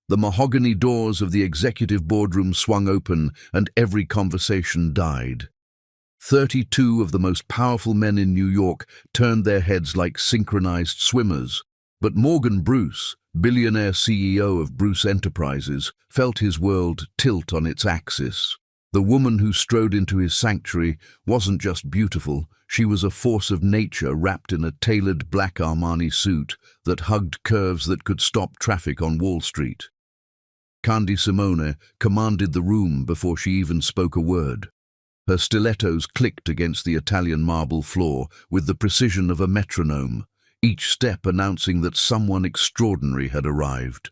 The mahogany doors of the executive boardroom swung open and every conversation died. 32 of the most powerful men in New York turned their heads like synchronized swimmers. But Morgan Bruce, billionaire CEO of Bruce Enterprises, felt his world tilt on its axis. The woman who strode into his sanctuary wasn't just beautiful, she was a force of nature wrapped in a tailored black Armani suit that hugged curves that could stop traffic on Wall Street. Candy Simone commanded the room before she even spoke a word. Her stilettos clicked against the Italian marble floor with the precision of a metronome, each step announcing that someone extraordinary had arrived.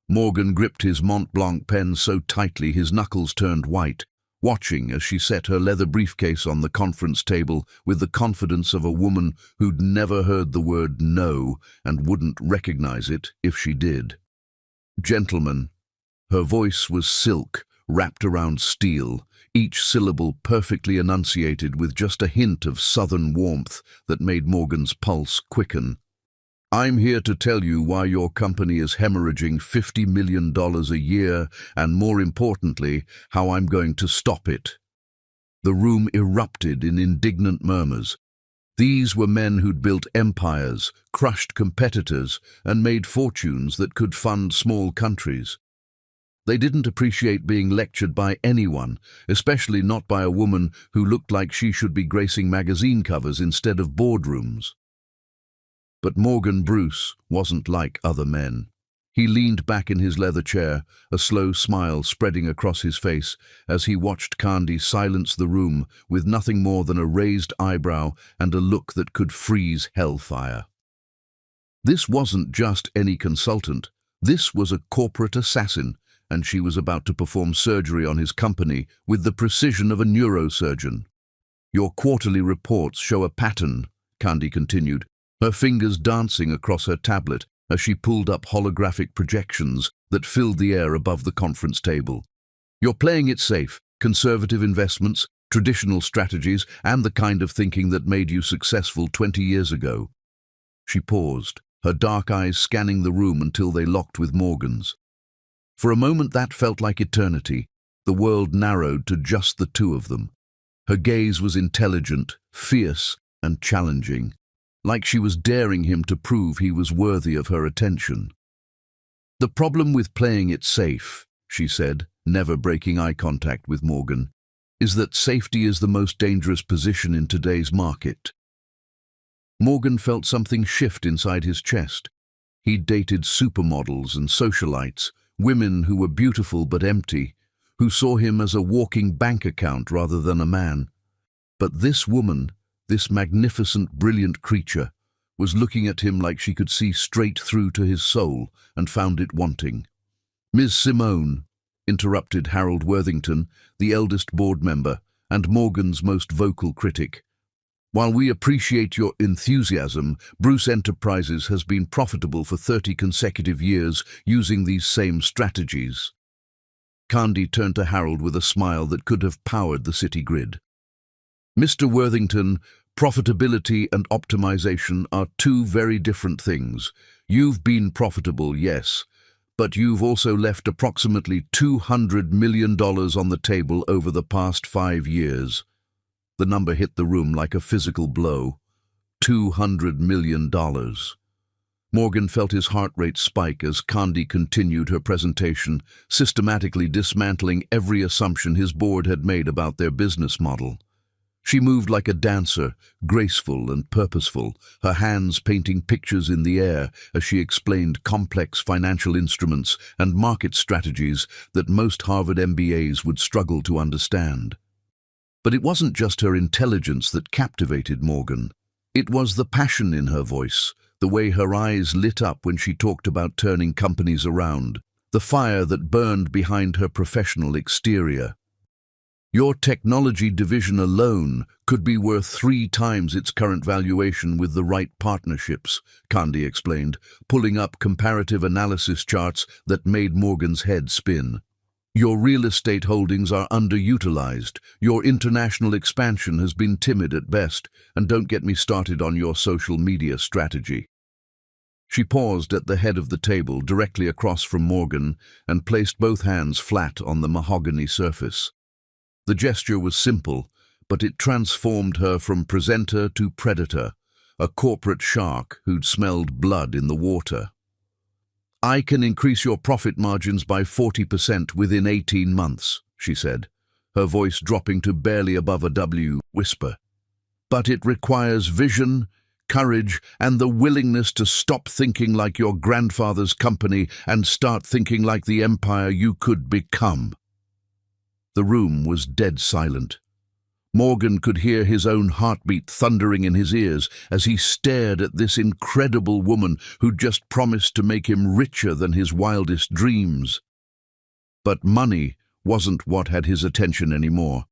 Morgan gripped his Mont Blanc pen so tightly his knuckles turned white, watching as she set her leather briefcase on the conference table with the confidence of a woman who'd never heard the word no and wouldn't recognize it if she did. "Gentlemen," her voice was silk, wrapped around steel, each syllable perfectly enunciated with just a hint of southern warmth that made Morgan's pulse quicken. "I'm here to tell you why your company is hemorrhaging $50 million a year and, more importantly, how I'm going to stop it." The room erupted in indignant murmurs. These were men who'd built empires, crushed competitors, and made fortunes that could fund small countries. They didn't appreciate being lectured by anyone, especially not by a woman who looked like she should be gracing magazine covers instead of boardrooms. But Morgan Bruce wasn't like other men. He leaned back in his leather chair, a slow smile spreading across his face as he watched Candy silence the room with nothing more than a raised eyebrow and a look that could freeze hellfire. This wasn't just any consultant. This was a corporate assassin, and she was about to perform surgery on his company with the precision of a neurosurgeon. "Your quarterly reports show a pattern," Candy continued, her fingers dancing across her tablet as she pulled up holographic projections that filled the air above the conference table. "You're playing it safe, conservative investments, traditional strategies, and the kind of thinking that made you successful 20 years ago." She paused, her dark eyes scanning the room until they locked with Morgan's. For a moment that felt like eternity. The world narrowed to just the two of them. Her gaze was intelligent, fierce, and challenging, like she was daring him to prove he was worthy of her attention. "The problem with playing it safe," she said, never breaking eye contact with Morgan, "is that safety is the most dangerous position in today's market." Morgan felt something shift inside his chest. He'd dated supermodels and socialites, women who were beautiful but empty, who saw him as a walking bank account rather than a man. But this woman, this magnificent, brilliant creature, was looking at him like she could see straight through to his soul and found it wanting. "Ms. Simone," interrupted Harold Worthington, the eldest board member and Morgan's most vocal critic, "while we appreciate your enthusiasm, Bruce Enterprises has been profitable for 30 consecutive years using these same strategies." Candy turned to Harold with a smile that could have powered the city grid. "Mr. Worthington, profitability and optimization are two very different things. You've been profitable, yes, but you've also left approximately $200 million on the table over the past 5 years. The number hit the room like a physical blow. $200 million. Morgan felt his heart rate spike as Candy continued her presentation, systematically dismantling every assumption his board had made about their business model. She moved like a dancer, graceful and purposeful, her hands painting pictures in the air as she explained complex financial instruments and market strategies that most Harvard MBAs would struggle to understand. But it wasn't just her intelligence that captivated Morgan. It was the passion in her voice, the way her eyes lit up when she talked about turning companies around, the fire that burned behind her professional exterior. "Your technology division alone could be worth 3 times its current valuation with the right partnerships," Candy explained, pulling up comparative analysis charts that made Morgan's head spin. "Your real estate holdings are underutilized, your international expansion has been timid at best, and don't get me started on your social media strategy." She paused at the head of the table, directly across from Morgan, and placed both hands flat on the mahogany surface. The gesture was simple, but it transformed her from presenter to predator, a corporate shark who'd smelled blood in the water. "I can increase your profit margins by 40% within 18 months, she said, her voice dropping to barely above a whisper. "But it requires vision, courage, and the willingness to stop thinking like your grandfather's company and start thinking like the empire you could become." The room was dead silent. Morgan could hear his own heartbeat thundering in his ears as he stared at this incredible woman who'd just promised to make him richer than his wildest dreams. But money wasn't what had his attention anymore.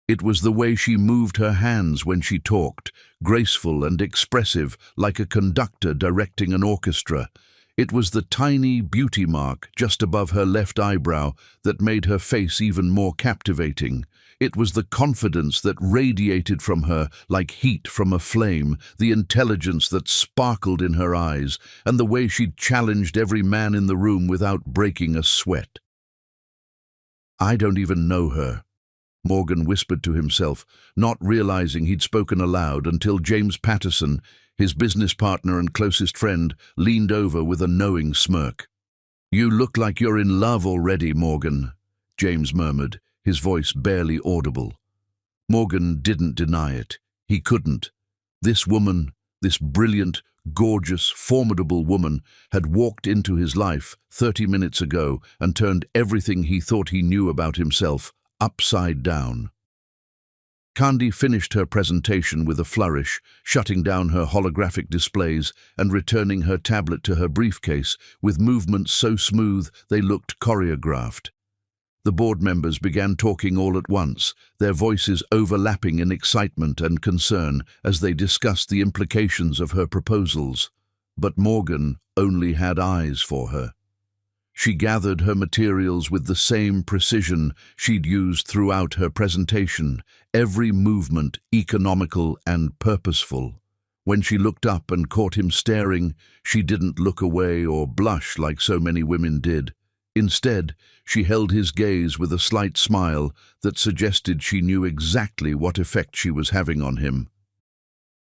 It was the way she moved her hands when she talked, graceful and expressive, like a conductor directing an orchestra. It was the tiny beauty mark just above her left eyebrow that made her face even more captivating. It was the confidence that radiated from her like heat from a flame, the intelligence that sparkled in her eyes, and the way she'd challenged every man in the room without breaking a sweat. "I don't even know her," Morgan whispered to himself, not realizing he'd spoken aloud until James Patterson, his business partner and closest friend, leaned over with a knowing smirk. "You look like you're in love already, Morgan," James murmured, his voice barely audible. Morgan didn't deny it. He couldn't. This woman, this brilliant, gorgeous, formidable woman, had walked into his life 30 minutes ago and turned everything he thought he knew about himself upside down. Candy finished her presentation with a flourish, shutting down her holographic displays and returning her tablet to her briefcase with movements so smooth they looked choreographed. The board members began talking all at once, their voices overlapping in excitement and concern as they discussed the implications of her proposals. But Morgan only had eyes for her. She gathered her materials with the same precision she'd used throughout her presentation, every movement economical and purposeful. When she looked up and caught him staring, she didn't look away or blush like so many women did. Instead, she held his gaze with a slight smile that suggested she knew exactly what effect she was having on him.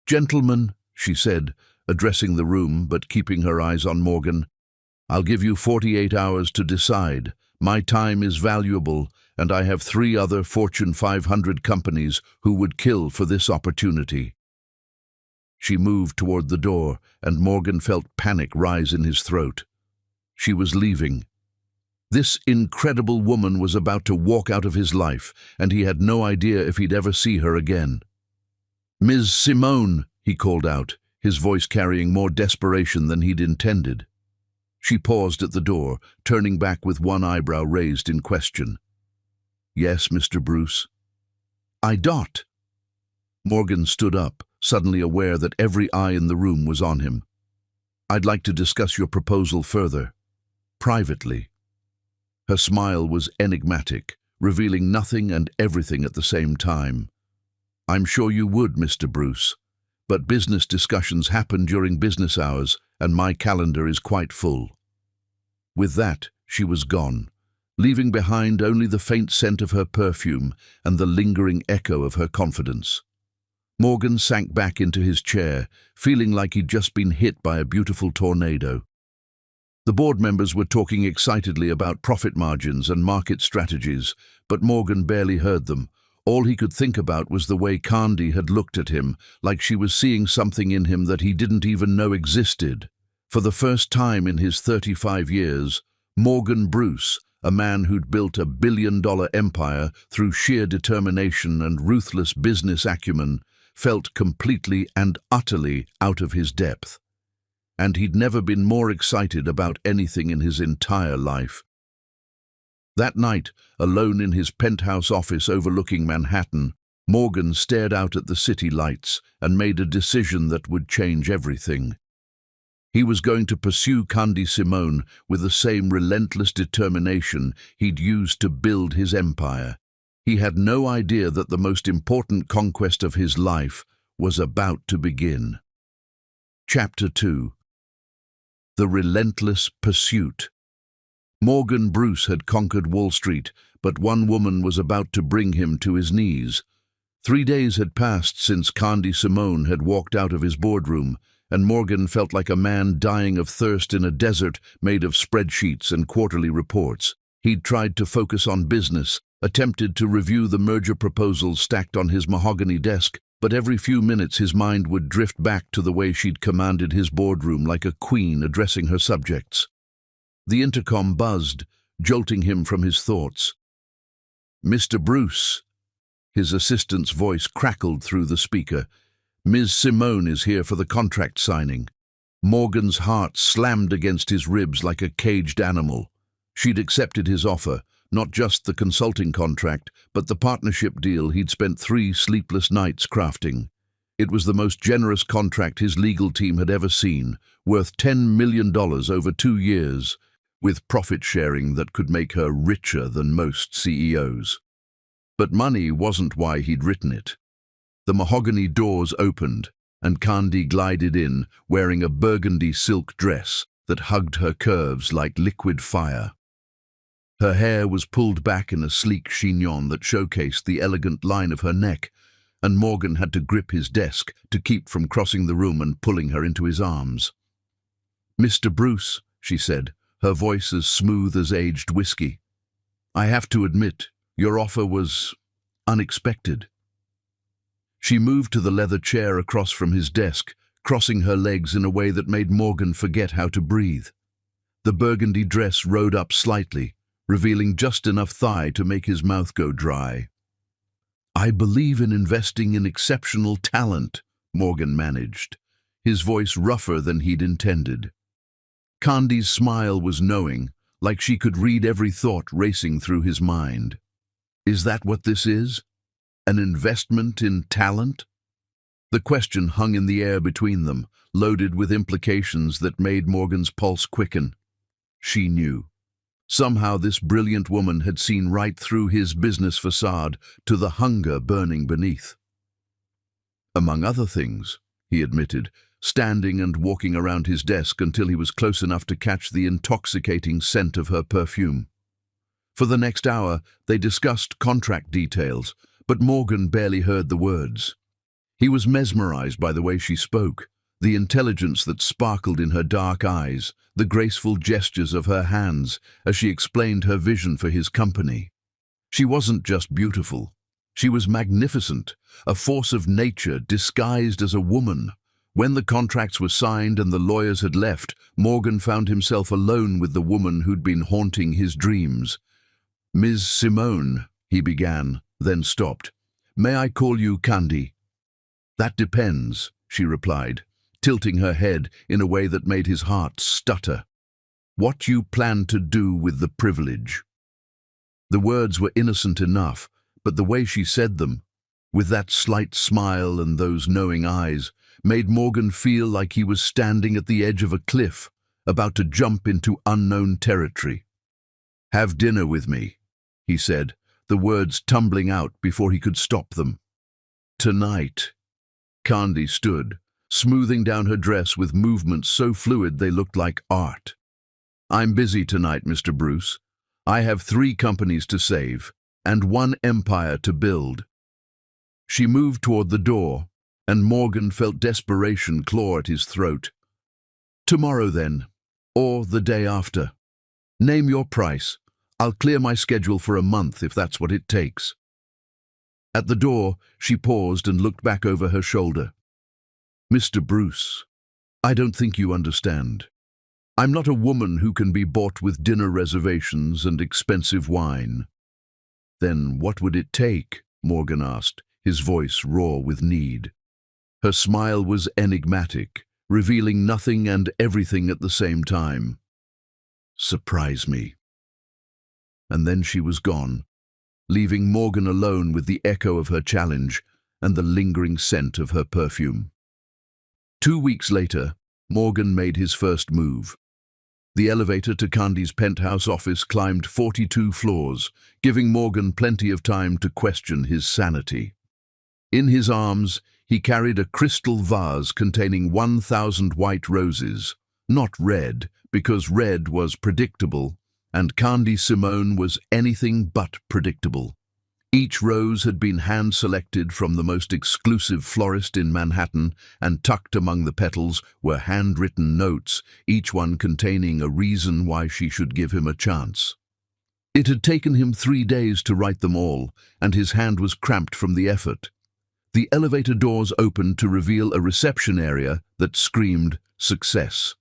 "Gentlemen," she said, addressing the room but keeping her eyes on Morgan, "I'll give you 48 hours to decide. My time is valuable, and I have 3 other Fortune 500 companies who would kill for this opportunity." She moved toward the door, and Morgan felt panic rise in his throat. She was leaving. This incredible woman was about to walk out of his life, and he had no idea if he'd ever see her again. "Ms. Simone," he called out, his voice carrying more desperation than he'd intended. She paused at the door, turning back with one eyebrow raised in question. "Yes, Mr. Bruce." "I dot." Morgan stood up, suddenly aware that every eye in the room was on him. "I'd like to discuss your proposal further, privately." Her smile was enigmatic, revealing nothing and everything at the same time. "I'm sure you would, Mr. Bruce, but business discussions happen during business hours, and my calendar is quite full." With that, she was gone, leaving behind only the faint scent of her perfume and the lingering echo of her confidence. Morgan sank back into his chair, feeling like he'd just been hit by a beautiful tornado. The board members were talking excitedly about profit margins and market strategies, but Morgan barely heard them. All he could think about was the way Candy had looked at him, like she was seeing something in him that he didn't even know existed. For the first time in his 35 years, Morgan Bruce, a man who'd built a billion-dollar empire through sheer determination and ruthless business acumen, felt completely and utterly out of his depth. And he'd never been more excited about anything in his entire life. That night, alone in his penthouse office overlooking Manhattan, Morgan stared out at the city lights and made a decision that would change everything. He was going to pursue Candy Simone with the same relentless determination he'd used to build his empire. He had no idea that the most important conquest of his life was about to begin. Chapter 2. The relentless pursuit. Morgan Bruce had conquered Wall Street, but one woman was about to bring him to his knees. 3 days had passed since Candy Simone had walked out of his boardroom, and Morgan felt like a man dying of thirst in a desert made of spreadsheets and quarterly reports. He'd tried to focus on business, attempted to review the merger proposals stacked on his mahogany desk, but every few minutes his mind would drift back to the way she'd commanded his boardroom like a queen addressing her subjects. The intercom buzzed, jolting him from his thoughts. "Mr. Bruce." His assistant's voice crackled through the speaker. "Ms. Simone is here for the contract signing." Morgan's heart slammed against his ribs like a caged animal. She'd accepted his offer, not just the consulting contract, but the partnership deal he'd spent 3 sleepless nights crafting. It was the most generous contract his legal team had ever seen, worth $10 million over 2 years, with profit sharing that could make her richer than most CEOs. But money wasn't why he'd written it. The mahogany doors opened, and Candy glided in, wearing a burgundy silk dress that hugged her curves like liquid fire. Her hair was pulled back in a sleek chignon that showcased the elegant line of her neck, and Morgan had to grip his desk to keep from crossing the room and pulling her into his arms. "Mr. Bruce," she said, her voice as smooth as aged whiskey, "I have to admit, your offer was unexpected." She moved to the leather chair across from his desk, crossing her legs in a way that made Morgan forget how to breathe. The burgundy dress rode up slightly, revealing just enough thigh to make his mouth go dry. "I believe in investing in exceptional talent," Morgan managed, his voice rougher than he'd intended. Candy's smile was knowing, like she could read every thought racing through his mind. "Is that what this is? An investment in talent?" The question hung in the air between them, loaded with implications that made Morgan's pulse quicken. She knew. Somehow this brilliant woman had seen right through his business facade to the hunger burning beneath. "Among other things," he admitted, standing and walking around his desk until he was close enough to catch the intoxicating scent of her perfume. For the next hour, they discussed contract details, but Morgan barely heard the words. He was mesmerized by the way she spoke, the intelligence that sparkled in her dark eyes, the graceful gestures of her hands as she explained her vision for his company. She wasn't just beautiful. She was magnificent, a force of nature disguised as a woman. When the contracts were signed and the lawyers had left, Morgan found himself alone with the woman who'd been haunting his dreams. "Ms. Simone," he began, then stopped. "May I call you Candy?" "That depends," she replied, tilting her head in a way that made his heart stutter. "What you plan to do with the privilege?" The words were innocent enough, but the way she said them, with that slight smile and those knowing eyes, made Morgan feel like he was standing at the edge of a cliff, about to jump into unknown territory. "Have dinner with me," he said, the words tumbling out before he could stop them. "Tonight." Candy stood, smoothing down her dress with movements so fluid they looked like art. "I'm busy tonight, Mr. Bruce. I have 3 companies to save, and 1 empire to build." She moved toward the door, and Morgan felt desperation claw at his throat. "Tomorrow then, or the day after. Name your price. I'll clear my schedule for a month if that's what it takes." At the door, she paused and looked back over her shoulder. "Mr. Bruce, I don't think you understand. I'm not a woman who can be bought with dinner reservations and expensive wine." "Then what would it take?" Morgan asked, his voice raw with need. Her smile was enigmatic, revealing nothing and everything at the same time. "Surprise me." And then she was gone, leaving Morgan alone with the echo of her challenge and the lingering scent of her perfume. 2 weeks later, Morgan made his first move. The elevator to Candy's penthouse office climbed 42 floors, giving Morgan plenty of time to question his sanity. In his arms, he carried a crystal vase containing 1,000 white roses, Not red, because red was predictable, and Candy Simone was anything but predictable. Each rose had been hand-selected from the most exclusive florist in Manhattan, and tucked among the petals were handwritten notes, each one containing a reason why she should give him a chance. It had taken him 3 days to write them all, and his hand was cramped from the effort. The elevator doors opened to reveal a reception area that screamed success.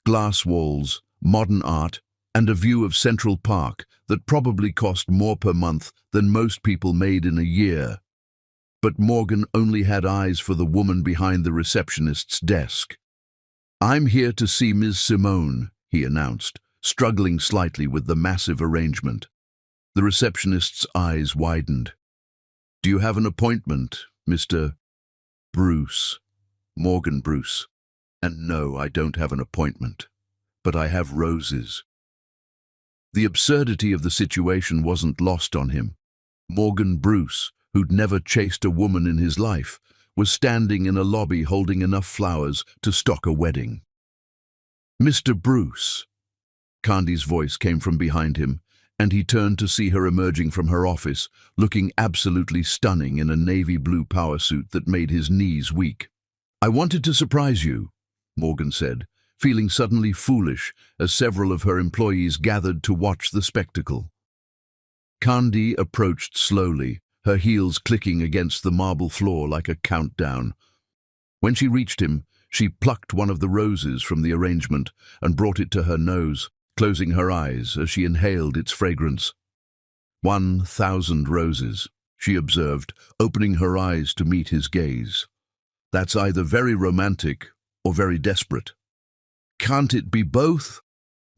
Glass walls, modern art, and a view of Central Park that probably cost more per month than most people made in a year. But Morgan only had eyes for the woman behind the receptionist's desk. "I'm here to see Ms. Simone," he announced, struggling slightly with the massive arrangement. The receptionist's eyes widened. "Do you have an appointment, Mr. Bruce?" "Morgan Bruce. And no, I don't have an appointment. But I have roses." The absurdity of the situation wasn't lost on him. Morgan Bruce, who'd never chased a woman in his life, was standing in a lobby holding enough flowers to stock a wedding. "Mr. Bruce." Candy's voice came from behind him, and he turned to see her emerging from her office, looking absolutely stunning in a navy blue power suit that made his knees weak. "I wanted to surprise you," Morgan said, feeling suddenly foolish as several of her employees gathered to watch the spectacle. Candy approached slowly, her heels clicking against the marble floor like a countdown. When she reached him, she plucked one of the roses from the arrangement and brought it to her nose, closing her eyes as she inhaled its fragrance. 1,000 roses, she observed, opening her eyes to meet his gaze. "That's either very romantic or very desperate." "Can't it be both?"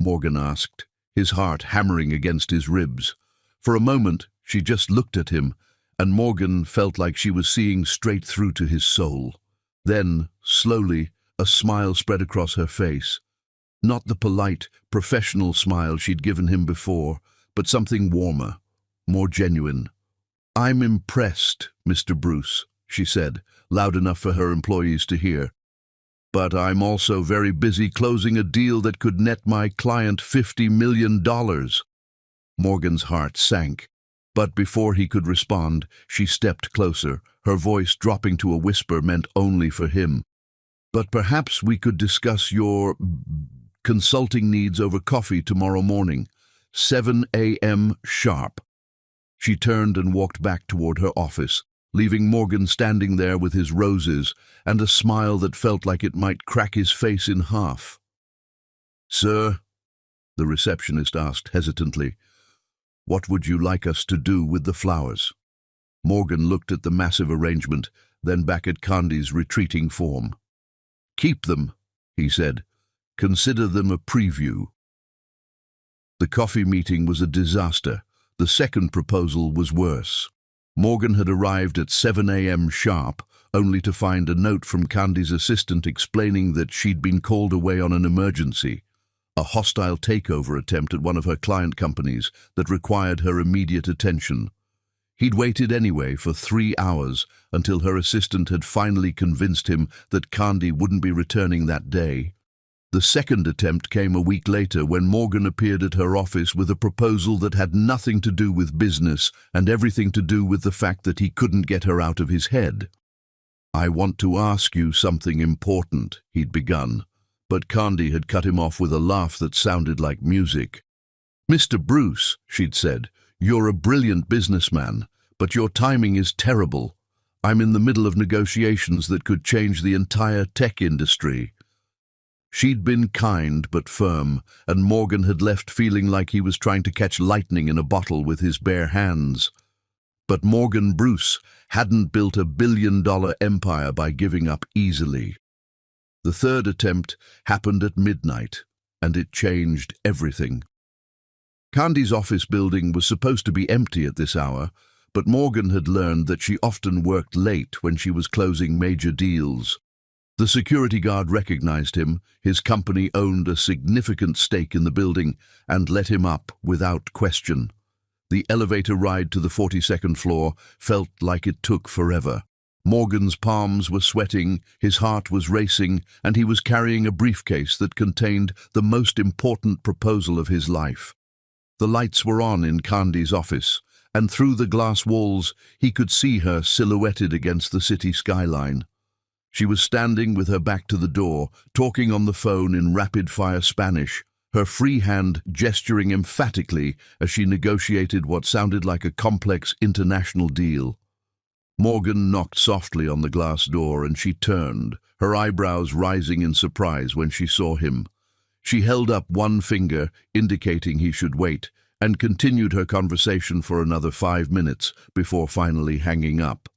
Morgan asked, his heart hammering against his ribs. For a moment, she just looked at him, and Morgan felt like she was seeing straight through to his soul. Then, slowly, a smile spread across her face. Not the polite, professional smile she'd given him before, but something warmer, more genuine. "I'm impressed, Mr. Bruce," she said, loud enough for her employees to hear. "But I'm also very busy closing a deal that could net my client $50 million. Morgan's heart sank, but before he could respond, she stepped closer, her voice dropping to a whisper meant only for him. "But perhaps we could discuss your consulting needs over coffee tomorrow morning, 7 a.m. sharp." She turned and walked back toward her office, leaving Morgan standing there with his roses and a smile that felt like it might crack his face in half. "Sir," the receptionist asked hesitantly, "what would you like us to do with the flowers?" Morgan looked at the massive arrangement, then back at Candy's retreating form. "Keep them," he said. "Consider them a preview." The coffee meeting was a disaster. The second proposal was worse. Morgan had arrived at 7 a.m. sharp, only to find a note from Candy's assistant explaining that she'd been called away on an emergency, a hostile takeover attempt at one of her client companies that required her immediate attention. He'd waited anyway for 3 hours until her assistant had finally convinced him that Candy wouldn't be returning that day. The second attempt came a week later when Morgan appeared at her office with a proposal that had nothing to do with business and everything to do with the fact that he couldn't get her out of his head. "I want to ask you something important," he'd begun, but Candy had cut him off with a laugh that sounded like music. "Mr. Bruce," she'd said, "you're a brilliant businessman, but your timing is terrible. I'm in the middle of negotiations that could change the entire tech industry." She'd been kind but firm, and Morgan had left feeling like he was trying to catch lightning in a bottle with his bare hands. But Morgan Bruce hadn't built a billion-dollar empire by giving up easily. The third attempt happened at midnight, and it changed everything. Candy's office building was supposed to be empty at this hour, but Morgan had learned that she often worked late when she was closing major deals. The security guard recognized him, his company owned a significant stake in the building, and let him up without question. The elevator ride to the 42nd floor felt like it took forever. Morgan's palms were sweating, his heart was racing, and he was carrying a briefcase that contained the most important proposal of his life. The lights were on in Candy's office, and through the glass walls he could see her silhouetted against the city skyline. She was standing with her back to the door, talking on the phone in rapid-fire Spanish, her free hand gesturing emphatically as she negotiated what sounded like a complex international deal. Morgan knocked softly on the glass door and she turned, her eyebrows rising in surprise when she saw him. She held up one finger, indicating he should wait, and continued her conversation for another 5 minutes before finally hanging up.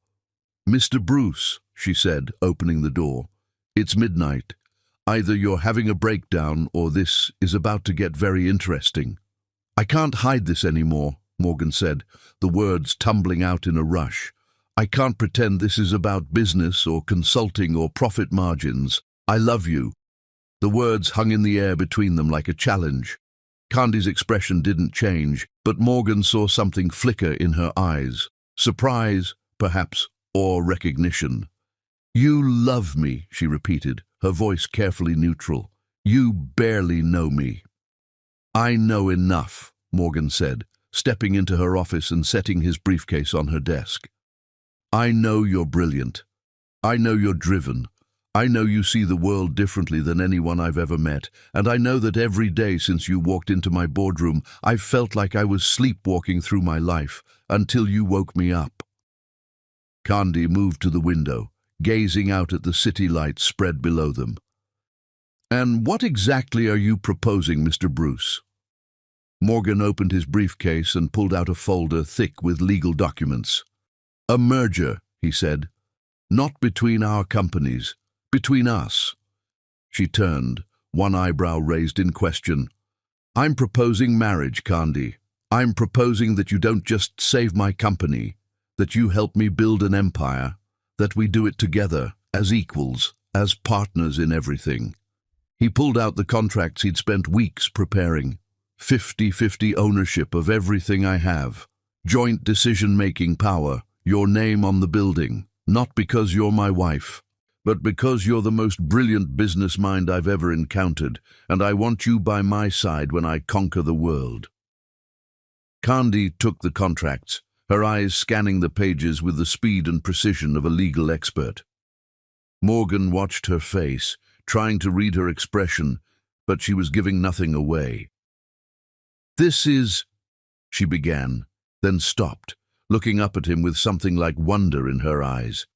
"Mr. Bruce," she said, opening the door, "it's midnight. Either you're having a breakdown or this is about to get very interesting." "I can't hide this anymore," Morgan said, the words tumbling out in a rush. "I can't pretend this is about business or consulting or profit margins. I love you." The words hung in the air between them like a challenge. Candy's expression didn't change, but Morgan saw something flicker in her eyes. Surprise, perhaps, or recognition. "You love me," she repeated, her voice carefully neutral. "You barely know me." "I know enough," Morgan said, stepping into her office and setting his briefcase on her desk. "I know you're brilliant. I know you're driven. I know you see the world differently than anyone I've ever met, and I know that every day since you walked into my boardroom, I've felt like I was sleepwalking through my life, until you woke me up." Candy moved to the window, gazing out at the city lights spread below them. "And what exactly are you proposing, Mr. Bruce?" Morgan opened his briefcase and pulled out a folder thick with legal documents. "A merger," he said. "Not between our companies. Between us." She turned, one eyebrow raised in question. "I'm proposing marriage, Candy. I'm proposing that you don't just save my company, that you help me build an empire, that we do it together, as equals, as partners in everything." He pulled out the contracts he'd spent weeks preparing. 50-50 ownership of everything I have. Joint decision-making power, your name on the building, not because you're my wife, but because you're the most brilliant business mind I've ever encountered, and I want you by my side when I conquer the world. Candy took the contracts, her eyes scanning the pages with the speed and precision of a legal expert. Morgan watched her face, trying to read her expression, but she was giving nothing away. "This is," she began, then stopped, looking up at him with something like wonder in her eyes.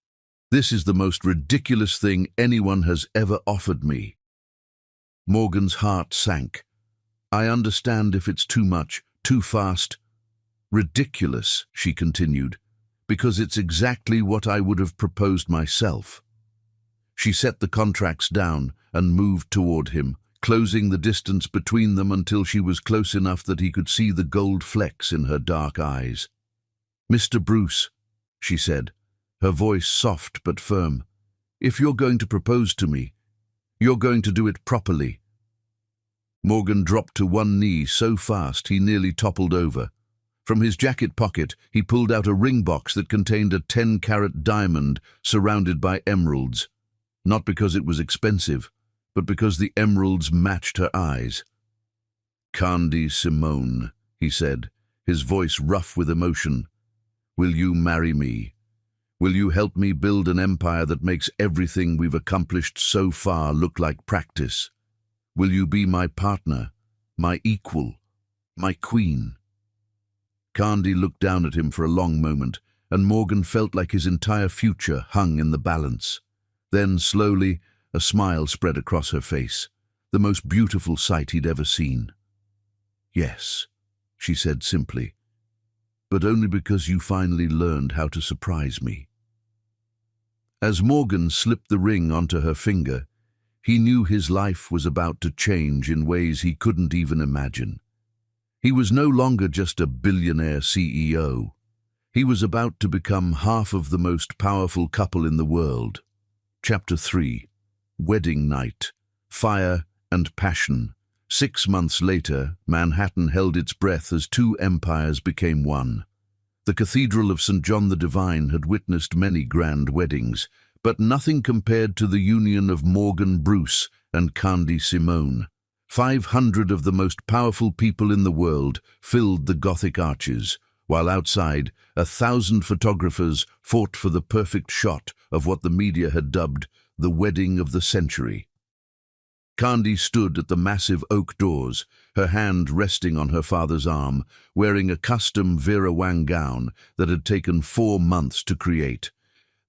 "This is the most ridiculous thing anyone has ever offered me." Morgan's heart sank. "I understand if it's too much, too fast." "Ridiculous," she continued, "because it's exactly what I would have proposed myself." She set the contracts down and moved toward him, closing the distance between them until she was close enough that he could see the gold flecks in her dark eyes. "Mr. Bruce," she said, her voice soft but firm, "if you're going to propose to me, you're going to do it properly." Morgan dropped to one knee so fast he nearly toppled over. From his jacket pocket, he pulled out a ring box that contained a 10-carat diamond surrounded by emeralds, not because it was expensive, but because the emeralds matched her eyes. "Candy Simone," he said, his voice rough with emotion, "will you marry me? Will you help me build an empire that makes everything we've accomplished so far look like practice? Will you be my partner, my equal, my queen?" Candy looked down at him for a long moment, and Morgan felt like his entire future hung in the balance. Then, slowly, a smile spread across her face, the most beautiful sight he'd ever seen. "Yes," she said simply, "but only because you finally learned how to surprise me." As Morgan slipped the ring onto her finger, he knew his life was about to change in ways he couldn't even imagine. He was no longer just a billionaire CEO. He was about to become half of the most powerful couple in the world. Chapter 3. Wedding Night. Fire and Passion. 6 months later, Manhattan held its breath as two empires became one. The Cathedral of St. John the Divine had witnessed many grand weddings, but nothing compared to the union of Morgan Bruce and Candy Simone. 500 of the most powerful people in the world filled the Gothic arches, while outside, 1,000 photographers fought for the perfect shot of what the media had dubbed the wedding of the century. Candy stood at the massive oak doors, her hand resting on her father's arm, wearing a custom Vera Wang gown that had taken 4 months to create.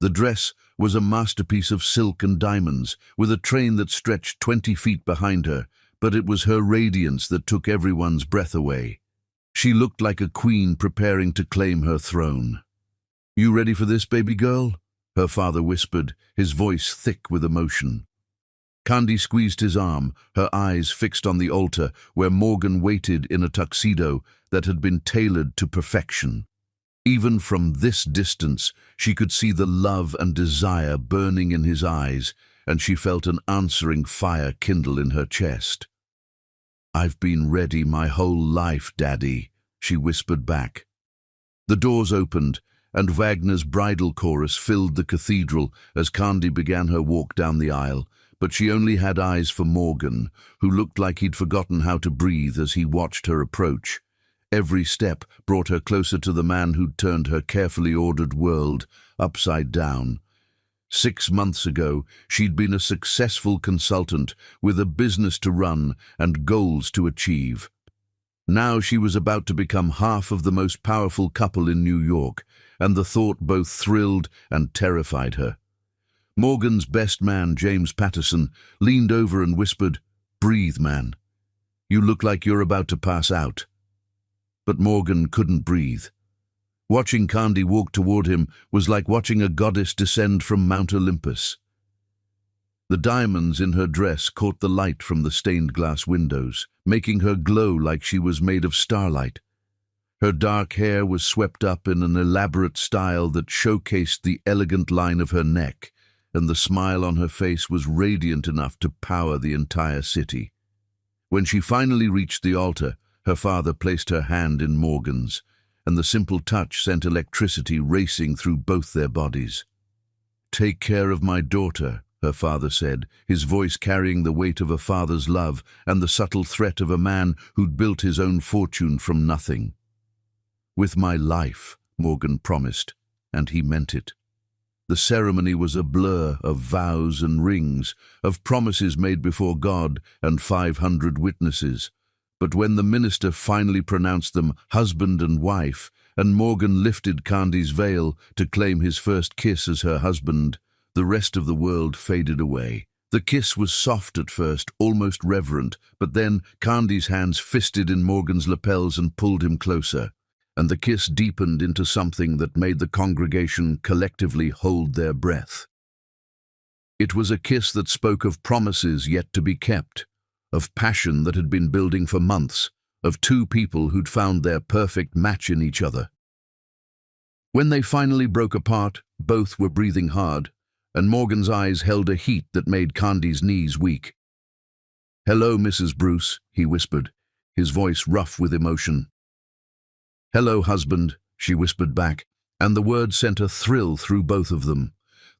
The dress was a masterpiece of silk and diamonds, with a train that stretched 20 feet behind her, but it was her radiance that took everyone's breath away. She looked like a queen preparing to claim her throne. "You ready for this, baby girl?" her father whispered, his voice thick with emotion. Candy squeezed his arm, her eyes fixed on the altar where Morgan waited in a tuxedo that had been tailored to perfection. Even from this distance, she could see the love and desire burning in his eyes, and she felt an answering fire kindle in her chest. "I've been ready my whole life, Daddy," she whispered back. The doors opened, and Wagner's bridal chorus filled the cathedral as Candy began her walk down the aisle, but she only had eyes for Morgan, who looked like he'd forgotten how to breathe as he watched her approach. Every step brought her closer to the man who'd turned her carefully ordered world upside down. 6 months ago, she'd been a successful consultant with a business to run and goals to achieve. Now she was about to become half of the most powerful couple in New York, and the thought both thrilled and terrified her. Morgan's best man, James Patterson, leaned over and whispered, "Breathe, man. You look like you're about to pass out." But Morgan couldn't breathe. Watching Candy walk toward him was like watching a goddess descend from Mount Olympus. The diamonds in her dress caught the light from the stained glass windows, making her glow like she was made of starlight. Her dark hair was swept up in an elaborate style that showcased the elegant line of her neck, and the smile on her face was radiant enough to power the entire city. When she finally reached the altar, her father placed her hand in Morgan's, and the simple touch sent electricity racing through both their bodies. "Take care of my daughter," her father said, his voice carrying the weight of a father's love and the subtle threat of a man who'd built his own fortune from nothing. "With my life," Morgan promised, and he meant it. The ceremony was a blur of vows and rings, of promises made before God and 500 witnesses. But when the minister finally pronounced them husband and wife, and Morgan lifted Candy's veil to claim his first kiss as her husband, the rest of the world faded away. The kiss was soft at first, almost reverent, but then Candy's hands fisted in Morgan's lapels and pulled him closer, and the kiss deepened into something that made the congregation collectively hold their breath. It was a kiss that spoke of promises yet to be kept, of passion that had been building for months, of 2 people who'd found their perfect match in each other. When they finally broke apart, both were breathing hard, and Morgan's eyes held a heat that made Candy's knees weak. "Hello, Mrs. Bruce," he whispered, his voice rough with emotion. "Hello, husband," she whispered back, and the word sent a thrill through both of them.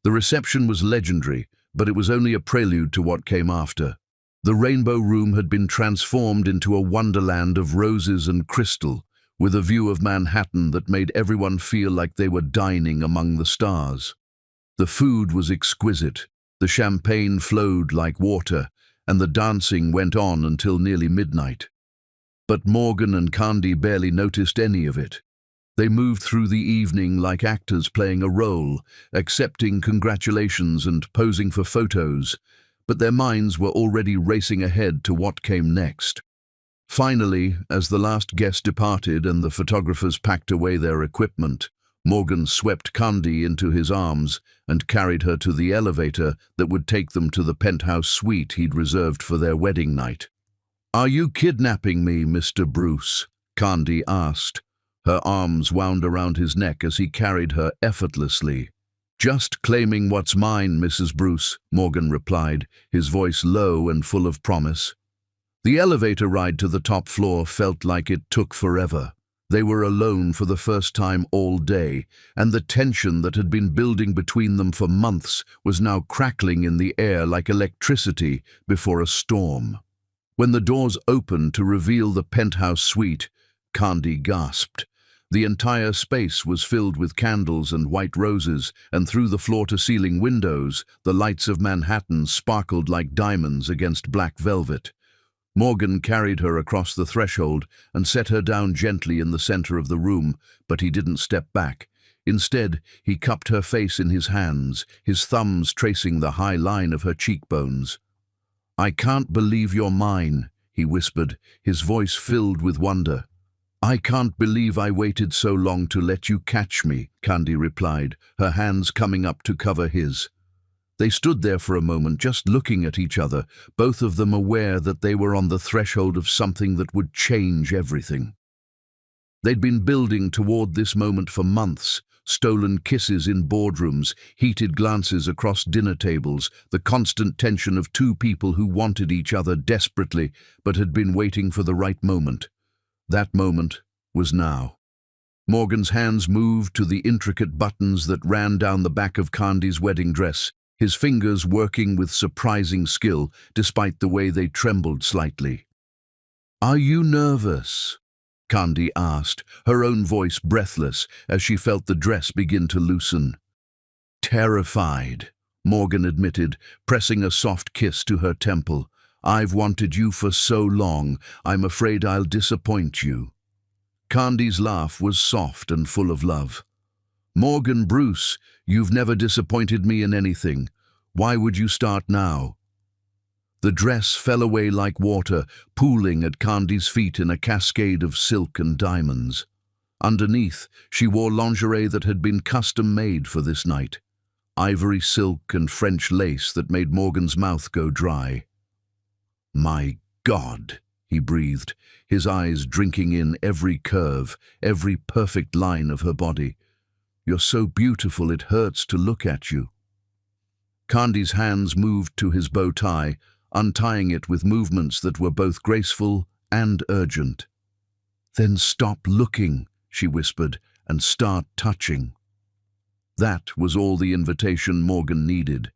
The reception was legendary, but it was only a prelude to what came after. The Rainbow Room had been transformed into a wonderland of roses and crystal, with a view of Manhattan that made everyone feel like they were dining among the stars. The food was exquisite, the champagne flowed like water, and the dancing went on until nearly midnight. But Morgan and Candy barely noticed any of it. They moved through the evening like actors playing a role, accepting congratulations and posing for photos, but their minds were already racing ahead to what came next. Finally, as the last guest departed and the photographers packed away their equipment, Morgan swept Candy into his arms and carried her to the elevator that would take them to the penthouse suite he'd reserved for their wedding night. "Are you kidnapping me, Mr. Bruce?" Candy asked. Her arms wound around his neck as he carried her effortlessly. "Just claiming what's mine, Mrs. Bruce," Morgan replied, his voice low and full of promise. The elevator ride to the top floor felt like it took forever. They were alone for the first time all day, and the tension that had been building between them for months was now crackling in the air like electricity before a storm. When the doors opened to reveal the penthouse suite, Candy gasped. The entire space was filled with candles and white roses, and through the floor-to-ceiling windows, the lights of Manhattan sparkled like diamonds against black velvet. Morgan carried her across the threshold and set her down gently in the center of the room, but he didn't step back. Instead, he cupped her face in his hands, his thumbs tracing the high line of her cheekbones. "I can't believe you're mine," he whispered, his voice filled with wonder. "I can't believe I waited so long to let you catch me," Candy replied, her hands coming up to cover his. They stood there for a moment, just looking at each other, both of them aware that they were on the threshold of something that would change everything. They'd been building toward this moment for months, stolen kisses in boardrooms, heated glances across dinner tables, the constant tension of two people who wanted each other desperately but had been waiting for the right moment. That moment was now. Morgan's hands moved to the intricate buttons that ran down the back of Candy's wedding dress, his fingers working with surprising skill, despite the way they trembled slightly. "Are you nervous?" Candy asked, her own voice breathless as she felt the dress begin to loosen. "Terrified," Morgan admitted, pressing a soft kiss to her temple. "I've wanted you for so long, I'm afraid I'll disappoint you." Candy's laugh was soft and full of love. "Morgan Bruce, you've never disappointed me in anything. Why would you start now?" The dress fell away like water, pooling at Candy's feet in a cascade of silk and diamonds. Underneath, she wore lingerie that had been custom-made for this night. Ivory silk and French lace that made Morgan's mouth go dry. "My God," he breathed, his eyes drinking in every curve, every perfect line of her body. "You're so beautiful it hurts to look at you." Candy's hands moved to his bow tie, untying it with movements that were both graceful and urgent. "Then stop looking," she whispered, "and start touching." That was all the invitation Morgan needed.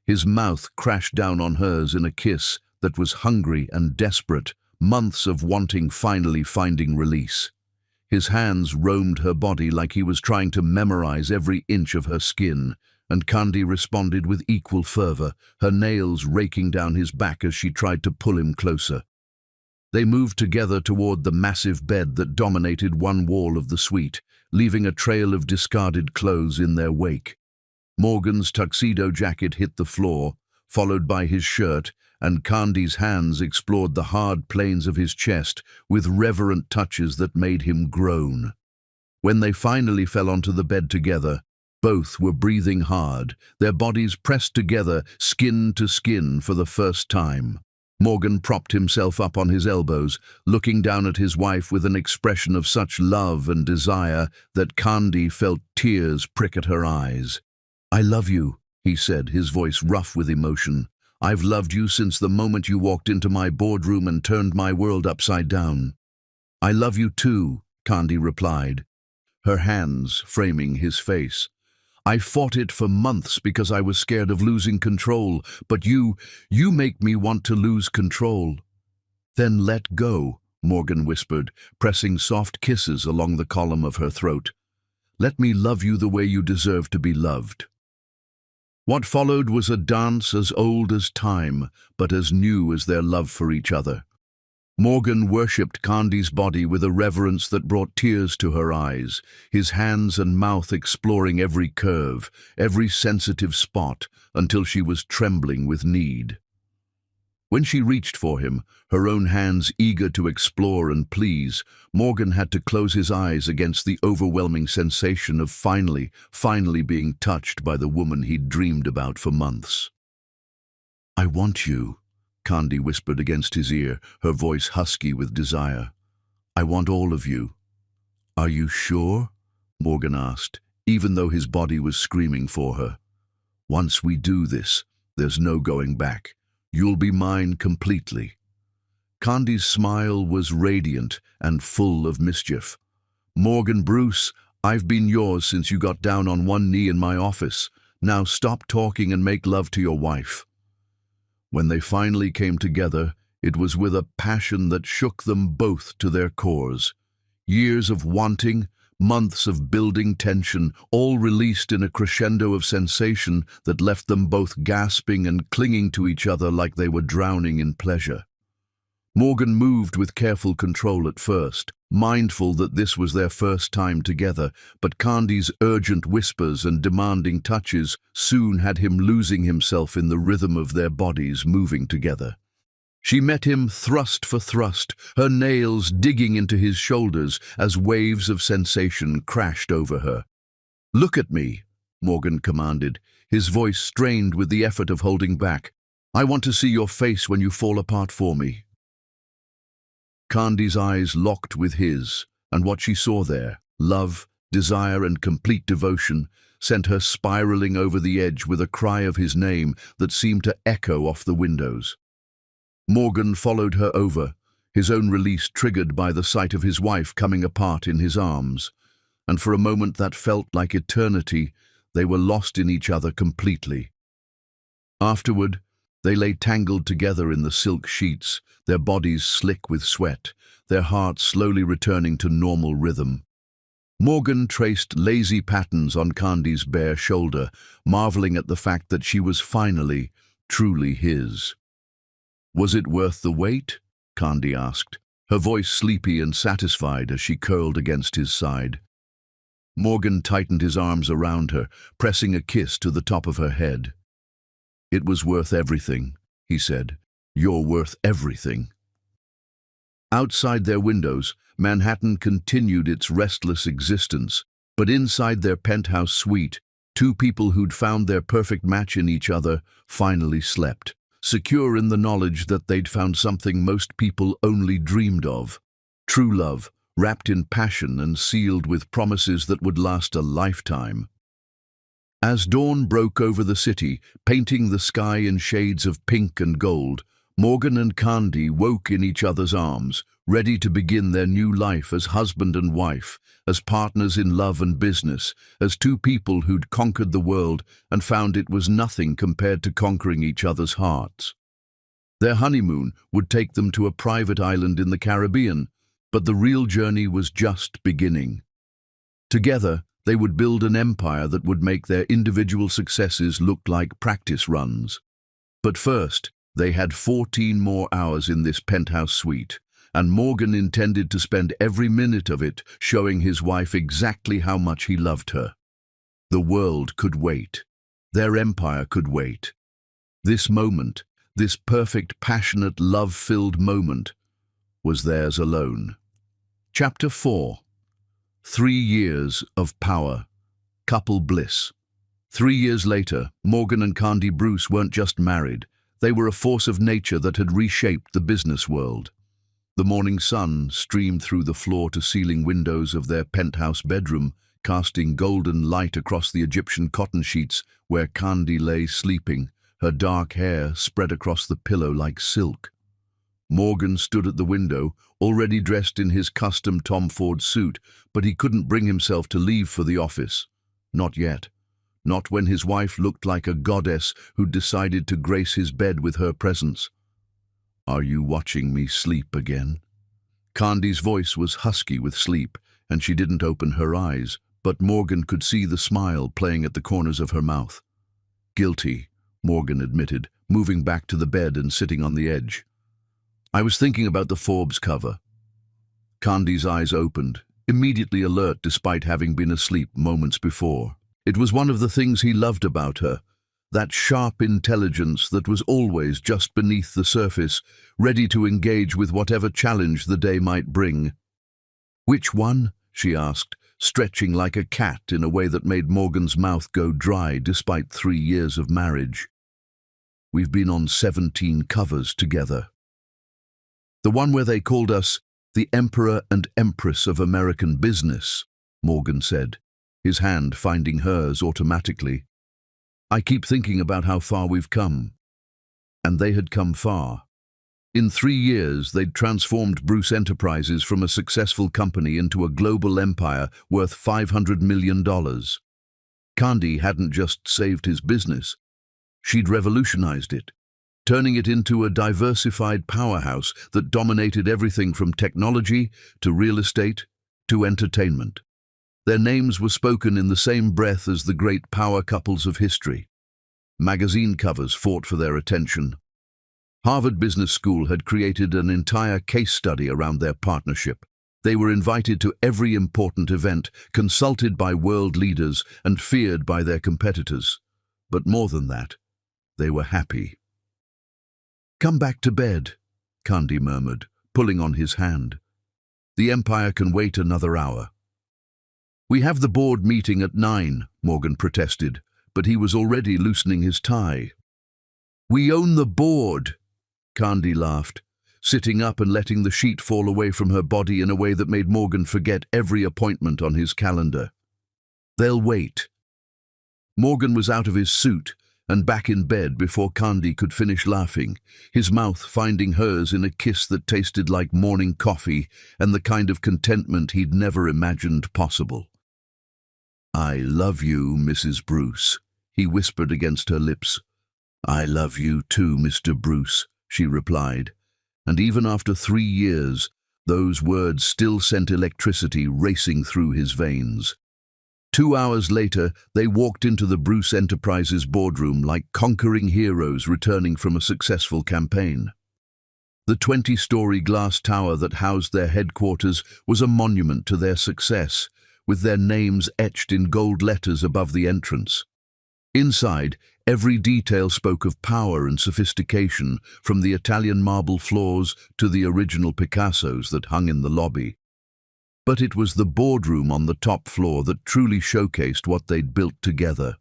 His mouth crashed down on hers in a kiss that was hungry and desperate, months of wanting finally finding release. His hands roamed her body like he was trying to memorize every inch of her skin, and Candy responded with equal fervor, her nails raking down his back as she tried to pull him closer. They moved together toward the massive bed that dominated one wall of the suite, leaving a trail of discarded clothes in their wake. Morgan's tuxedo jacket hit the floor, followed by his shirt, and Candy's hands explored the hard planes of his chest with reverent touches that made him groan. When they finally fell onto the bed together, both were breathing hard, their bodies pressed together, skin to skin for the first time. Morgan propped himself up on his elbows, looking down at his wife with an expression of such love and desire that Candy felt tears prick at her eyes. "I love you," he said, his voice rough with emotion. "I've loved you since the moment you walked into my boardroom and turned my world upside down." "I love you too," Candy replied, her hands framing his face. "I fought it for months because I was scared of losing control, but you make me want to lose control." "Then let go," Morgan whispered, pressing soft kisses along the column of her throat. "Let me love you the way you deserve to be loved." What followed was a dance as old as time, but as new as their love for each other. Morgan worshipped Candy's body with a reverence that brought tears to her eyes, his hands and mouth exploring every curve, every sensitive spot, until she was trembling with need. When she reached for him, her own hands eager to explore and please, Morgan had to close his eyes against the overwhelming sensation of finally being touched by the woman he'd dreamed about for months. "I want you," Candy whispered against his ear, her voice husky with desire. "I want all of you." "Are you sure?" Morgan asked, even though his body was screaming for her. "Once we do this, there's no going back. You'll be mine completely." Candy's smile was radiant and full of mischief. "Morgan Bruce, I've been yours since you got down on one knee in my office. Now stop talking and make love to your wife." When they finally came together, it was with a passion that shook them both to their cores. Years of wanting, months of building tension, all released in a crescendo of sensation that left them both gasping and clinging to each other like they were drowning in pleasure. Morgan moved with careful control at first, mindful that this was their first time together, but Candy's urgent whispers and demanding touches soon had him losing himself in the rhythm of their bodies moving together. She met him thrust for thrust, her nails digging into his shoulders as waves of sensation crashed over her. "Look at me," Morgan commanded, his voice strained with the effort of holding back. "I want to see your face when you fall apart for me." Candy's eyes locked with his, and what she saw there, love, desire, and complete devotion, sent her spiraling over the edge with a cry of his name that seemed to echo off the windows. Morgan followed her over, his own release triggered by the sight of his wife coming apart in his arms, and for a moment that felt like eternity, they were lost in each other completely. Afterward, they lay tangled together in the silk sheets, their bodies slick with sweat, their hearts slowly returning to normal rhythm. Morgan traced lazy patterns on Candy's bare shoulder, marveling at the fact that she was finally, truly his. "Was it worth the wait?" Candy asked, her voice sleepy and satisfied as she curled against his side. Morgan tightened his arms around her, pressing a kiss to the top of her head. "It was worth everything," he said. "You're worth everything." Outside their windows, Manhattan continued its restless existence, but inside their penthouse suite, two people who'd found their perfect match in each other finally slept, secure in the knowledge that they'd found something most people only dreamed of. True love, wrapped in passion and sealed with promises that would last a lifetime. As dawn broke over the city, painting the sky in shades of pink and gold, Morgan and Candy woke in each other's arms, ready to begin their new life as husband and wife, as partners in love and business, as two people who'd conquered the world and found it was nothing compared to conquering each other's hearts. Their honeymoon would take them to a private island in the Caribbean, but the real journey was just beginning. Together, they would build an empire that would make their individual successes look like practice runs. But first, they had 14 more hours in this penthouse suite, and Morgan intended to spend every minute of it showing his wife exactly how much he loved her. The world could wait. Their empire could wait. This moment, this perfect, passionate, love-filled moment, was theirs alone. Chapter 4. 3 years of power. Couple bliss. 3 years later, Morgan and Candy Bruce weren't just married. They were a force of nature that had reshaped the business world. The morning sun streamed through the floor-to-ceiling windows of their penthouse bedroom, casting golden light across the Egyptian cotton sheets where Candy lay sleeping, her dark hair spread across the pillow like silk. Morgan stood at the window, already dressed in his custom Tom Ford suit, but he couldn't bring himself to leave for the office. Not yet. Not when his wife looked like a goddess who'd decided to grace his bed with her presence. "Are you watching me sleep again?" Candy's voice was husky with sleep, and she didn't open her eyes, but Morgan could see the smile playing at the corners of her mouth. "Guilty," Morgan admitted, moving back to the bed and sitting on the edge. "I was thinking about the Forbes cover." Candy's eyes opened, immediately alert despite having been asleep moments before. It was one of the things he loved about her, that sharp intelligence that was always just beneath the surface, ready to engage with whatever challenge the day might bring. "Which one?" she asked, stretching like a cat in a way that made Morgan's mouth go dry despite 3 years of marriage. "We've been on 17 covers together." "The one where they called us the Emperor and Empress of American business," Morgan said, his hand finding hers automatically. "I keep thinking about how far we've come." And they had come far. In 3 years, they'd transformed Bruce Enterprises from a successful company into a global empire worth $500 million. Candy hadn't just saved his business, she'd revolutionized it, turning it into a diversified powerhouse that dominated everything from technology to real estate to entertainment. Their names were spoken in the same breath as the great power couples of history. Magazine covers fought for their attention. Harvard Business School had created an entire case study around their partnership. They were invited to every important event, consulted by world leaders, and feared by their competitors. But more than that, they were happy. "Come back to bed," Candy murmured, pulling on his hand. "The empire can wait another hour." "We have the board meeting at 9, Morgan protested, but he was already loosening his tie. "We own the board," Candy laughed, sitting up and letting the sheet fall away from her body in a way that made Morgan forget every appointment on his calendar. "They'll wait." Morgan was out of his suit and back in bed before Candy could finish laughing, his mouth finding hers in a kiss that tasted like morning coffee and the kind of contentment he'd never imagined possible. "I love you, Mrs. Bruce," he whispered against her lips. "I love you too, Mr. Bruce," she replied, and even after 3 years, those words still sent electricity racing through his veins. 2 hours later, they walked into the Bruce Enterprises boardroom like conquering heroes returning from a successful campaign. The 20-story glass tower that housed their headquarters was a monument to their success, with their names etched in gold letters above the entrance. Inside, every detail spoke of power and sophistication, from the Italian marble floors to the original Picassos that hung in the lobby. But it was the boardroom on the top floor that truly showcased what they'd built together.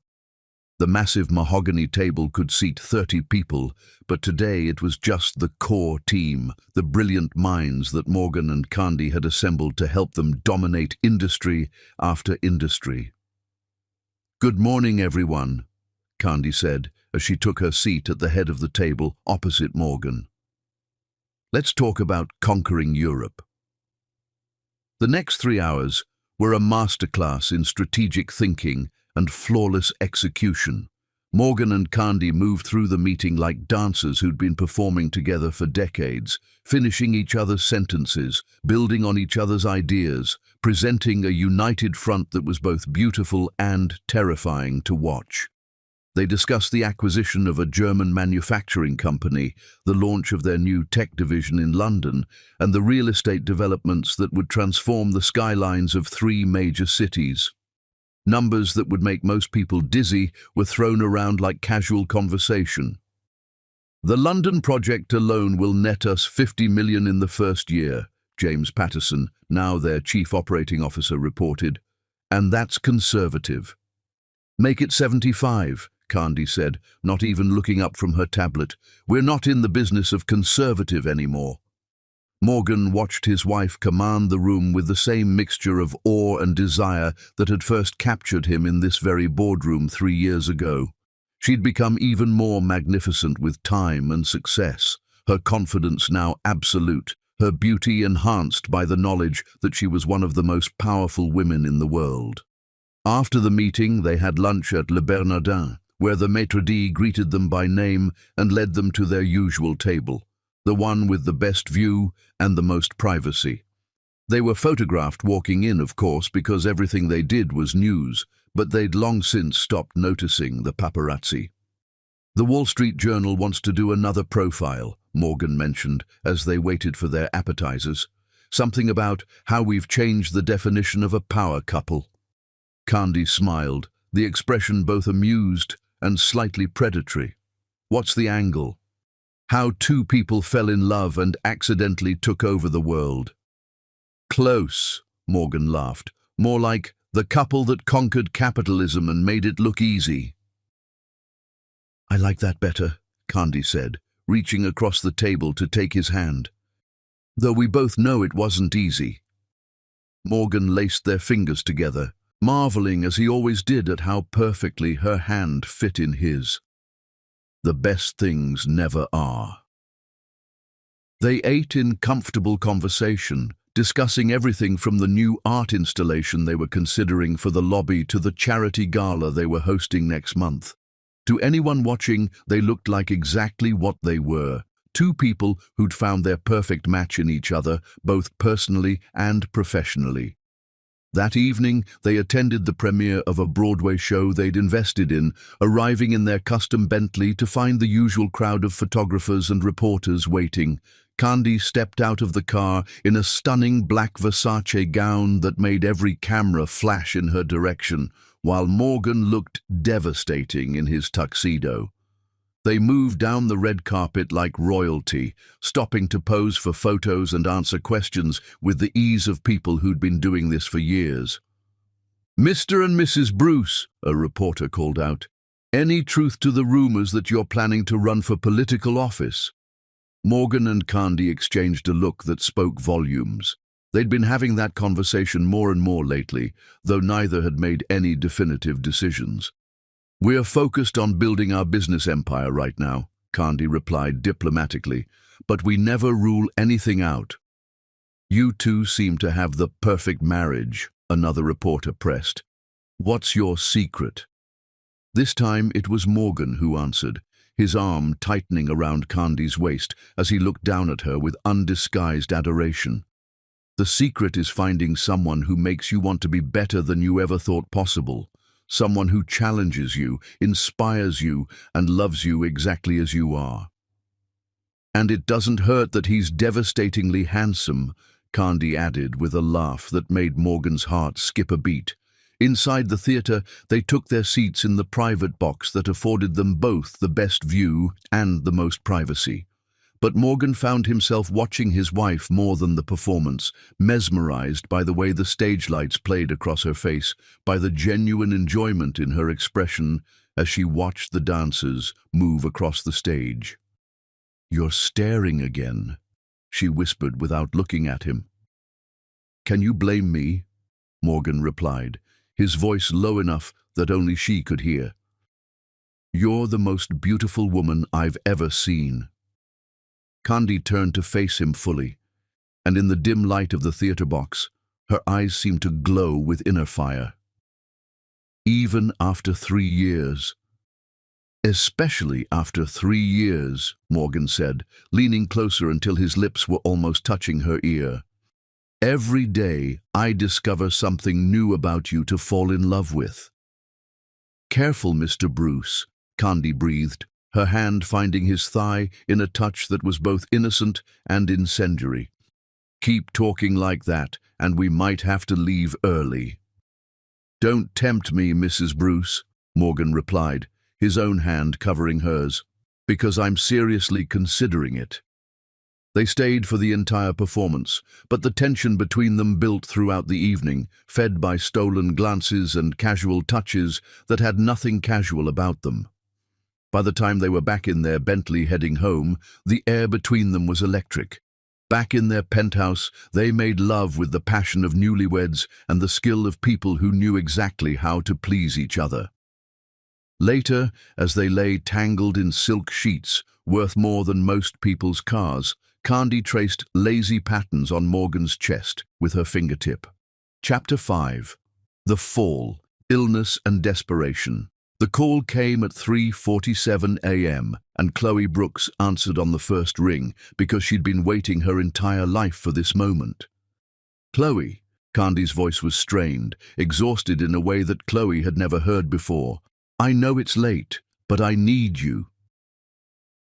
The massive mahogany table could seat 30 people, but today it was just the core team, the brilliant minds that Morgan and Candy had assembled to help them dominate industry after industry. "Good morning, everyone," Candy said as she took her seat at the head of the table opposite Morgan. "Let's talk about conquering Europe." The next 3 hours were a masterclass in strategic thinking and flawless execution. Morgan and Candy moved through the meeting like dancers who'd been performing together for decades, finishing each other's sentences, building on each other's ideas, presenting a united front that was both beautiful and terrifying to watch. They discussed the acquisition of a German manufacturing company, the launch of their new tech division in London, and the real estate developments that would transform the skylines of 3 major cities. Numbers that would make most people dizzy were thrown around like casual conversation. "The London project alone will net us $50 million in the first year," James Patterson, now their chief operating officer, reported. "And that's conservative." "Make it 75, Candy said, not even looking up from her tablet. "We're not in the business of conservative anymore." Morgan watched his wife command the room with the same mixture of awe and desire that had first captured him in this very boardroom 3 years ago. She'd become even more magnificent with time and success, her confidence now absolute, her beauty enhanced by the knowledge that she was one of the most powerful women in the world. After the meeting, they had lunch at Le Bernardin, where the maitre d' greeted them by name and led them to their usual table, the one with the best view and the most privacy. They were photographed walking in, of course, because everything they did was news, but they'd long since stopped noticing the paparazzi. "The Wall Street Journal wants to do another profile," Morgan mentioned as they waited for their appetizers. "Something about how we've changed the definition of a power couple." Candy smiled, the expression both amused and slightly predatory. "What's the angle?" "How 2 people fell in love and accidentally took over the world." "Close," Morgan laughed. "More like the couple that conquered capitalism and made it look easy." "I like that better," Candy said, reaching across the table to take his hand. "Though we both know it wasn't easy." Morgan laced their fingers together, marveling as he always did at how perfectly her hand fit in his. The best things never are. They ate in comfortable conversation, discussing everything from the new art installation they were considering for the lobby to the charity gala they were hosting next month. To anyone watching, they looked like exactly what they were: two people who'd found their perfect match in each other, both personally and professionally. That evening, they attended the premiere of a Broadway show they'd invested in, arriving in their custom Bentley to find the usual crowd of photographers and reporters waiting. Candy stepped out of the car in a stunning black Versace gown that made every camera flash in her direction, while Morgan looked devastating in his tuxedo. They moved down the red carpet like royalty, stopping to pose for photos and answer questions with the ease of people who'd been doing this for years. "Mr. and Mrs. Bruce," a reporter called out, "any truth to the rumors that you're planning to run for political office?" Morgan and Candy exchanged a look that spoke volumes. They'd been having that conversation more and more lately, though neither had made any definitive decisions. "We're focused on building our business empire right now," Candy replied diplomatically, "but we never rule anything out." "You two seem to have the perfect marriage," another reporter pressed. "What's your secret?" This time it was Morgan who answered, his arm tightening around Candy's waist as he looked down at her with undisguised adoration. "The secret is finding someone who makes you want to be better than you ever thought possible. Someone who challenges you, inspires you, and loves you exactly as you are." "And it doesn't hurt that he's devastatingly handsome," Candy added with a laugh that made Morgan's heart skip a beat. Inside the theater, they took their seats in the private box that afforded them both the best view and the most privacy. But Morgan found himself watching his wife more than the performance, mesmerized by the way the stage lights played across her face, by the genuine enjoyment in her expression as she watched the dancers move across the stage. "You're staring again," she whispered without looking at him. "Can you blame me?" Morgan replied, his voice low enough that only she could hear. "You're the most beautiful woman I've ever seen." Candy turned to face him fully, and in the dim light of the theater box, her eyes seemed to glow with inner fire. "Even after 3 years." "Especially after 3 years," Morgan said, leaning closer until his lips were almost touching her ear. "Every day I discover something new about you to fall in love with." "Careful, Mr. Bruce," Candy breathed, her hand finding his thigh in a touch that was both innocent and incendiary. "Keep talking like that, and we might have to leave early." "Don't tempt me, Mrs. Bruce," Morgan replied, his own hand covering hers, "because I'm seriously considering it." They stayed for the entire performance, but the tension between them built throughout the evening, fed by stolen glances and casual touches that had nothing casual about them. By the time they were back in their Bentley heading home, the air between them was electric. Back in their penthouse, they made love with the passion of newlyweds and the skill of people who knew exactly how to please each other. Later, as they lay tangled in silk sheets, worth more than most people's cars, Candy traced lazy patterns on Morgan's chest with her fingertip. Chapter 5. The Fall, Illness and Desperation. The call came at 3:47 a.m., and Chloe Brooks answered on the first ring because she'd been waiting her entire life for this moment. "Chloe," Candy's voice was strained, exhausted in a way that Chloe had never heard before. "I know it's late, but I need you."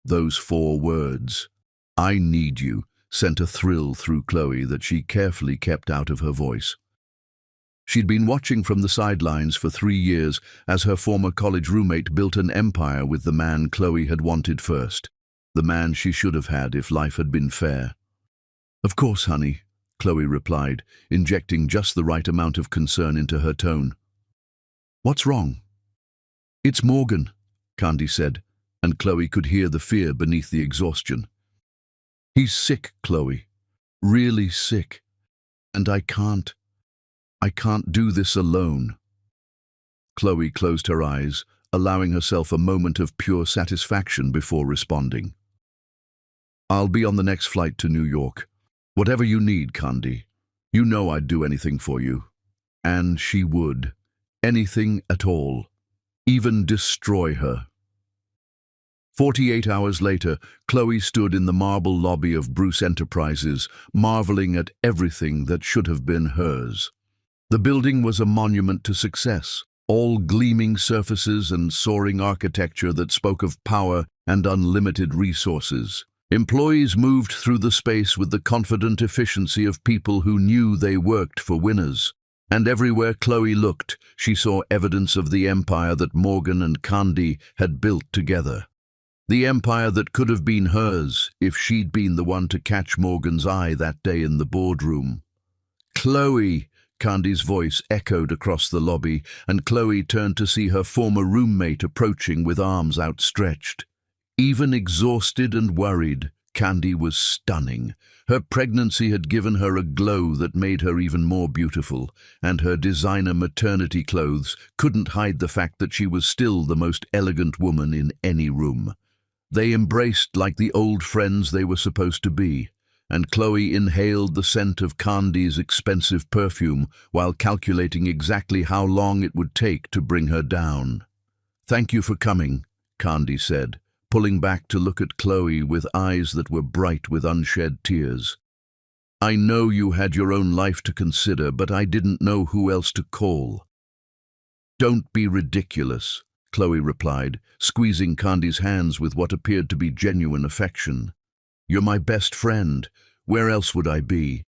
Those 4 words, "I need you," sent a thrill through Chloe that she carefully kept out of her voice. She'd been watching from the sidelines for 3 years as her former college roommate built an empire with the man Chloe had wanted first, the man she should have had if life had been fair. "Of course, honey," Chloe replied, injecting just the right amount of concern into her tone. "What's wrong?" "It's Morgan," Candy said, and Chloe could hear the fear beneath the exhaustion. "He's sick, Chloe. Really sick. And I can't do this alone." Chloe closed her eyes, allowing herself a moment of pure satisfaction before responding. I'll be on the next flight to New York. Whatever you need, Candy. You know I'd do anything for you. And she would. Anything at all. Even destroy her. 48 hours later, Chloe stood in the marble lobby of Bruce Enterprises, marveling at everything that should have been hers. The building was a monument to success, all gleaming surfaces and soaring architecture that spoke of power and unlimited resources. Employees moved through the space with the confident efficiency of people who knew they worked for winners. And everywhere Chloe looked, she saw evidence of the empire that Morgan and Candy had built together. The empire that could have been hers if she'd been the one to catch Morgan's eye that day in the boardroom. "Chloe!" Candy's voice echoed across the lobby, and Chloe turned to see her former roommate approaching with arms outstretched. Even exhausted and worried, Candy was stunning. Her pregnancy had given her a glow that made her even more beautiful, and her designer maternity clothes couldn't hide the fact that she was still the most elegant woman in any room. They embraced like the old friends they were supposed to be, and Chloe inhaled the scent of Candy's expensive perfume while calculating exactly how long it would take to bring her down. "Thank you for coming," Candy said, pulling back to look at Chloe with eyes that were bright with unshed tears. "I know you had your own life to consider, but I didn't know who else to call." "Don't be ridiculous," Chloe replied, squeezing Candy's hands with what appeared to be genuine affection. "You're my best friend. Where else would I be?"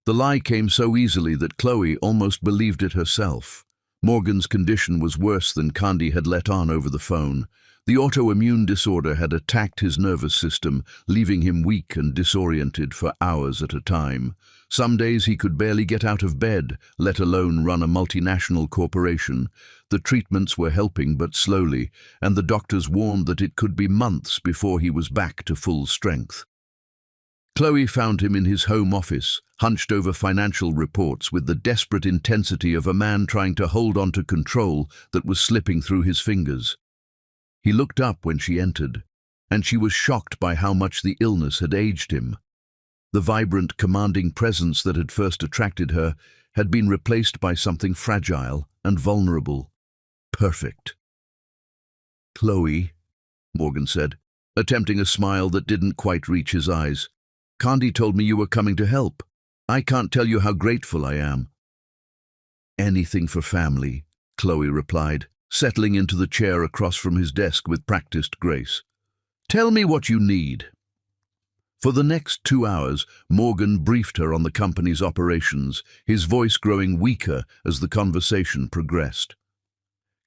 The lie came so easily that Chloe almost believed it herself. Morgan's condition was worse than Candy had let on over the phone. The autoimmune disorder had attacked his nervous system, leaving him weak and disoriented for hours at a time. Some days he could barely get out of bed, let alone run a multinational corporation. The treatments were helping but slowly, and the doctors warned that it could be months before he was back to full strength. Chloe found him in his home office, hunched over financial reports with the desperate intensity of a man trying to hold on to control that was slipping through his fingers. He looked up when she entered, and she was shocked by how much the illness had aged him. The vibrant, commanding presence that had first attracted her had been replaced by something fragile and vulnerable. Perfect. "Chloe," Morgan said, attempting a smile that didn't quite reach his eyes. "Candy told me you were coming to help. I can't tell you how grateful I am." "Anything for family," Chloe replied, settling into the chair across from his desk with practiced grace. "Tell me what you need." For the next 2 hours, Morgan briefed her on the company's operations, his voice growing weaker as the conversation progressed.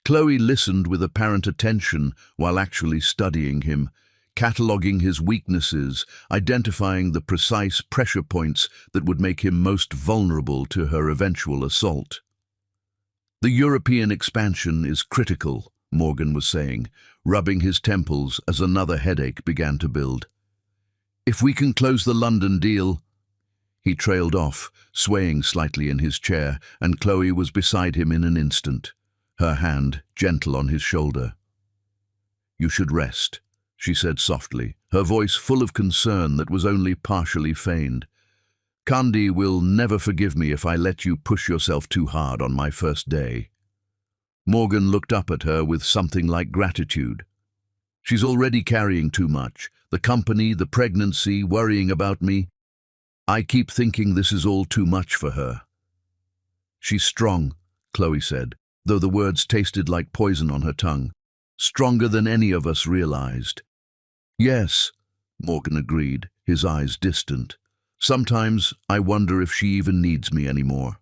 Chloe listened with apparent attention while actually studying him, cataloguing his weaknesses, identifying the precise pressure points that would make him most vulnerable to her eventual assault. "The European expansion is critical," Morgan was saying, rubbing his temples as another headache began to build. "If we can close the London deal—" He trailed off, swaying slightly in his chair, and Chloe was beside him in an instant, her hand gentle on his shoulder. "You should rest," she said softly, her voice full of concern that was only partially feigned. "Candy will never forgive me if I let you push yourself too hard on my first day." Morgan looked up at her with something like gratitude. "She's already carrying too much. The company, the pregnancy, worrying about me. I keep thinking this is all too much for her." "She's strong," Chloe said, though the words tasted like poison on her tongue. "Stronger than any of us realized." "Yes," Morgan agreed, his eyes distant. "Sometimes I wonder if she even needs me anymore."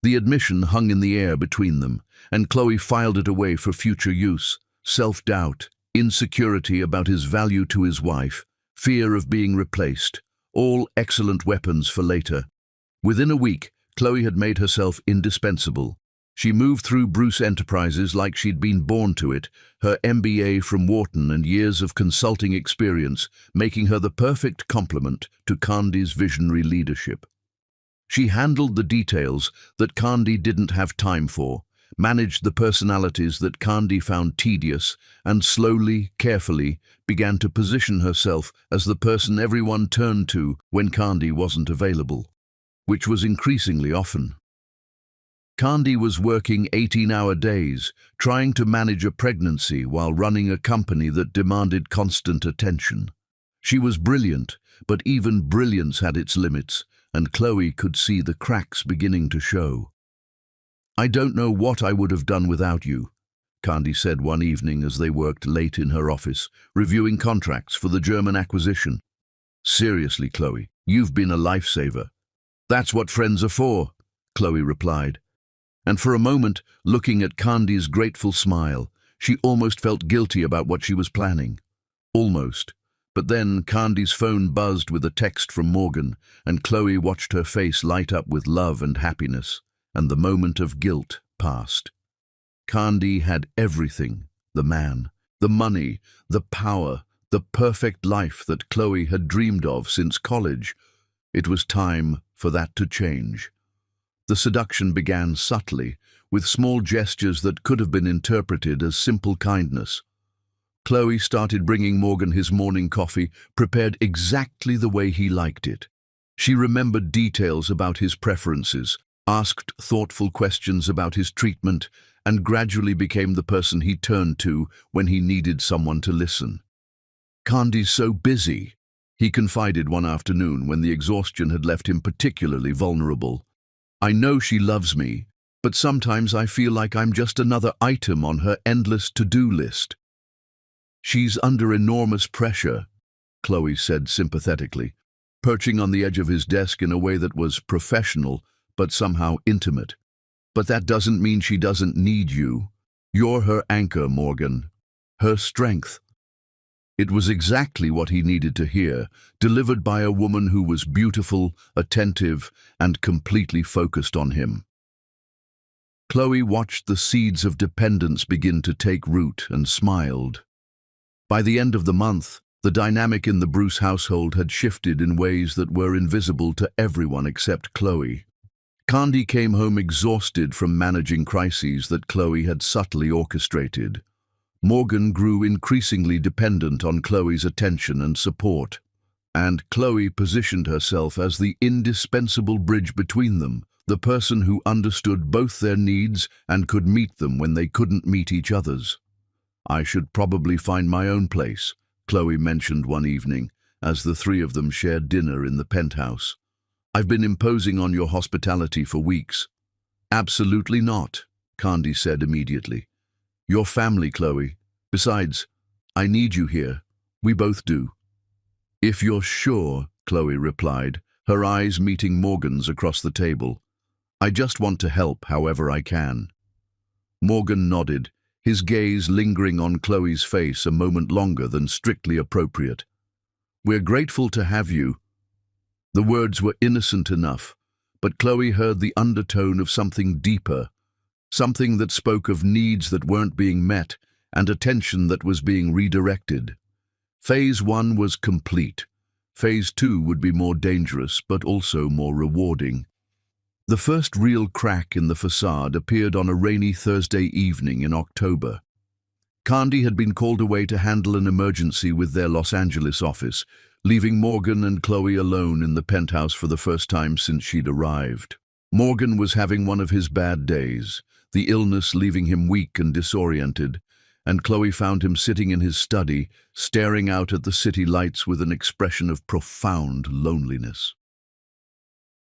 The admission hung in the air between them, and Chloe filed it away for future use. Self-doubt, insecurity about his value to his wife, fear of being replaced, all excellent weapons for later. Within a week, Chloe had made herself indispensable. She moved through Bruce Enterprises like she'd been born to it, her MBA from Wharton and years of consulting experience making her the perfect complement to Candy's visionary leadership. She handled the details that Candy didn't have time for, managed the personalities that Candy found tedious, and slowly, carefully, began to position herself as the person everyone turned to when Candy wasn't available, which was increasingly often. Candy was working 18-hour days, trying to manage a pregnancy while running a company that demanded constant attention. She was brilliant, but even brilliance had its limits, and Chloe could see the cracks beginning to show. "I don't know what I would have done without you," Candy said one evening as they worked late in her office, reviewing contracts for the German acquisition. "Seriously, Chloe, you've been a lifesaver." "That's what friends are for," Chloe replied. And for a moment, looking at Candy's grateful smile, she almost felt guilty about what she was planning. Almost. But then Candy's phone buzzed with a text from Morgan, and Chloe watched her face light up with love and happiness, and the moment of guilt passed. Candy had everything: the man, the money, the power, the perfect life that Chloe had dreamed of since college. It was time for that to change. The seduction began subtly, with small gestures that could have been interpreted as simple kindness. Chloe started bringing Morgan his morning coffee, prepared exactly the way he liked it. She remembered details about his preferences, asked thoughtful questions about his treatment, and gradually became the person he turned to when he needed someone to listen. "Candy's so busy," he confided one afternoon when the exhaustion had left him particularly vulnerable. "I know she loves me, but sometimes I feel like I'm just another item on her endless to-do list." "She's under enormous pressure," Chloe said sympathetically, perching on the edge of his desk in a way that was professional but somehow intimate. "But that doesn't mean she doesn't need you. You're her anchor, Morgan. Her strength." It was exactly what he needed to hear, delivered by a woman who was beautiful, attentive, and completely focused on him. Chloe watched the seeds of dependence begin to take root and smiled. By the end of the month, the dynamic in the Bruce household had shifted in ways that were invisible to everyone except Chloe. Candy came home exhausted from managing crises that Chloe had subtly orchestrated. Morgan grew increasingly dependent on Chloe's attention and support, and Chloe positioned herself as the indispensable bridge between them, the person who understood both their needs and could meet them when they couldn't meet each other's. "I should probably find my own place," Chloe mentioned one evening, as the three of them shared dinner in the penthouse. "I've been imposing on your hospitality for weeks." "Absolutely not," Candy said immediately. "Your family, Chloe. Besides, I need you here. We both do." "If you're sure," Chloe replied, her eyes meeting Morgan's across the table. "I just want to help however I can." Morgan nodded, his gaze lingering on Chloe's face a moment longer than strictly appropriate. "We're grateful to have you." The words were innocent enough, but Chloe heard the undertone of something deeper, something that spoke of needs that weren't being met and attention that was being redirected. Phase 1 was complete. Phase 2 would be more dangerous, but also more rewarding. The first real crack in the facade appeared on a rainy Thursday evening in October. Candy had been called away to handle an emergency with their Los Angeles office, leaving Morgan and Chloe alone in the penthouse for the first time since she'd arrived. Morgan was having one of his bad days, the illness leaving him weak and disoriented, and Chloe found him sitting in his study, staring out at the city lights with an expression of profound loneliness.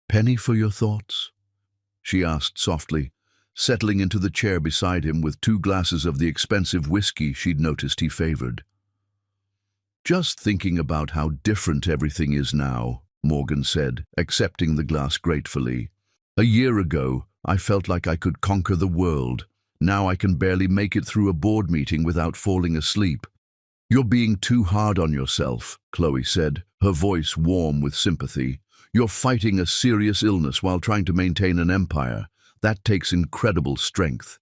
"Penny for your thoughts?" she asked softly, settling into the chair beside him with 2 glasses of the expensive whiskey she'd noticed he favored. "Just thinking about how different everything is now," Morgan said, accepting the glass gratefully. "A year ago, I felt like I could conquer the world. Now I can barely make it through a board meeting without falling asleep." "You're being too hard on yourself," Chloe said, her voice warm with sympathy. "You're fighting a serious illness while trying to maintain an empire. That takes incredible strength."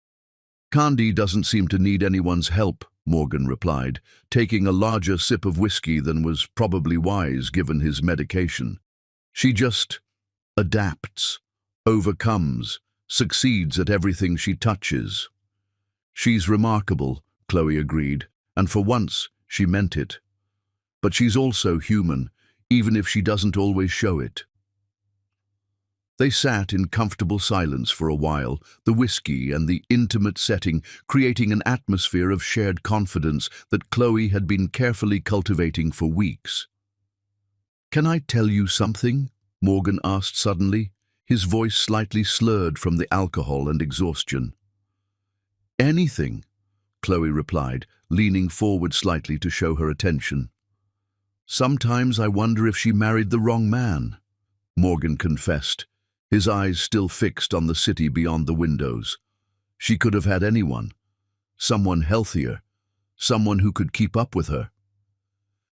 "Candy doesn't seem to need anyone's help," Morgan replied, taking a larger sip of whiskey than was probably wise given his medication. "She just adapts, overcomes, succeeds at everything she touches. She's remarkable, Chloe agreed, and for once she meant it. But she's also human, even if she doesn't always show it. They sat in comfortable silence for a while, the whiskey and the intimate setting creating an atmosphere of shared confidence that Chloe had been carefully cultivating for weeks. "Can I tell you something?" Morgan asked suddenly, his voice slightly slurred from the alcohol and exhaustion. "Anything," Chloe replied, leaning forward slightly to show her attention. "Sometimes I wonder if she married the wrong man," Morgan confessed, his eyes still fixed on the city beyond the windows. She could have had anyone. Someone healthier. Someone who could keep up with her.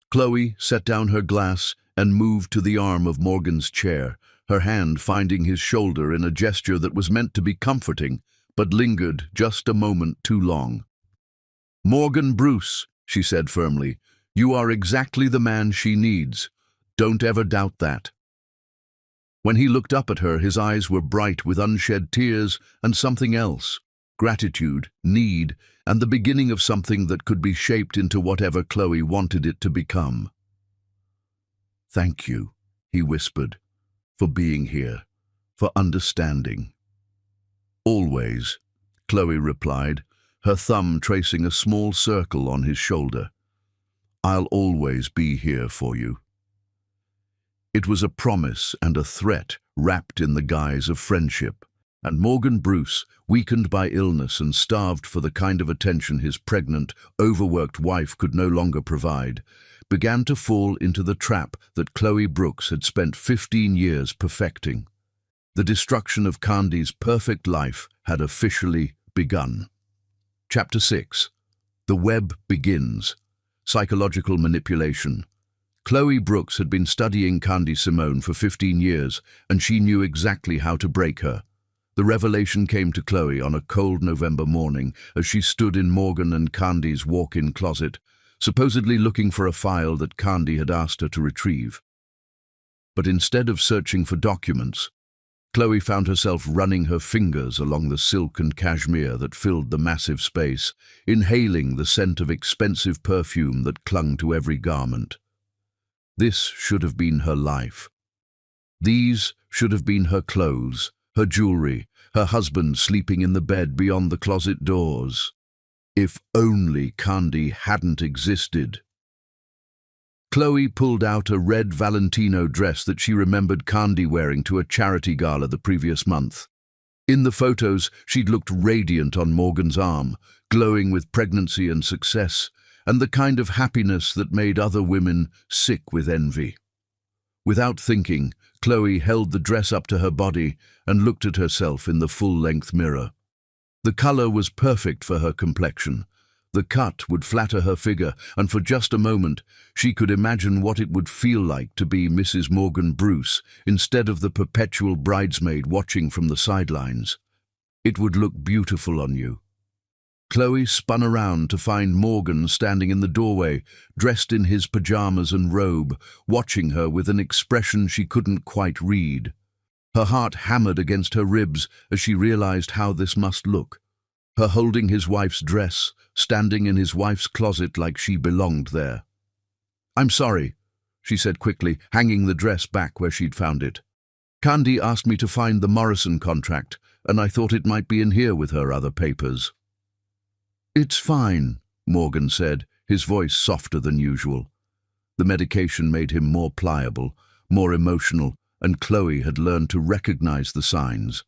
Chloe set down her glass and moved to the arm of Morgan's chair, her hand finding his shoulder in a gesture that was meant to be comforting, but lingered just a moment too long. "Morgan Bruce," she said firmly, "you are exactly the man she needs. Don't ever doubt that." When he looked up at her, his eyes were bright with unshed tears and something else, gratitude, need, and the beginning of something that could be shaped into whatever Chloe wanted it to become. "Thank you," he whispered, "for being here, for understanding." "Always," Chloe replied, her thumb tracing a small circle on his shoulder. "I'll always be here for you." It was a promise and a threat wrapped in the guise of friendship, and Morgan Bruce, weakened by illness and starved for the kind of attention his pregnant, overworked wife could no longer provide, began to fall into the trap that Chloe Brooks had spent 15 years perfecting. The destruction of Candy's perfect life had officially begun. Chapter 6. The Web Begins. Psychological Manipulation. Chloe Brooks had been studying Candy Simone for 15 years, and she knew exactly how to break her. The revelation came to Chloe on a cold November morning as she stood in Morgan and Candy's walk-in closet, supposedly looking for a file that Candy had asked her to retrieve. But instead of searching for documents, Chloe found herself running her fingers along the silk and cashmere that filled the massive space, inhaling the scent of expensive perfume that clung to every garment. This should have been her life. These should have been her clothes, her jewelry, her husband sleeping in the bed beyond the closet doors. If only Candy hadn't existed. Chloe pulled out a red Valentino dress that she remembered Candy wearing to a charity gala the previous month. In the photos, she'd looked radiant on Morgan's arm, glowing with pregnancy and success, and the kind of happiness that made other women sick with envy. Without thinking, Chloe held the dress up to her body and looked at herself in the full-length mirror. The color was perfect for her complexion. The cut would flatter her figure, and for just a moment, she could imagine what it would feel like to be Mrs. Morgan Bruce instead of the perpetual bridesmaid watching from the sidelines. It would look beautiful on you. Chloe spun around to find Morgan standing in the doorway, dressed in his pajamas and robe, watching her with an expression she couldn't quite read. Her heart hammered against her ribs as she realized how this must look. Her holding his wife's dress, standing in his wife's closet like she belonged there. "I'm sorry," she said quickly, hanging the dress back where she'd found it. "Candy asked me to find the Morrison contract, and I thought it might be in here with her other papers." "It's fine," Morgan said, his voice softer than usual. The medication made him more pliable, more emotional, and Chloe had learned to recognize the signs.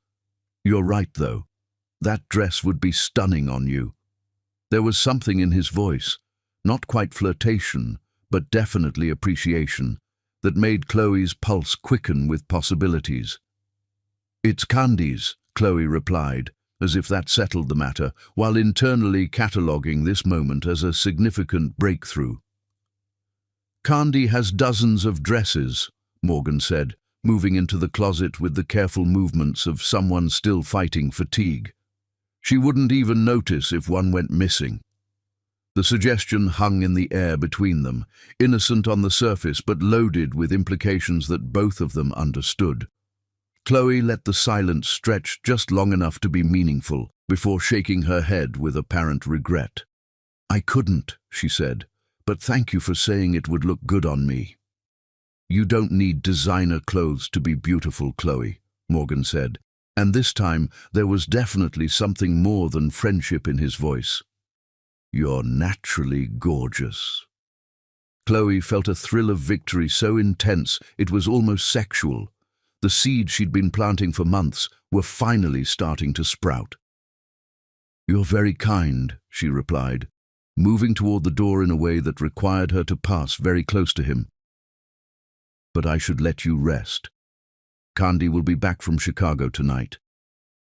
"You're right, though. That dress would be stunning on you." There was something in his voice, not quite flirtation, but definitely appreciation, that made Chloe's pulse quicken with possibilities. "It's Candy's," Chloe replied, as if that settled the matter, while internally cataloguing this moment as a significant breakthrough. "Candy has dozens of dresses," Morgan said, moving into the closet with the careful movements of someone still fighting fatigue. "She wouldn't even notice if one went missing." The suggestion hung in the air between them, innocent on the surface but loaded with implications that both of them understood. Chloe let the silence stretch just long enough to be meaningful before shaking her head with apparent regret. "I couldn't," she said, "but thank you for saying it would look good on me." "You don't need designer clothes to be beautiful, Chloe," Morgan said, and this time there was definitely something more than friendship in his voice. "You're naturally gorgeous." Chloe felt a thrill of victory so intense it was almost sexual. The seeds she'd been planting for months were finally starting to sprout. "You're very kind," she replied, moving toward the door in a way that required her to pass very close to him. "But I should let you rest. Candy will be back from Chicago tonight,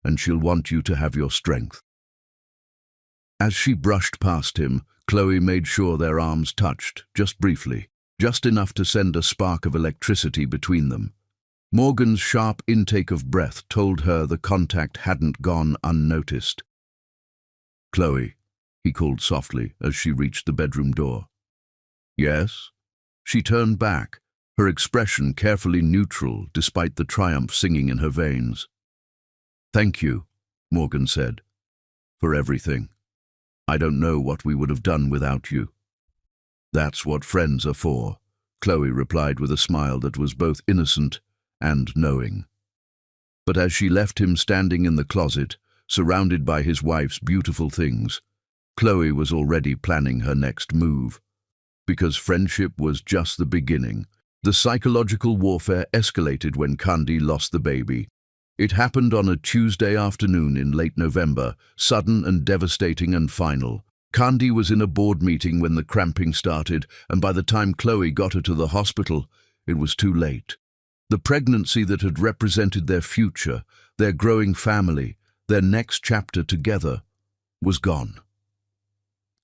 and she'll want you to have your strength." As she brushed past him, Chloe made sure their arms touched, just briefly, just enough to send a spark of electricity between them. Morgan's sharp intake of breath told her the contact hadn't gone unnoticed. "Chloe," he called softly as she reached the bedroom door. "Yes?" She turned back, her expression carefully neutral despite the triumph singing in her veins. "Thank you," Morgan said, "for everything. I don't know what we would have done without you." "That's what friends are for," Chloe replied with a smile that was both innocent and knowing. But as she left him standing in the closet, surrounded by his wife's beautiful things, Chloe was already planning her next move. Because friendship was just the beginning. The psychological warfare escalated when Candy lost the baby. It happened on a Tuesday afternoon in late November, sudden and devastating and final. Candy was in a board meeting when the cramping started, and by the time Chloe got her to the hospital, it was too late. The pregnancy that had represented their future, their growing family, their next chapter together, was gone.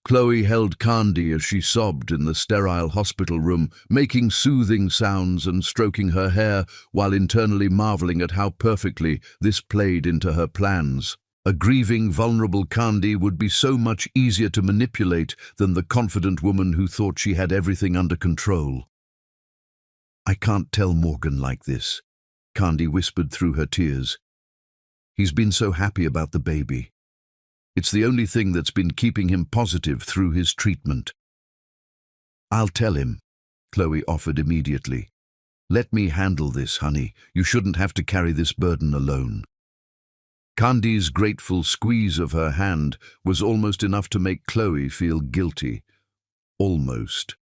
Chloe held Candy as she sobbed in the sterile hospital room, making soothing sounds and stroking her hair while internally marveling at how perfectly this played into her plans. A grieving, vulnerable Candy would be so much easier to manipulate than the confident woman who thought she had everything under control. "I can't tell Morgan like this," Candy whispered through her tears. "He's been so happy about the baby. It's the only thing that's been keeping him positive through his treatment." "I'll tell him," Chloe offered immediately. "Let me handle this, honey. You shouldn't have to carry this burden alone." Candy's grateful squeeze of her hand was almost enough to make Chloe feel guilty. Almost.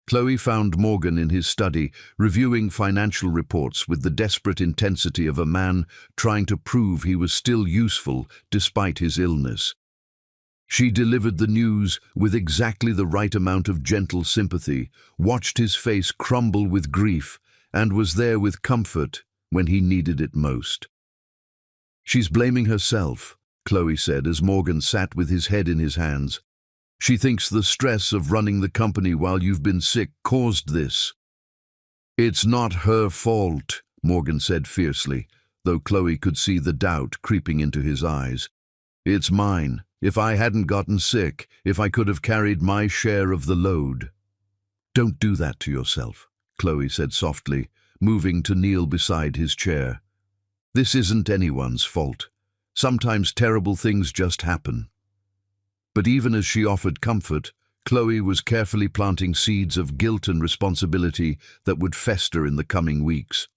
Chloe found Morgan in his study, reviewing financial reports with the desperate intensity of a man trying to prove he was still useful despite his illness. She delivered the news with exactly the right amount of gentle sympathy, watched his face crumble with grief, and was there with comfort when he needed it most. "She's blaming herself," Chloe said as Morgan sat with his head in his hands. "She thinks the stress of running the company while you've been sick caused this." "It's not her fault," Morgan said fiercely, though Chloe could see the doubt creeping into his eyes. "It's mine. If I hadn't gotten sick, if I could have carried my share of the load." "Don't do that to yourself," Chloe said softly, moving to kneel beside his chair. "This isn't anyone's fault. Sometimes terrible things just happen." But even as she offered comfort, Chloe was carefully planting seeds of guilt and responsibility that would fester in the coming weeks.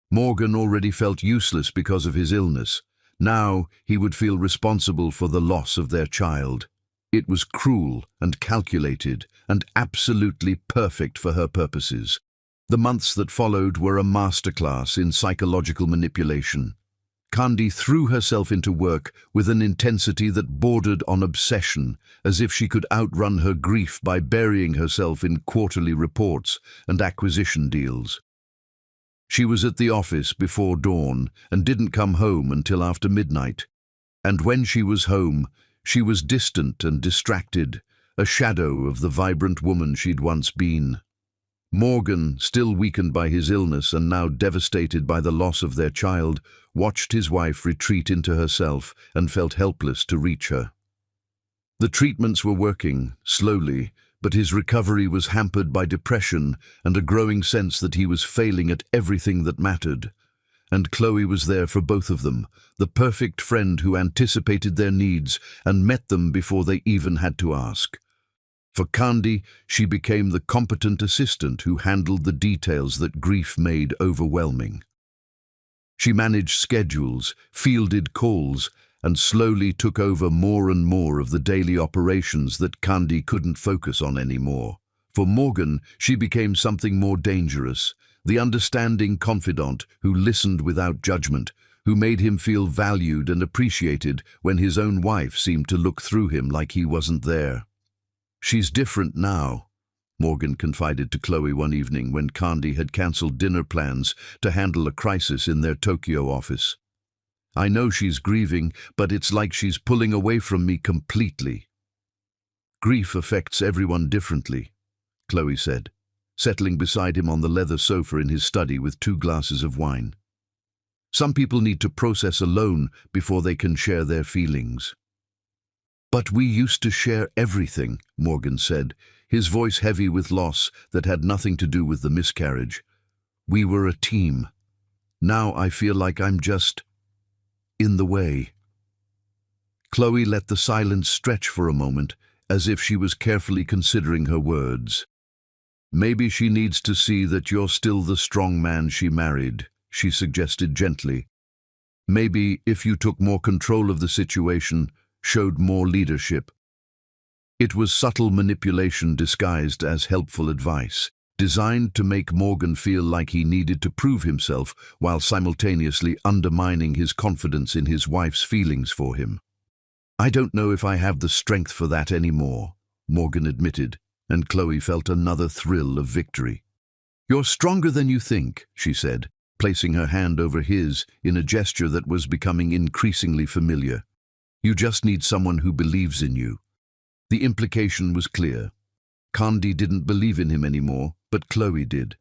Morgan already felt useless because of his illness. Now he would feel responsible for the loss of their child. It was cruel and calculated and absolutely perfect for her purposes. The months that followed were a masterclass in psychological manipulation. Candy threw herself into work with an intensity that bordered on obsession, as if she could outrun her grief by burying herself in quarterly reports and acquisition deals. She was at the office before dawn and didn't come home until after midnight. And when she was home, she was distant and distracted, a shadow of the vibrant woman she'd once been. Morgan, still weakened by his illness and now devastated by the loss of their child, watched his wife retreat into herself and felt helpless to reach her. The treatments were working, slowly, but his recovery was hampered by depression and a growing sense that he was failing at everything that mattered. And Chloe was there for both of them, the perfect friend who anticipated their needs and met them before they even had to ask. For Candy, she became the competent assistant who handled the details that grief made overwhelming. She managed schedules, fielded calls, and slowly took over more and more of the daily operations that Candy couldn't focus on anymore. For Morgan, she became something more dangerous, the understanding confidant who listened without judgment, who made him feel valued and appreciated when his own wife seemed to look through him like he wasn't there. "She's different now," Morgan confided to Chloe one evening when Candy had cancelled dinner plans to handle a crisis in their Tokyo office. "I know she's grieving, but it's like she's pulling away from me completely." "Grief affects everyone differently," Chloe said, settling beside him on the leather sofa in his study with 2 glasses of wine. "Some people need to process alone before they can share their feelings." "But we used to share everything," Morgan said, his voice heavy with loss that had nothing to do with the miscarriage. "We were a team. Now I feel like I'm just in the way." Chloe let the silence stretch for a moment, as if she was carefully considering her words. "Maybe she needs to see that you're still the strong man she married," she suggested gently. "Maybe if you took more control of the situation, showed more leadership." It was subtle manipulation disguised as helpful advice, designed to make Morgan feel like he needed to prove himself while simultaneously undermining his confidence in his wife's feelings for him. "I don't know if I have the strength for that anymore," Morgan admitted, and Chloe felt another thrill of victory. "You're stronger than you think," she said, placing her hand over his in a gesture that was becoming increasingly familiar. "You just need someone who believes in you." The implication was clear. Candy didn't believe in him anymore, but Chloe did.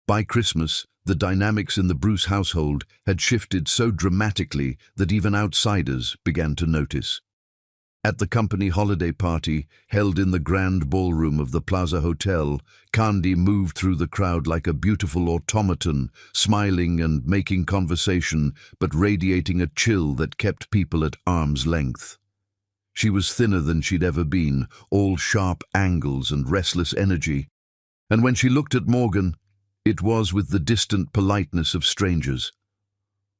By Christmas, the dynamics in the Bruce household had shifted so dramatically that even outsiders began to notice. At the company holiday party, held in the grand ballroom of the Plaza Hotel, Candy moved through the crowd like a beautiful automaton, smiling and making conversation, but radiating a chill that kept people at arm's length. She was thinner than she'd ever been, all sharp angles and restless energy. And when she looked at Morgan, it was with the distant politeness of strangers.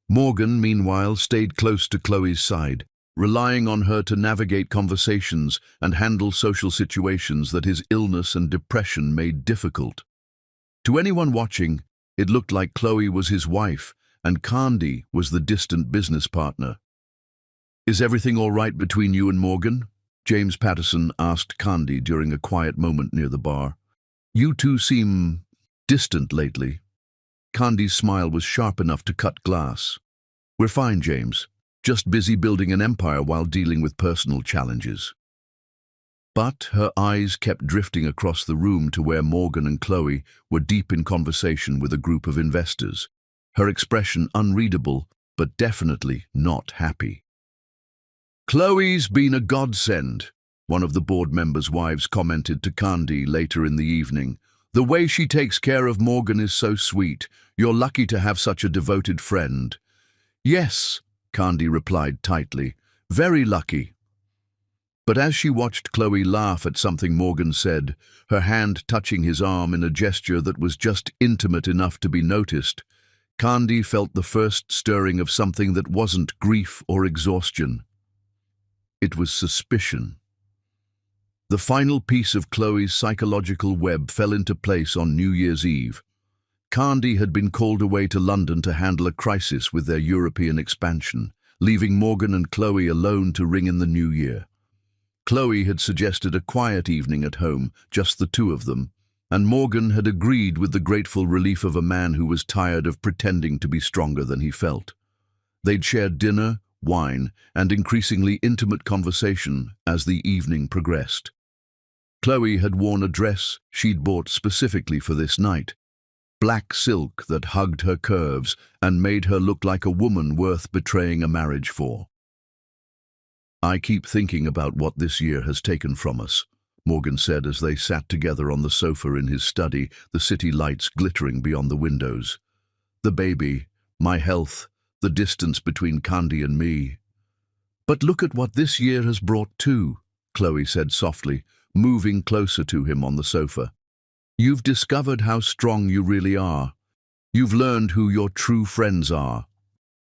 Morgan, meanwhile, stayed close to Chloe's side, relying on her to navigate conversations and handle social situations that his illness and depression made difficult. To anyone watching, it looked like Chloe was his wife and Candy was the distant business partner. "Is everything all right between you and Morgan?" James Patterson asked Candy during a quiet moment near the bar. "You two seem distant lately." Candy's smile was sharp enough to cut glass. "We're fine, James. Just busy building an empire while dealing with personal challenges." But her eyes kept drifting across the room to where Morgan and Chloe were deep in conversation with a group of investors, her expression unreadable, but definitely not happy. "Chloe's been a godsend," one of the board members' wives commented to Candy later in the evening. "The way she takes care of Morgan is so sweet. You're lucky to have such a devoted friend." "Yes," Candy replied tightly, "very lucky." But as she watched Chloe laugh at something Morgan said, her hand touching his arm in a gesture that was just intimate enough to be noticed, Candy felt the first stirring of something that wasn't grief or exhaustion. It was suspicion. The final piece of Chloe's psychological web fell into place on New Year's Eve. Candy had been called away to London to handle a crisis with their European expansion, leaving Morgan and Chloe alone to ring in the new year. Chloe had suggested a quiet evening at home, just the two of them, and Morgan had agreed with the grateful relief of a man who was tired of pretending to be stronger than he felt. They'd shared dinner, wine, and increasingly intimate conversation as the evening progressed. Chloe had worn a dress she'd bought specifically for this night, black silk that hugged her curves and made her look like a woman worth betraying a marriage for. "I keep thinking about what this year has taken from us," Morgan said as they sat together on the sofa in his study, the city lights glittering beyond the windows. "The baby, my health, the distance between Candy and me. But look at what this year has brought too, Chloe said softly, moving closer to him on the sofa. You've discovered how strong you really are. You've learned who your true friends are.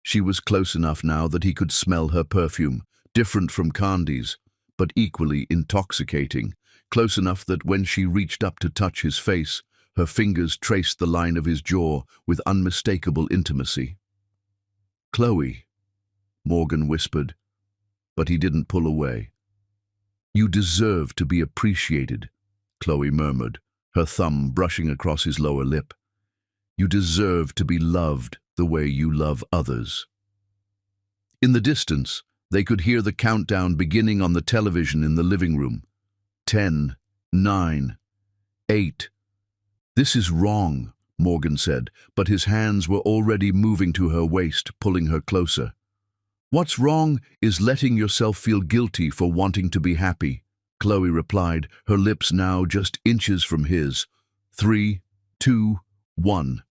She was close enough now that he could smell her perfume, different from Candy's, but equally intoxicating, close enough that when she reached up to touch his face, her fingers traced the line of his jaw with unmistakable intimacy. "Chloe," Morgan whispered, but he didn't pull away. "You deserve to be appreciated," Chloe murmured, her thumb brushing across his lower lip. "You deserve to be loved the way you love others." In the distance, they could hear the countdown beginning on the television in the living room. 10, 9, 8. "This is wrong," Morgan said, but his hands were already moving to her waist, pulling her closer. "What's wrong is letting yourself feel guilty for wanting to be happy," Chloe replied, her lips now just inches from his. 3, 2, 1.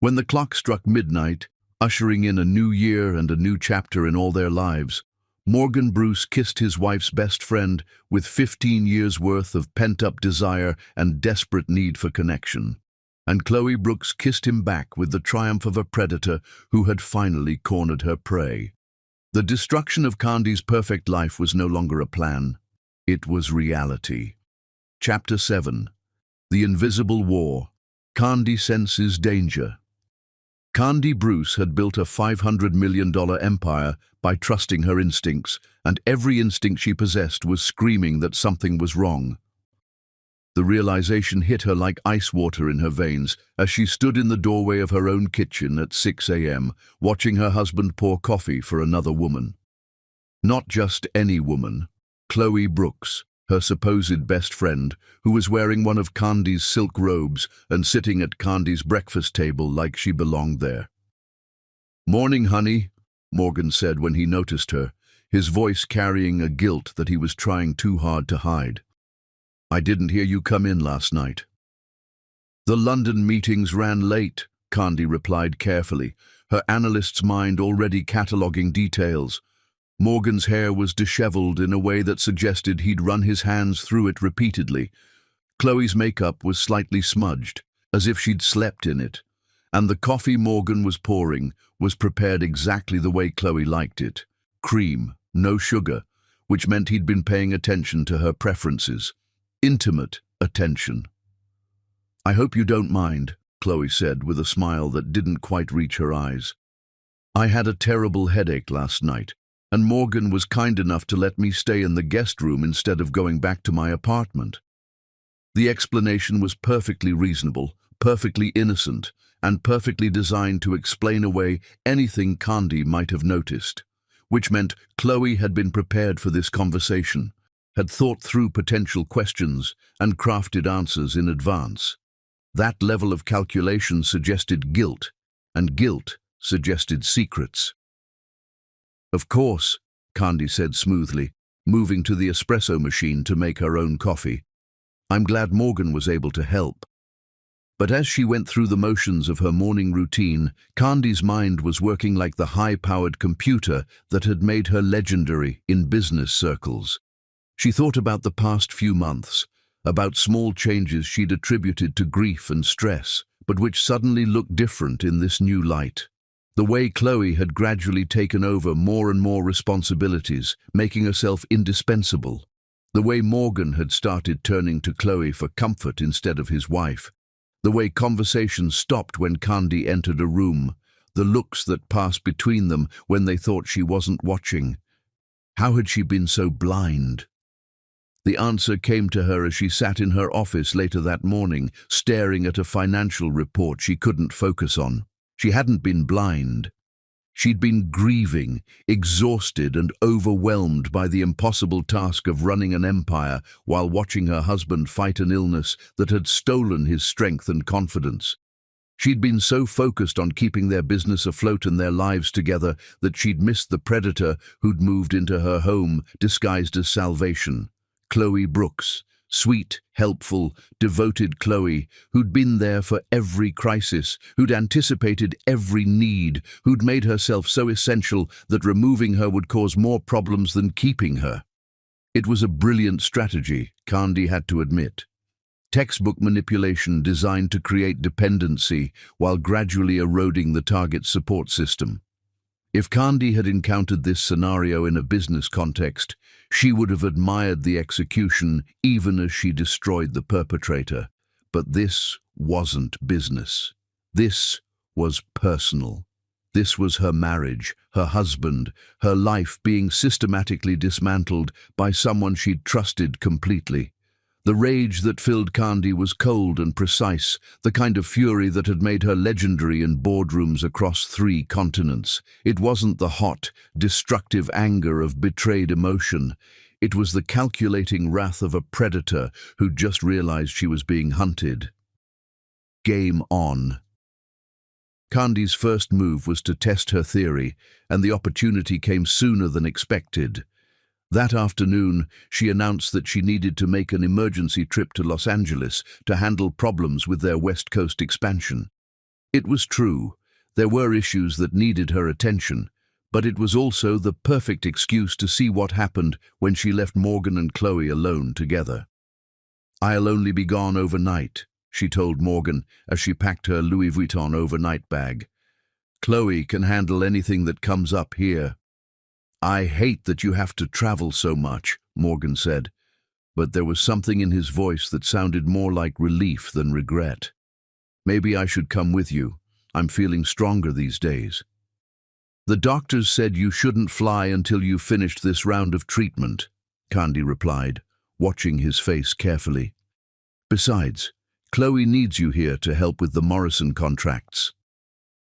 When the clock struck midnight, ushering in a new year and a new chapter in all their lives, Morgan Bruce kissed his wife's best friend with 15 years' worth of pent-up desire and desperate need for connection. And Chloe Brooks kissed him back with the triumph of a predator who had finally cornered her prey. The destruction of Candy's perfect life was no longer a plan. It was reality. Chapter 7. The Invisible War. Candy senses danger. Candy Bruce had built a $500 million empire by trusting her instincts, and every instinct she possessed was screaming that something was wrong. The realization hit her like ice water in her veins as she stood in the doorway of her own kitchen at 6 a.m., watching her husband pour coffee for another woman. Not just any woman, Chloe Brooks, her supposed best friend, who was wearing one of Candy's silk robes and sitting at Candy's breakfast table like she belonged there. "Morning, honey," Morgan said when he noticed her, his voice carrying a guilt that he was trying too hard to hide. "I didn't hear you come in last night." "The London meetings ran late," Candy replied carefully, her analyst's mind already cataloguing details. Morgan's hair was disheveled in a way that suggested he'd run his hands through it repeatedly. Chloe's makeup was slightly smudged, as if she'd slept in it, and the coffee Morgan was pouring was prepared exactly the way Chloe liked it. Cream, no sugar, which meant he'd been paying attention to her preferences. Intimate attention. "I hope you don't mind," Chloe said with a smile that didn't quite reach her eyes. "I had a terrible headache last night, and Morgan was kind enough to let me stay in the guest room instead of going back to my apartment." The explanation was perfectly reasonable, perfectly innocent, and perfectly designed to explain away anything Candy might have noticed, which meant Chloe had been prepared for this conversation, had thought through potential questions, and crafted answers in advance. That level of calculation suggested guilt, and guilt suggested secrets. "Of course," Candy said smoothly, moving to the espresso machine to make her own coffee. "I'm glad Morgan was able to help." But as she went through the motions of her morning routine, Candy's mind was working like the high-powered computer that had made her legendary in business circles. She thought about the past few months, about small changes she'd attributed to grief and stress, but which suddenly looked different in this new light. The way Chloe had gradually taken over more and more responsibilities, making herself indispensable. The way Morgan had started turning to Chloe for comfort instead of his wife. The way conversations stopped when Candy entered a room. The looks that passed between them when they thought she wasn't watching. How had she been so blind? The answer came to her as she sat in her office later that morning, staring at a financial report she couldn't focus on. She hadn't been blind. She'd been grieving, exhausted and overwhelmed by the impossible task of running an empire while watching her husband fight an illness that had stolen his strength and confidence. She'd been so focused on keeping their business afloat and their lives together that she'd missed the predator who'd moved into her home disguised as salvation. Chloe Brooks, Sweet, helpful, devoted Chloe, who'd been there for every crisis, who'd anticipated every need, who'd made herself so essential that removing her would cause more problems than keeping her. It was a brilliant strategy, Candy had to admit. Textbook manipulation designed to create dependency while gradually eroding the target's support system. If Candy had encountered this scenario in a business context, she would have admired the execution even as she destroyed the perpetrator. But this wasn't business. This was personal. This was her marriage, her husband, her life being systematically dismantled by someone she'd trusted completely. The rage that filled Candy was cold and precise, the kind of fury that had made her legendary in boardrooms across 3 continents. It wasn't the hot, destructive anger of betrayed emotion. It was the calculating wrath of a predator who'd just realized she was being hunted. Game on. Candy's first move was to test her theory, and the opportunity came sooner than expected. That afternoon, she announced that she needed to make an emergency trip to Los Angeles to handle problems with their West Coast expansion. It was true, there were issues that needed her attention, but it was also the perfect excuse to see what happened when she left Morgan and Chloe alone together. "I'll only be gone overnight," she told Morgan as she packed her Louis Vuitton overnight bag. "Chloe can handle anything that comes up here." "I hate that you have to travel so much," Morgan said, but there was something in his voice that sounded more like relief than regret. "Maybe I should come with you. I'm feeling stronger these days." "The doctors said you shouldn't fly until you finished this round of treatment," Candy replied, watching his face carefully. "Besides, Chloe needs you here to help with the Morrison contracts."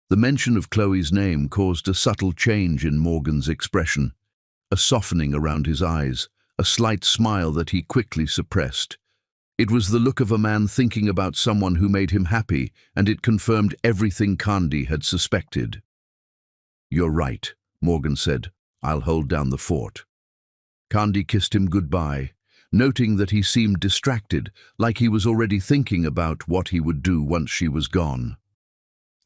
The mention of Chloe's name caused a subtle change in Morgan's expression, a softening around his eyes, a slight smile that he quickly suppressed. It was the look of a man thinking about someone who made him happy, and it confirmed everything Candy had suspected. "You're right," Morgan said. "I'll hold down the fort." Candy kissed him goodbye, noting that he seemed distracted, like he was already thinking about what he would do once she was gone.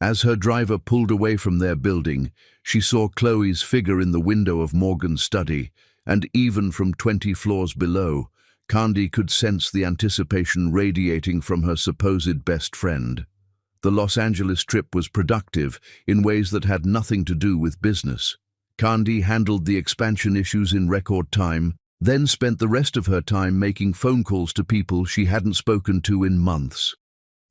As her driver pulled away from their building, she saw Chloe's figure in the window of Morgan's study, and even from 20 floors below, Candy could sense the anticipation radiating from her supposed best friend. The Los Angeles trip was productive in ways that had nothing to do with business. Candy handled the expansion issues in record time, then spent the rest of her time making phone calls to people she hadn't spoken to in months.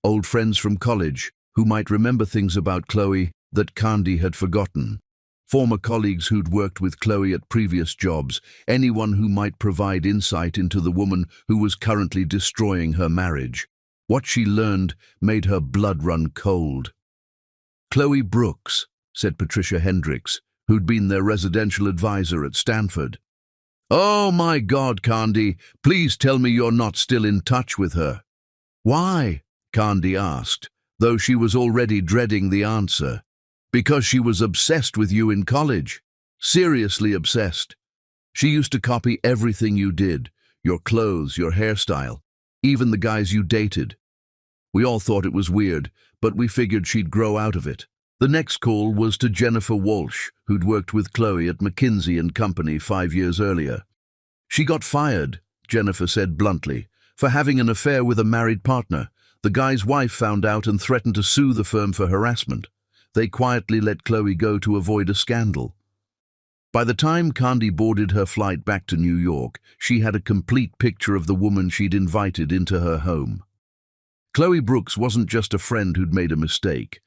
Old friends from college, who might remember things about Chloe that Candy had forgotten. Former colleagues who'd worked with Chloe at previous jobs, anyone who might provide insight into the woman who was currently destroying her marriage. What she learned made her blood run cold. "Chloe Brooks," said Patricia Hendricks, who'd been their residential advisor at Stanford. "Oh my God, Candy, please tell me you're not still in touch with her." "Why?" Candy asked, though she was already dreading the answer. "Because she was obsessed with you in college. Seriously obsessed. She used to copy everything you did, your clothes, your hairstyle, even the guys you dated. We all thought it was weird, but we figured she'd grow out of it." The next call was to Jennifer Walsh, who'd worked with Chloe at McKinsey & Company 5 years earlier. "She got fired," Jennifer said bluntly, "for having an affair with a married partner. The guy's wife found out and threatened to sue the firm for harassment. They quietly let Chloe go to avoid a scandal." By the time Candy boarded her flight back to New York, she had a complete picture of the woman she'd invited into her home. Chloe Brooks wasn't just a friend who'd made a mistake.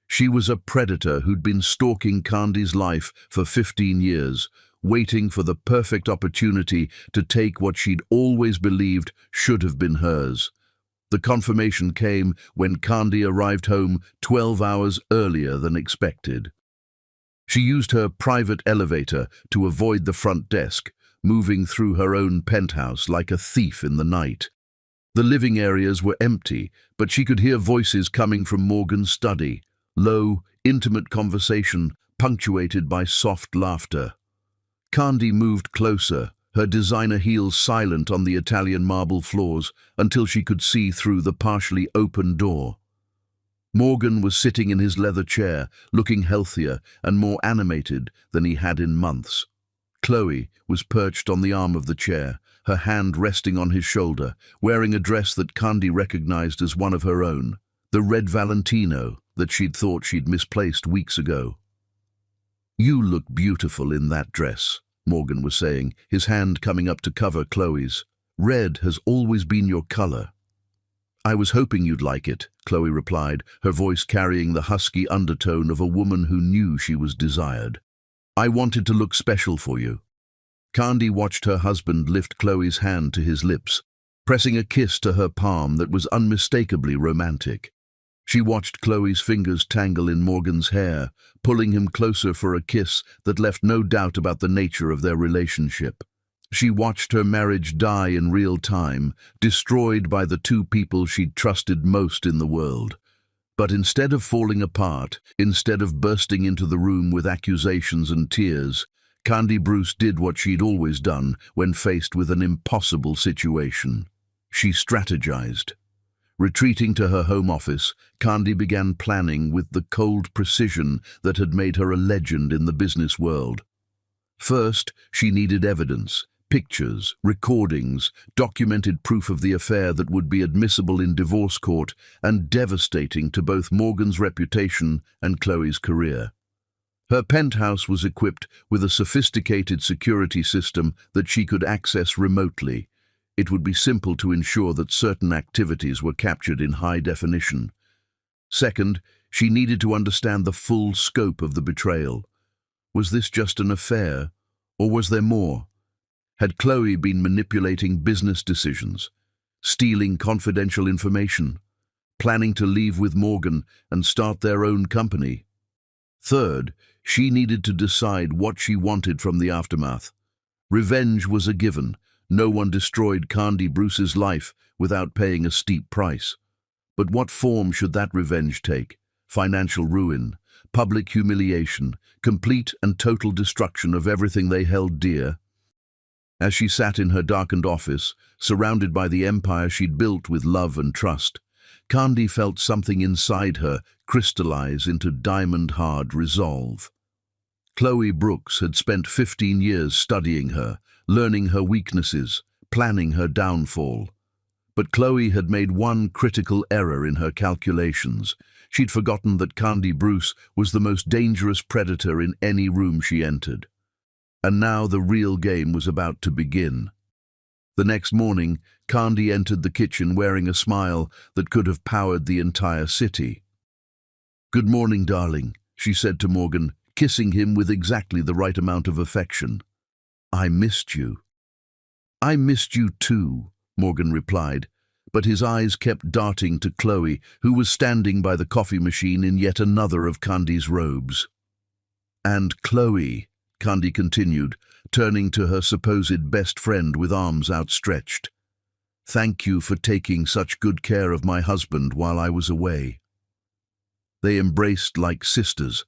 She was a predator who'd been stalking Candy's life for 15 years, waiting for the perfect opportunity to take what she'd always believed should have been hers. The confirmation came when Candy arrived home 12 hours earlier than expected. She used her private elevator to avoid the front desk, moving through her own penthouse like a thief in the night. The living areas were empty, but she could hear voices coming from Morgan's study, low, intimate conversation punctuated by soft laughter. Candy moved closer, her designer heels silent on the Italian marble floors until she could see through the partially open door. Morgan was sitting in his leather chair, looking healthier and more animated than he had in months. Chloe was perched on the arm of the chair, her hand resting on his shoulder, wearing a dress that Candy recognized as one of her own, the red Valentino that she'd thought she'd misplaced weeks ago. "You look beautiful in that dress," Morgan was saying, his hand coming up to cover Chloe's. "Red has always been your color." "I was hoping you'd like it," Chloe replied, her voice carrying the husky undertone of a woman who knew she was desired. "I wanted to look special for you." Candy watched her husband lift Chloe's hand to his lips, pressing a kiss to her palm that was unmistakably romantic. She watched Chloe's fingers tangle in Morgan's hair, pulling him closer for a kiss that left no doubt about the nature of their relationship. She watched her marriage die in real time, destroyed by the two people she'd trusted most in the world. But instead of falling apart, instead of bursting into the room with accusations and tears, Candy Bruce did what she'd always done when faced with an impossible situation. She strategized. Retreating to her home office, Candy began planning with the cold precision that had made her a legend in the business world. First, she needed evidence, pictures, recordings, documented proof of the affair that would be admissible in divorce court and devastating to both Morgan's reputation and Chloe's career. Her penthouse was equipped with a sophisticated security system that she could access remotely. It would be simple to ensure that certain activities were captured in high definition. Second, she needed to understand the full scope of the betrayal. Was this just an affair, or was there more? Had Chloe been manipulating business decisions, stealing confidential information, planning to leave with Morgan and start their own company? Third, she needed to decide what she wanted from the aftermath. Revenge was a given. No one destroyed Candy Bruce's life without paying a steep price. But what form should that revenge take? Financial ruin, public humiliation, complete and total destruction of everything they held dear? As she sat in her darkened office, surrounded by the empire she'd built with love and trust, Candy felt something inside her crystallize into diamond-hard resolve. Chloe Brooks had spent 15 years studying her, learning her weaknesses, planning her downfall. But Chloe had made one critical error in her calculations. She'd forgotten that Candy Bruce was the most dangerous predator in any room she entered. And now the real game was about to begin. The next morning, Candy entered the kitchen wearing a smile that could have powered the entire city. "Good morning, darling," she said to Morgan, kissing him with exactly the right amount of affection. "I missed you." "I missed you too," Morgan replied, but his eyes kept darting to Chloe, who was standing by the coffee machine in yet another of Candy's robes. "And Chloe," Candy continued, turning to her supposed best friend with arms outstretched, "thank you for taking such good care of my husband while I was away." They embraced like sisters,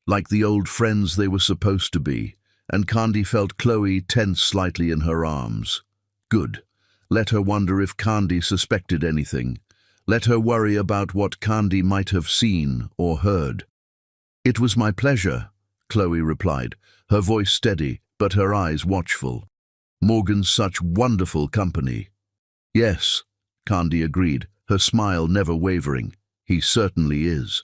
like the old friends they were supposed to be, and Candy felt Chloe tense slightly in her arms. Good. Let her wonder if Candy suspected anything. Let her worry about what Candy might have seen or heard. "It was my pleasure," Chloe replied, her voice steady but her eyes watchful. "Morgan's such wonderful company." "Yes," Candy agreed, her smile never wavering. "He certainly is."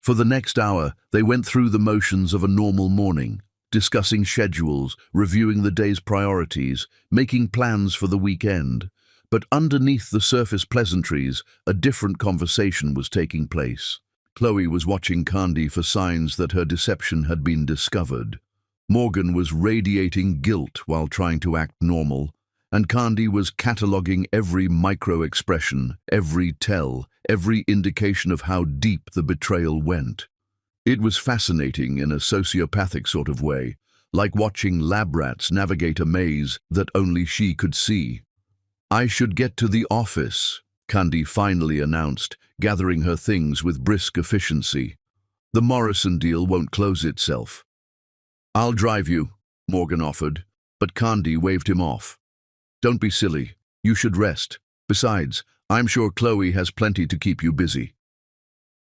For the next hour, they went through the motions of a normal morning, discussing schedules, reviewing the day's priorities, making plans for the weekend. But underneath the surface pleasantries, a different conversation was taking place. Chloe was watching Candy for signs that her deception had been discovered. Morgan was radiating guilt while trying to act normal, and Candy was cataloguing every micro-expression, every tell, every indication of how deep the betrayal went. It was fascinating in a sociopathic sort of way, like watching lab rats navigate a maze that only she could see. "I should get to the office," Candy finally announced, gathering her things with brisk efficiency. "The Morrison deal won't close itself." "I'll drive you," Morgan offered, but Candy waved him off. "Don't be silly. You should rest. Besides, I'm sure Chloe has plenty to keep you busy."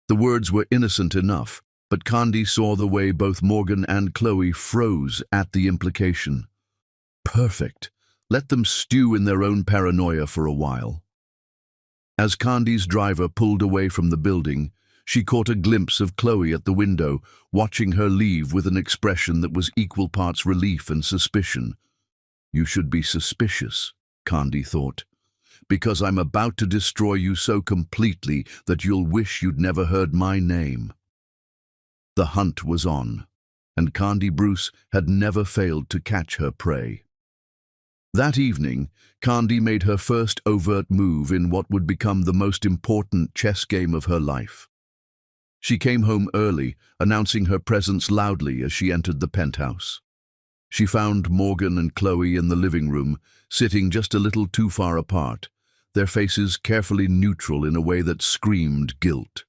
The words were innocent enough, but Candy saw the way both Morgan and Chloe froze at the implication. Perfect. Let them stew in their own paranoia for a while. As Candy's driver pulled away from the building, she caught a glimpse of Chloe at the window, watching her leave with an expression that was equal parts relief and suspicion. "You should be suspicious," Candy thought, "because I'm about to destroy you so completely that you'll wish you'd never heard my name." The hunt was on, and Candy Bruce had never failed to catch her prey. That evening, Candy made her first overt move in what would become the most important chess game of her life. She came home early, announcing her presence loudly as she entered the penthouse. She found Morgan and Chloe in the living room, sitting just a little too far apart, their faces carefully neutral in a way that screamed guilt.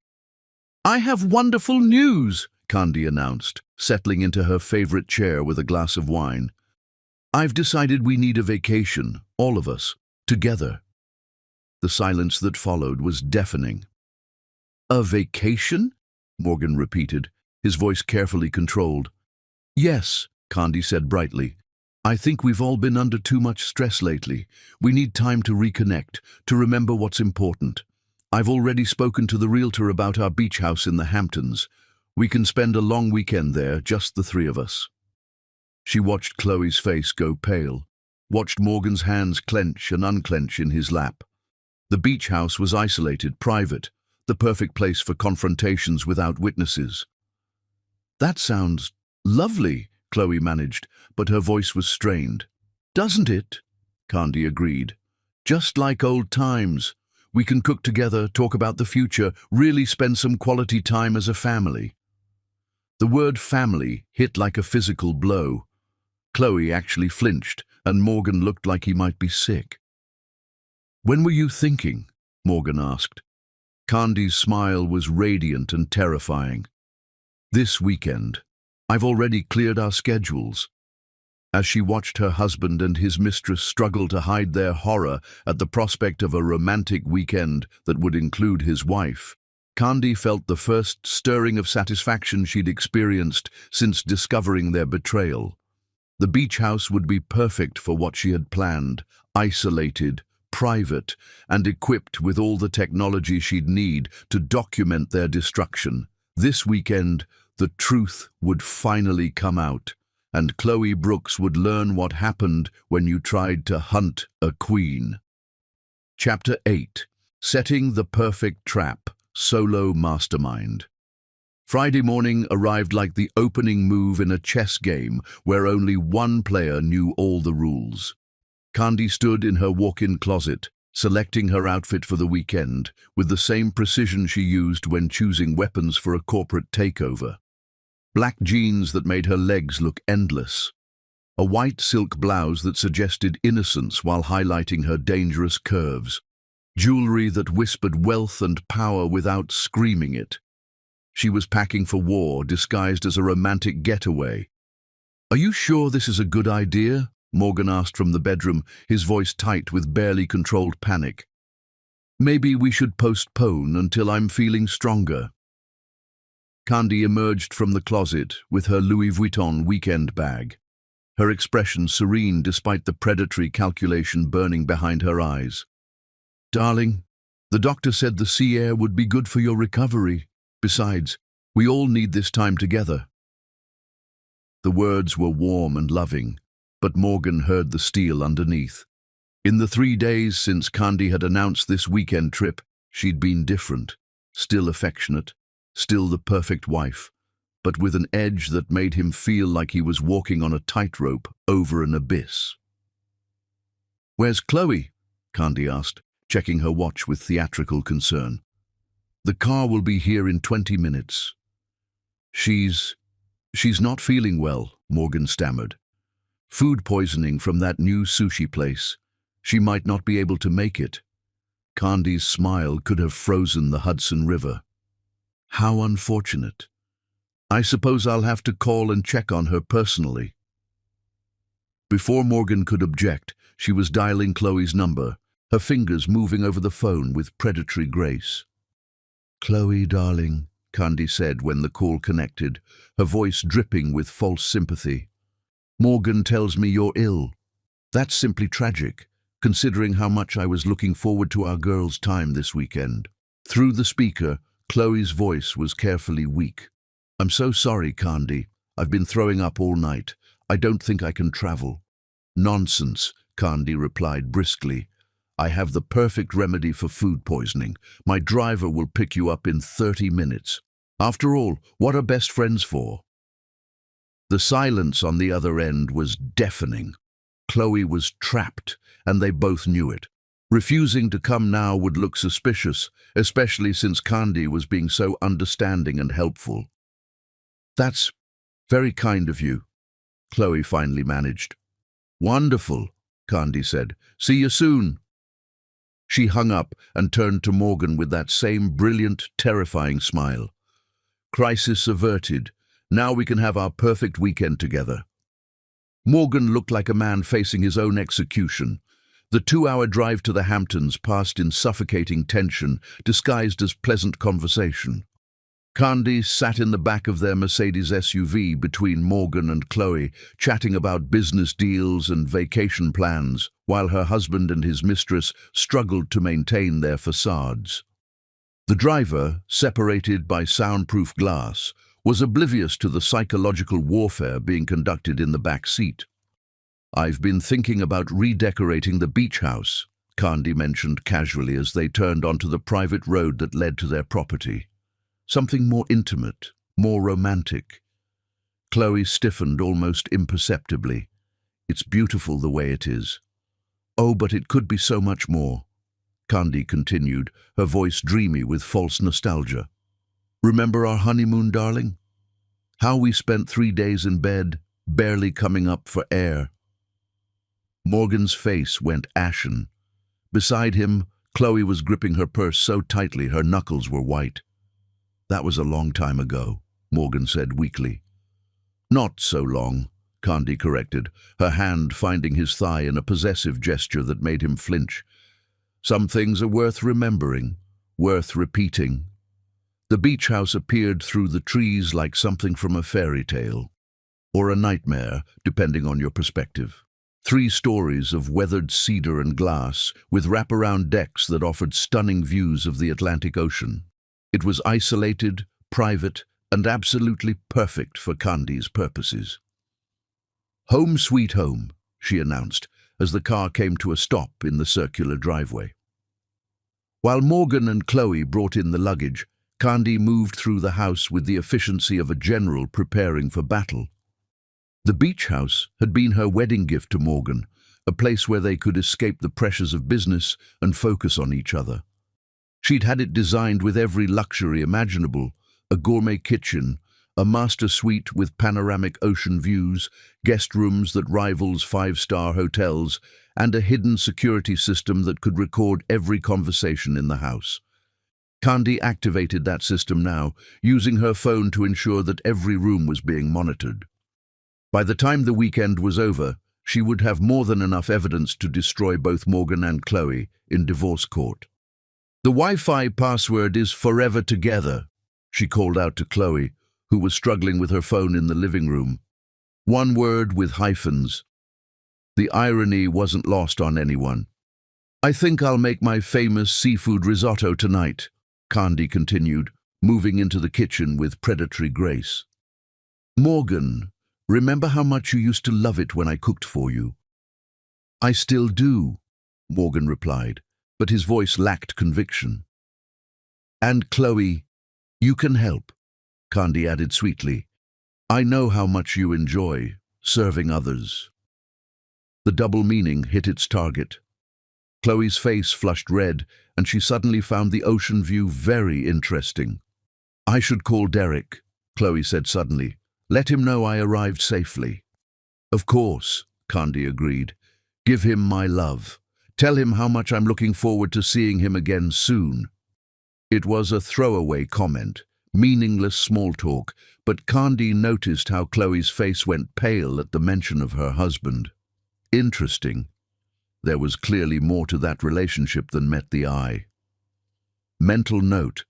"I have wonderful news," Candy announced, settling into her favorite chair with a glass of wine. "I've decided we need a vacation, all of us, together." The silence that followed was deafening. "A vacation?" Morgan repeated, his voice carefully controlled. "Yes," Candy said brightly. "I think we've all been under too much stress lately. We need time to reconnect, to remember what's important. I've already spoken to the realtor about our beach house in the Hamptons. We can spend a long weekend there, just the three of us." She watched Chloe's face go pale, watched Morgan's hands clench and unclench in his lap. The beach house was isolated, private, the perfect place for confrontations without witnesses. "That sounds lovely," Chloe managed, but her voice was strained. "Doesn't it?" Candy agreed. "Just like old times. We can cook together, talk about the future, really spend some quality time as a family." The word family hit like a physical blow. Chloe actually flinched, and Morgan looked like he might be sick. "When were you thinking?" Morgan asked. Candy's smile was radiant and terrifying. "This weekend. I've already cleared our schedules." As she watched her husband and his mistress struggle to hide their horror at the prospect of a romantic weekend that would include his wife, Candy felt the first stirring of satisfaction she'd experienced since discovering their betrayal. The beach house would be perfect for what she had planned, isolated, private, and equipped with all the technology she'd need to document their destruction. This weekend, the truth would finally come out, and Chloe Brooks would learn what happened when you tried to hunt a queen. Chapter 8. Setting the Perfect Trap, Solo Mastermind. Friday morning arrived like the opening move in a chess game where only one player knew all the rules. Candy stood in her walk-in closet, selecting her outfit for the weekend with the same precision she used when choosing weapons for a corporate takeover. Black jeans that made her legs look endless. A white silk blouse that suggested innocence while highlighting her dangerous curves. Jewelry that whispered wealth and power without screaming it. She was packing for war, disguised as a romantic getaway. "Are you sure this is a good idea?" Morgan asked from the bedroom, his voice tight with barely controlled panic. "Maybe we should postpone until I'm feeling stronger." Candy emerged from the closet with her Louis Vuitton weekend bag, her expression serene despite the predatory calculation burning behind her eyes. "Darling, the doctor said the sea air would be good for your recovery. Besides, we all need this time together." The words were warm and loving, but Morgan heard the steel underneath. In the 3 days since Candy had announced this weekend trip, she'd been different, still affectionate, still the perfect wife, but with an edge that made him feel like he was walking on a tightrope over an abyss. "Where's Chloe?" Candy asked, checking her watch with theatrical concern. "The car will be here in 20 minutes. She's not feeling well," Morgan stammered. "Food poisoning from that new sushi place. She might not be able to make it." Candy's smile could have frozen the Hudson River. "How unfortunate. I suppose I'll have to call and check on her personally." Before Morgan could object, she was dialing Chloe's number, her fingers moving over the phone with predatory grace. "Chloe, darling," Candy said when the call connected, her voice dripping with false sympathy. "Morgan tells me you're ill. That's simply tragic, considering how much I was looking forward to our girls' time this weekend." Through the speaker, Chloe's voice was carefully weak. "I'm so sorry, Candy. I've been throwing up all night. I don't think I can travel." "Nonsense," Candy replied briskly. "I have the perfect remedy for food poisoning. My driver will pick you up in 30 minutes. After all, what are best friends for?" The silence on the other end was deafening. Chloe was trapped, and they both knew it. Refusing to come now would look suspicious, especially since Candy was being so understanding and helpful. "That's very kind of you," Chloe finally managed. "Wonderful," Candy said. "See you soon." She hung up and turned to Morgan with that same brilliant, terrifying smile. "Crisis averted. Now we can have our perfect weekend together." Morgan looked like a man facing his own execution. The 2-hour drive to the Hamptons passed in suffocating tension, disguised as pleasant conversation. Candy sat in the back of their Mercedes SUV between Morgan and Chloe, chatting about business deals and vacation plans, while her husband and his mistress struggled to maintain their facades. The driver, separated by soundproof glass, was oblivious to the psychological warfare being conducted in the back seat. "I've been thinking about redecorating the beach house," Candy mentioned casually as they turned onto the private road that led to their property. "Something more intimate, more romantic." Chloe stiffened almost imperceptibly. "It's beautiful the way it is." "Oh, but it could be so much more," Candy continued, her voice dreamy with false nostalgia. "Remember our honeymoon, darling? How we spent 3 days in bed, barely coming up for air." Morgan's face went ashen. Beside him, Chloe was gripping her purse so tightly her knuckles were white. "That was a long time ago," Morgan said weakly. "Not so long," Candy corrected, her hand finding his thigh in a possessive gesture that made him flinch. "Some things are worth remembering, worth repeating." The beach house appeared through the trees like something from a fairy tale, or a nightmare, depending on your perspective. 3 stories of weathered cedar and glass, with wraparound decks that offered stunning views of the Atlantic Ocean. It was isolated, private, and absolutely perfect for Candy's purposes. "Home sweet home," she announced, as the car came to a stop in the circular driveway. While Morgan and Chloe brought in the luggage, Candy moved through the house with the efficiency of a general preparing for battle. The beach house had been her wedding gift to Morgan, a place where they could escape the pressures of business and focus on each other. She'd had it designed with every luxury imaginable: a gourmet kitchen, a master suite with panoramic ocean views, guest rooms that rivals 5-star hotels, and a hidden security system that could record every conversation in the house. Candy activated that system now, using her phone to ensure that every room was being monitored. By the time the weekend was over, she would have more than enough evidence to destroy both Morgan and Chloe in divorce court. "The Wi-Fi password is forever together," she called out to Chloe, who was struggling with her phone in the living room. One word with hyphens. The irony wasn't lost on anyone. "I think I'll make my famous seafood risotto tonight," Candy continued, moving into the kitchen with predatory grace. "Morgan, remember how much you used to love it when I cooked for you?" "I still do," Morgan replied, but his voice lacked conviction. "And Chloe, you can help," Candy added sweetly. "I know how much you enjoy serving others." The double meaning hit its target. Chloe's face flushed red, and she suddenly found the ocean view very interesting. "I should call Derek," Chloe said suddenly. "Let him know I arrived safely." "Of course," Candy agreed. "Give him my love. Tell him how much I'm looking forward to seeing him again soon." It was a throwaway comment, meaningless small talk, but Candy noticed how Chloe's face went pale at the mention of her husband. Interesting. There was clearly more to that relationship than met the eye. Mental note: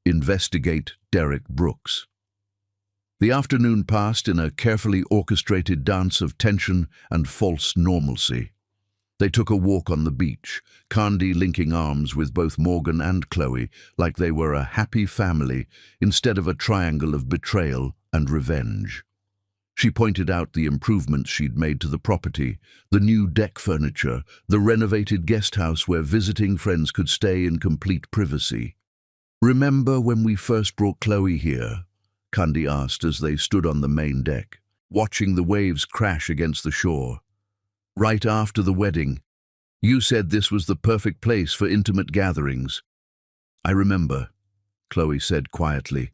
investigate Derek Brooks. The afternoon passed in a carefully orchestrated dance of tension and false normalcy. They took a walk on the beach, Candy linking arms with both Morgan and Chloe like they were a happy family instead of a triangle of betrayal and revenge. She pointed out the improvements she'd made to the property, the new deck furniture, the renovated guest house where visiting friends could stay in complete privacy. "Remember when we first brought Chloe here?" Candy asked as they stood on the main deck, watching the waves crash against the shore. "Right after the wedding, you said this was the perfect place for intimate gatherings." "I remember," Chloe said quietly,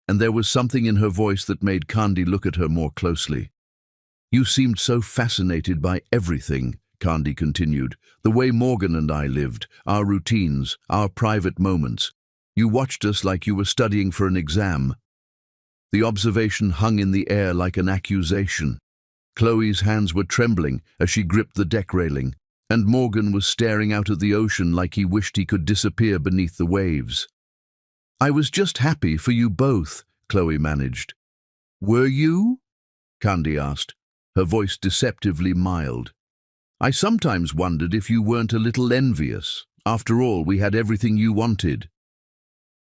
and there was something in her voice that made Candy look at her more closely. "You seemed so fascinated by everything," Candy continued, "the way Morgan and I lived, our routines, our private moments. You watched us like you were studying for an exam." The observation hung in the air like an accusation. Chloe's hands were trembling as she gripped the deck railing, and Morgan was staring out at the ocean like he wished he could disappear beneath the waves. "I was just happy for you both," Chloe managed. "Were you?" Candy asked, her voice deceptively mild. "I sometimes wondered if you weren't a little envious. After all, we had everything you wanted."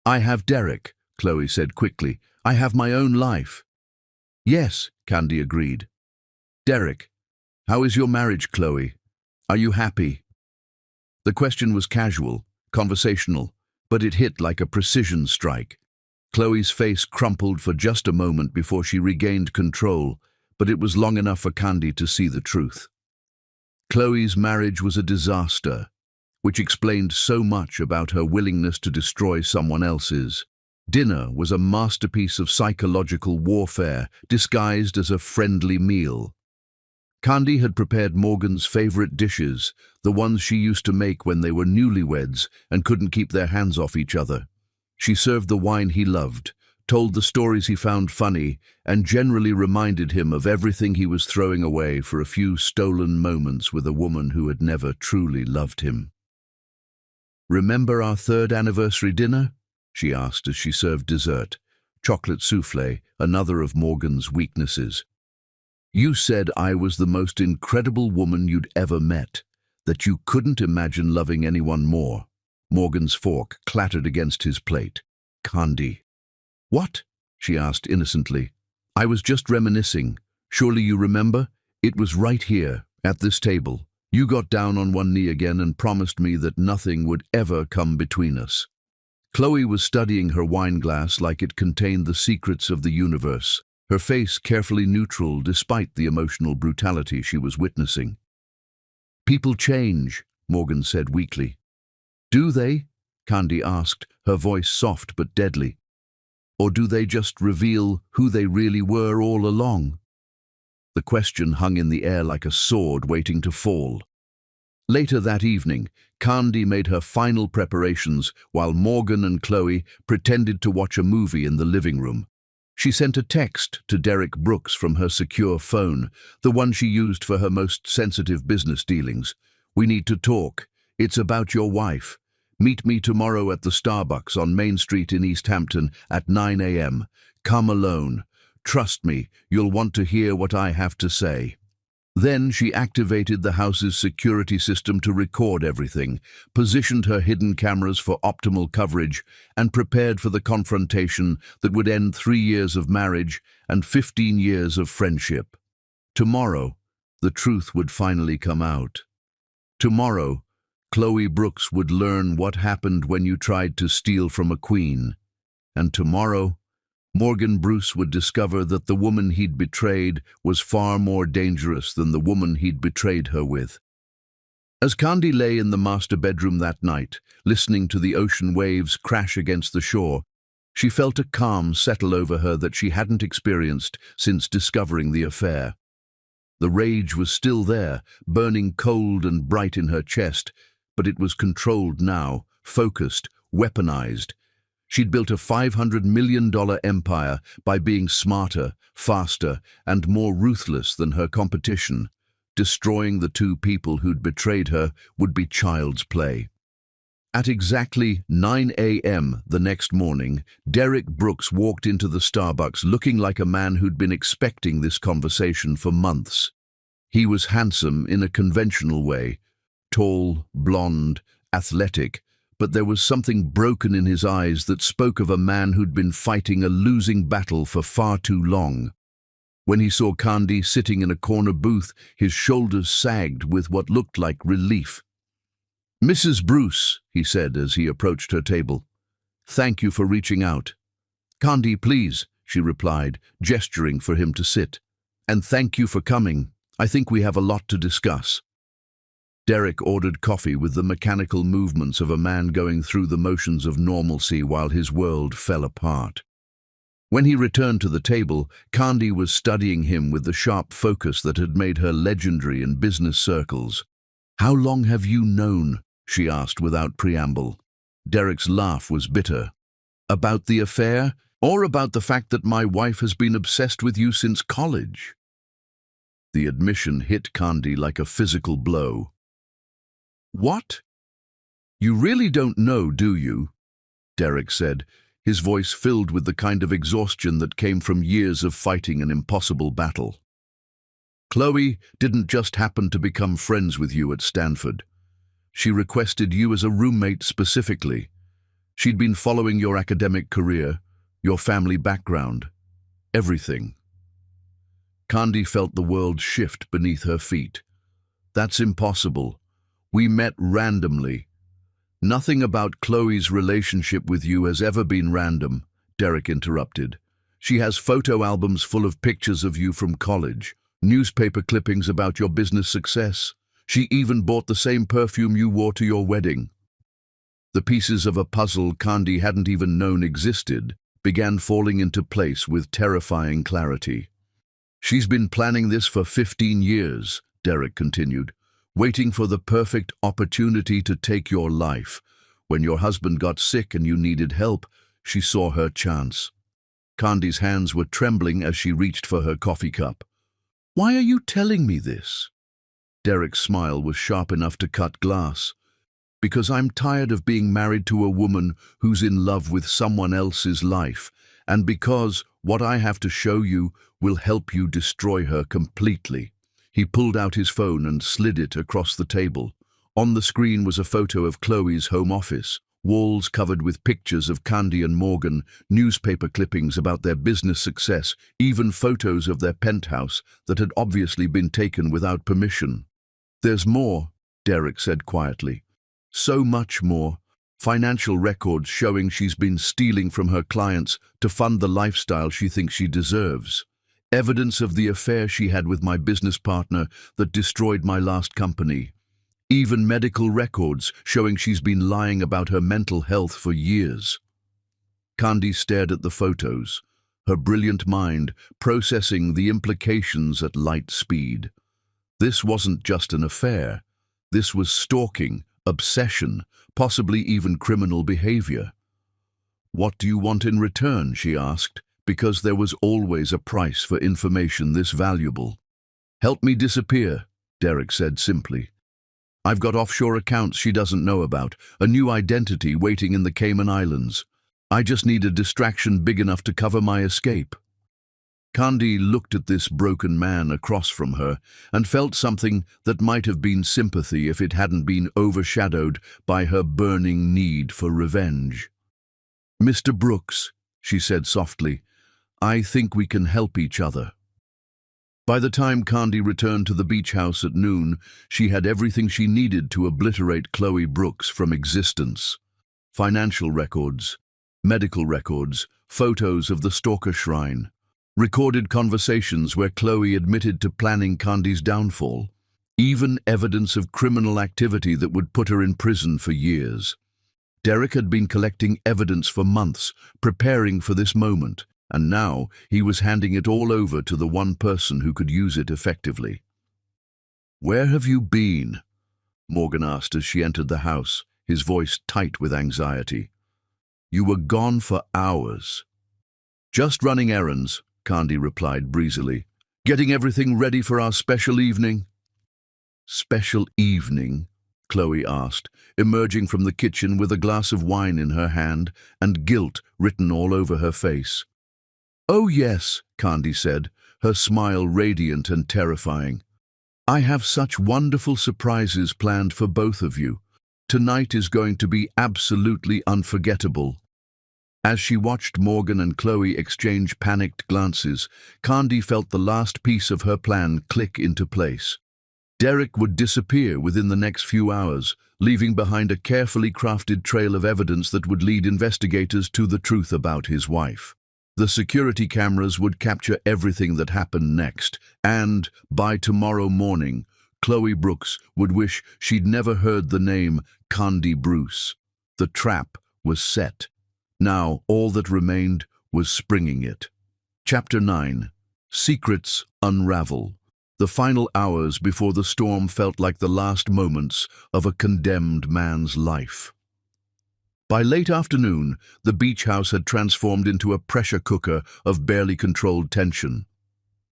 "I have Derek," Chloe said quickly. "I have my own life." "Yes," Candy agreed. "Derek, how is your marriage, Chloe? Are you happy?" The question was casual, conversational, but it hit like a precision strike. Chloe's face crumpled for just a moment before she regained control, but it was long enough for Candy to see the truth. Chloe's marriage was a disaster, which explained so much about her willingness to destroy someone else's. Dinner was a masterpiece of psychological warfare, disguised as a friendly meal. Candy had prepared Morgan's favorite dishes, the ones she used to make when they were newlyweds and couldn't keep their hands off each other. She served the wine he loved, told the stories he found funny, and generally reminded him of everything he was throwing away for a few stolen moments with a woman who had never truly loved him. "Remember our 3rd anniversary dinner?" she asked as she served dessert, chocolate souffle, another of Morgan's weaknesses. "You said I was the most incredible woman you'd ever met, that you couldn't imagine loving anyone more." Morgan's fork clattered against his plate. "Candy." "What?" she asked innocently. "I was just reminiscing. Surely you remember? It was right here, at this table. You got down on one knee again and promised me that nothing would ever come between us." Chloe was studying her wine glass like it contained the secrets of the universe, her face carefully neutral despite the emotional brutality she was witnessing. "People change," Morgan said weakly. "Do they?" Candy asked, her voice soft but deadly. "Or do they just reveal who they really were all along?" The question hung in the air like a sword waiting to fall. Later that evening, Candy made her final preparations while Morgan and Chloe pretended to watch a movie in the living room. She sent a text to Derek Brooks from her secure phone, the one she used for her most sensitive business dealings. "We need to talk. It's about your wife. Meet me tomorrow at the Starbucks on Main Street in East Hampton at 9 a.m. Come alone. Trust me, you'll want to hear what I have to say." Then she activated the house's security system to record everything, positioned her hidden cameras for optimal coverage, and prepared for the confrontation that would end 3 years of marriage and 15 years of friendship. Tomorrow, the truth would finally come out. Tomorrow, Chloe Brooks would learn what happened when you tried to steal from a queen. And tomorrow, Morgan Bruce would discover that the woman he'd betrayed was far more dangerous than the woman he'd betrayed her with. As Candy lay in the master bedroom that night, listening to the ocean waves crash against the shore, she felt a calm settle over her that she hadn't experienced since discovering the affair. The rage was still there, burning cold and bright in her chest, but it was controlled now, focused, weaponized. She'd built a $500 million empire by being smarter, faster, and more ruthless than her competition. Destroying the two people who'd betrayed her would be child's play. At exactly 9 a.m. the next morning, Derek Brooks walked into the Starbucks looking like a man who'd been expecting this conversation for months. He was handsome in a conventional way, tall, blonde, athletic, but there was something broken in his eyes that spoke of a man who'd been fighting a losing battle for far too long. When he saw Candy sitting in a corner booth, his shoulders sagged with what looked like relief. "Mrs. Bruce," he said as he approached her table, "thank you for reaching out." "Candy, please," she replied, gesturing for him to sit. "And thank you for coming. I think we have a lot to discuss." Derek ordered coffee with the mechanical movements of a man going through the motions of normalcy while his world fell apart. When he returned to the table, Candy was studying him with the sharp focus that had made her legendary in business circles. "How long have you known?" she asked without preamble. Derek's laugh was bitter. "About the affair, or about the fact that my wife has been obsessed with you since college?" The admission hit Candy like a physical blow. "What? You really don't know, do you?" Derek said, his voice filled with the kind of exhaustion that came from years of fighting an impossible battle. "Chloe didn't just happen to become friends with you at Stanford. She requested you as a roommate specifically. She'd been following your academic career, your family background, everything." Candy felt the world shift beneath her feet. "That's impossible. We met randomly." "Nothing about Chloe's relationship with you has ever been random," Derek interrupted. "She has photo albums full of pictures of you from college, newspaper clippings about your business success. She even bought the same perfume you wore to your wedding." The pieces of a puzzle Candy hadn't even known existed began falling into place with terrifying clarity. "She's been planning this for 15 years, Derek continued, "waiting for the perfect opportunity to take your life. When your husband got sick and you needed help, she saw her chance." Candy's hands were trembling as she reached for her coffee cup. "Why are you telling me this?" Derek's smile was sharp enough to cut glass. "Because I'm tired of being married to a woman who's in love with someone else's life, and because what I have to show you will help you destroy her completely." He pulled out his phone and slid it across the table. On the screen was a photo of Chloe's home office, walls covered with pictures of Candy and Morgan, newspaper clippings about their business success, even photos of their penthouse that had obviously been taken without permission. "There's more," Derek said quietly. "So much more. Financial records showing she's been stealing from her clients to fund the lifestyle she thinks she deserves. Evidence of the affair she had with my business partner that destroyed my last company. Even medical records showing she's been lying about her mental health for years." Candy stared at the photos, her brilliant mind processing the implications at light speed. This wasn't just an affair. This was stalking, obsession, possibly even criminal behavior. "What do you want in return?" she asked, because there was always a price for information this valuable. "Help me disappear," Derek said simply. "I've got offshore accounts she doesn't know about, a new identity waiting in the Cayman Islands. I just need a distraction big enough to cover my escape." Candy looked at this broken man across from her and felt something that might have been sympathy if it hadn't been overshadowed by her burning need for revenge. "Mr. Brooks," she said softly, "I think we can help each other." By the time Candy returned to the beach house at noon, she had everything she needed to obliterate Chloe Brooks from existence. Financial records, medical records, photos of the stalker shrine, recorded conversations where Chloe admitted to planning Candy's downfall, even evidence of criminal activity that would put her in prison for years. Derek had been collecting evidence for months, preparing for this moment, and now he was handing it all over to the one person who could use it effectively. "Where have you been?" Morgan asked as she entered the house, his voice tight with anxiety. "You were gone for hours." "Just running errands," Candy replied breezily. "Getting everything ready for our special evening." special evening?" Chloe asked, emerging from the kitchen with a glass of wine in her hand and guilt written all over her face. "Oh yes," Candy said, her smile radiant and terrifying. "I have such wonderful surprises planned for both of you. Tonight is going to be absolutely unforgettable." As she watched Morgan and Chloe exchange panicked glances, Candy felt the last piece of her plan click into place. Derek would disappear within the next few hours, leaving behind a carefully crafted trail of evidence that would lead investigators to the truth about his wife. The security cameras would capture everything that happened next, and, by tomorrow morning, Chloe Brooks would wish she'd never heard the name Candy Bruce. The trap was set. Now all that remained was springing it. Chapter 9. Secrets Unravel. The final hours before the storm felt like the last moments of a condemned man's life. By late afternoon, the beach house had transformed into a pressure cooker of barely controlled tension.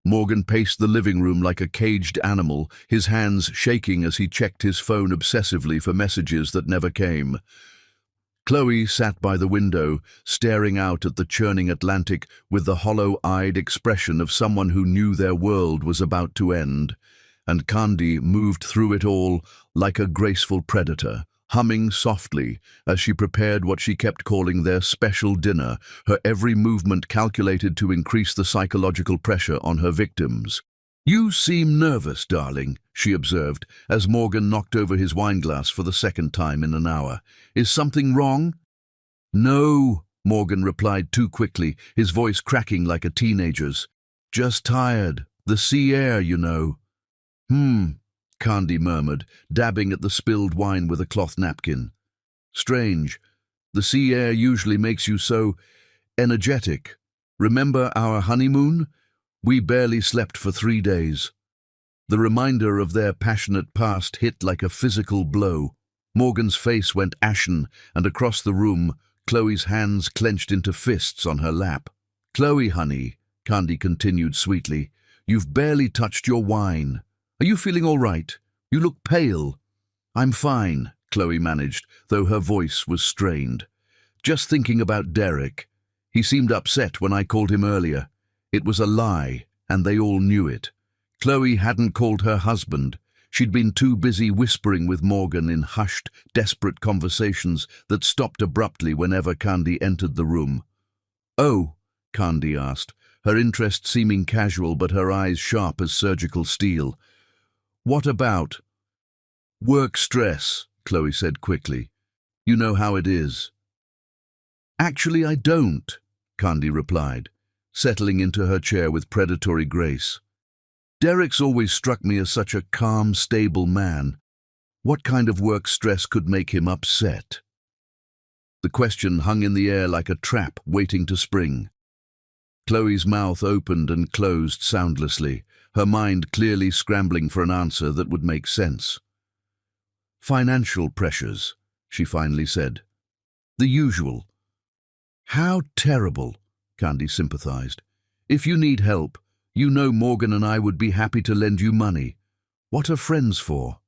Morgan paced the living room like a caged animal, his hands shaking as he checked his phone obsessively for messages that never came. Chloe sat by the window, staring out at the churning Atlantic with the hollow-eyed expression of someone who knew their world was about to end, and Candy moved through it all like a graceful predator, humming softly as she prepared what she kept calling their special dinner, her every movement calculated to increase the psychological pressure on her victims. "You seem nervous, darling," she observed, as Morgan knocked over his wineglass for the second time in an hour. "Is something wrong?" "No," Morgan replied too quickly, his voice cracking like a teenager's. "Just tired. The sea air, you know." Candy murmured, dabbing at the spilled wine with a cloth napkin. "Strange. The sea air usually makes you so energetic. Remember our honeymoon? We barely slept for 3 days." The reminder of their passionate past hit like a physical blow. Morgan's face went ashen, and across the room, Chloe's hands clenched into fists on her lap. "Chloe, honey," Candy continued sweetly, "you've barely touched your wine. Are you feeling all right? You look pale." "I'm fine," Chloe managed, though her voice was strained. "Just thinking about Derek. He seemed upset when I called him earlier. It was a lie, and they all knew it." Chloe hadn't called her husband. She'd been too busy whispering with Morgan in hushed, desperate conversations that stopped abruptly whenever Candy entered the room. "Oh?" Candy asked, her interest seeming casual but her eyes sharp as surgical steel. "What about?" "Work stress," Chloe said quickly. "You know how it is." "Actually, I don't," Candy replied, settling into her chair with predatory grace. "Derek's always struck me as such a calm, stable man. What kind of work stress could make him upset?" The question hung in the air like a trap waiting to spring. Chloe's mouth opened and closed soundlessly, her mind clearly scrambling for an answer that would make sense. "Financial pressures," she finally said. "The usual." "How terrible," Candy sympathized. "If you need help, you know Morgan and I would be happy to lend you money. What are friends for?"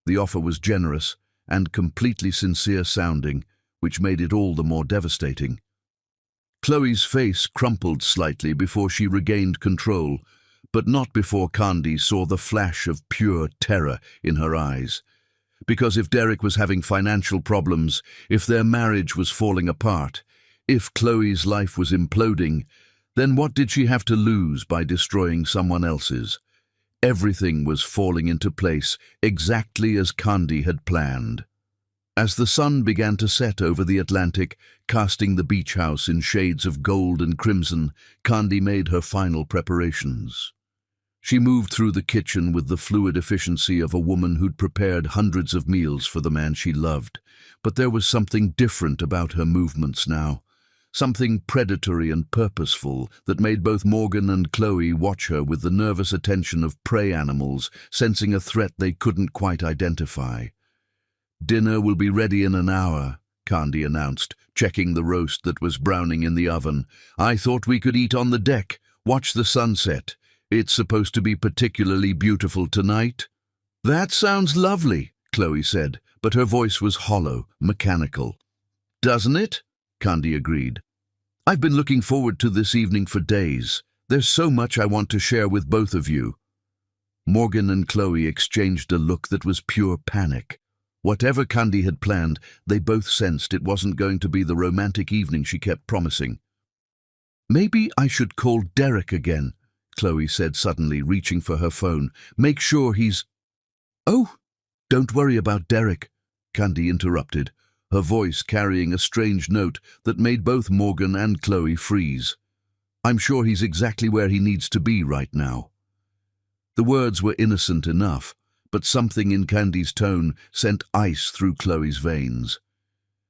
The offer was generous and completely sincere sounding, which made it all the more devastating. Chloe's face crumpled slightly before she regained control, but not before Candy saw the flash of pure terror in her eyes. Because if Derek was having financial problems, if their marriage was falling apart, if Chloe's life was imploding, then what did she have to lose by destroying someone else's? Everything was falling into place exactly as Candy had planned. As the sun began to set over the Atlantic, casting the beach house in shades of gold and crimson, Candy made her final preparations. She moved through the kitchen with the fluid efficiency of a woman who'd prepared hundreds of meals for the man she loved. But there was something different about her movements now. Something predatory and purposeful that made both Morgan and Chloe watch her with the nervous attention of prey animals, sensing a threat they couldn't quite identify. "Dinner will be ready in an hour," Candy announced, checking the roast that was browning in the oven. "I thought we could eat on the deck, watch the sunset. It's supposed to be particularly beautiful tonight." That sounds lovely, Chloe said, but her voice was hollow, mechanical. Doesn't it? Candy agreed. I've been looking forward to this evening for days. There's so much I want to share with both of you. Morgan and Chloe exchanged a look that was pure panic. Whatever Candy had planned, they both sensed it wasn't going to be the romantic evening she kept promising. Maybe I should call Derek again, Chloe said suddenly, reaching for her phone. Make sure he's... Oh, don't worry about Derek, Candy interrupted, her voice carrying a strange note that made both Morgan and Chloe freeze. I'm sure he's exactly where he needs to be right now. The words were innocent enough, but something in Candy's tone sent ice through Chloe's veins.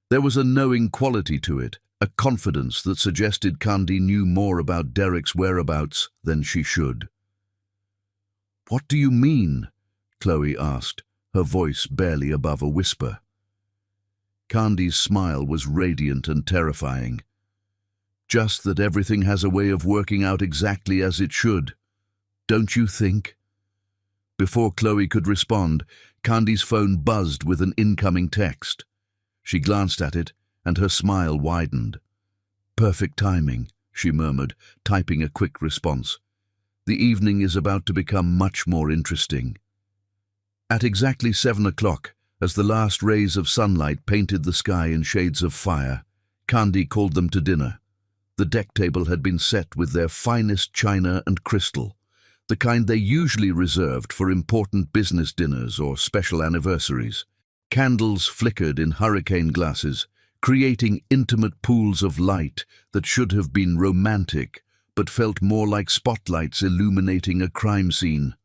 There was a knowing quality to it, a confidence that suggested Candy knew more about Derek's whereabouts than she should. What do you mean? Chloe asked, her voice barely above a whisper. Candy's smile was radiant and terrifying. Just that everything has a way of working out exactly as it should. Don't you think? Before Chloe could respond, Candy's phone buzzed with an incoming text. She glanced at it, and her smile widened. Perfect timing, she murmured, typing a quick response. The evening is about to become much more interesting. At exactly 7 o'clock, as the last rays of sunlight painted the sky in shades of fire, Candy called them to dinner. The deck table had been set with their finest china and crystal, the kind they usually reserved for important business dinners or special anniversaries. Candles flickered in hurricane glasses, creating intimate pools of light that should have been romantic, but felt more like spotlights illuminating a crime scene.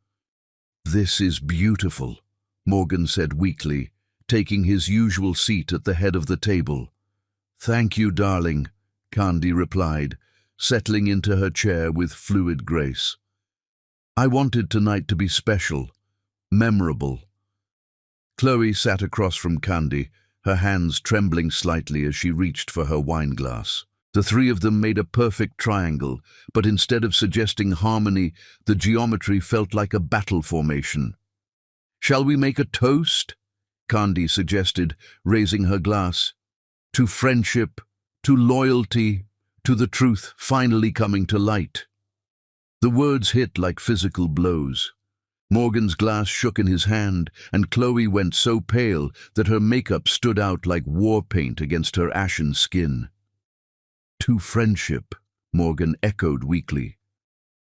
This is beautiful, Morgan said weakly, taking his usual seat at the head of the table. Thank you, darling, Candy replied, settling into her chair with fluid grace. I wanted tonight to be special, memorable. Chloe sat across from Candy, her hands trembling slightly as she reached for her wine glass. The three of them made a perfect triangle, but instead of suggesting harmony, the geometry felt like a battle formation. Shall we make a toast? Candy suggested, raising her glass. To friendship, to loyalty, to the truth finally coming to light. The words hit like physical blows. Morgan's glass shook in his hand, and Chloe went so pale that her makeup stood out like war paint against her ashen skin. To friendship, Morgan echoed weakly.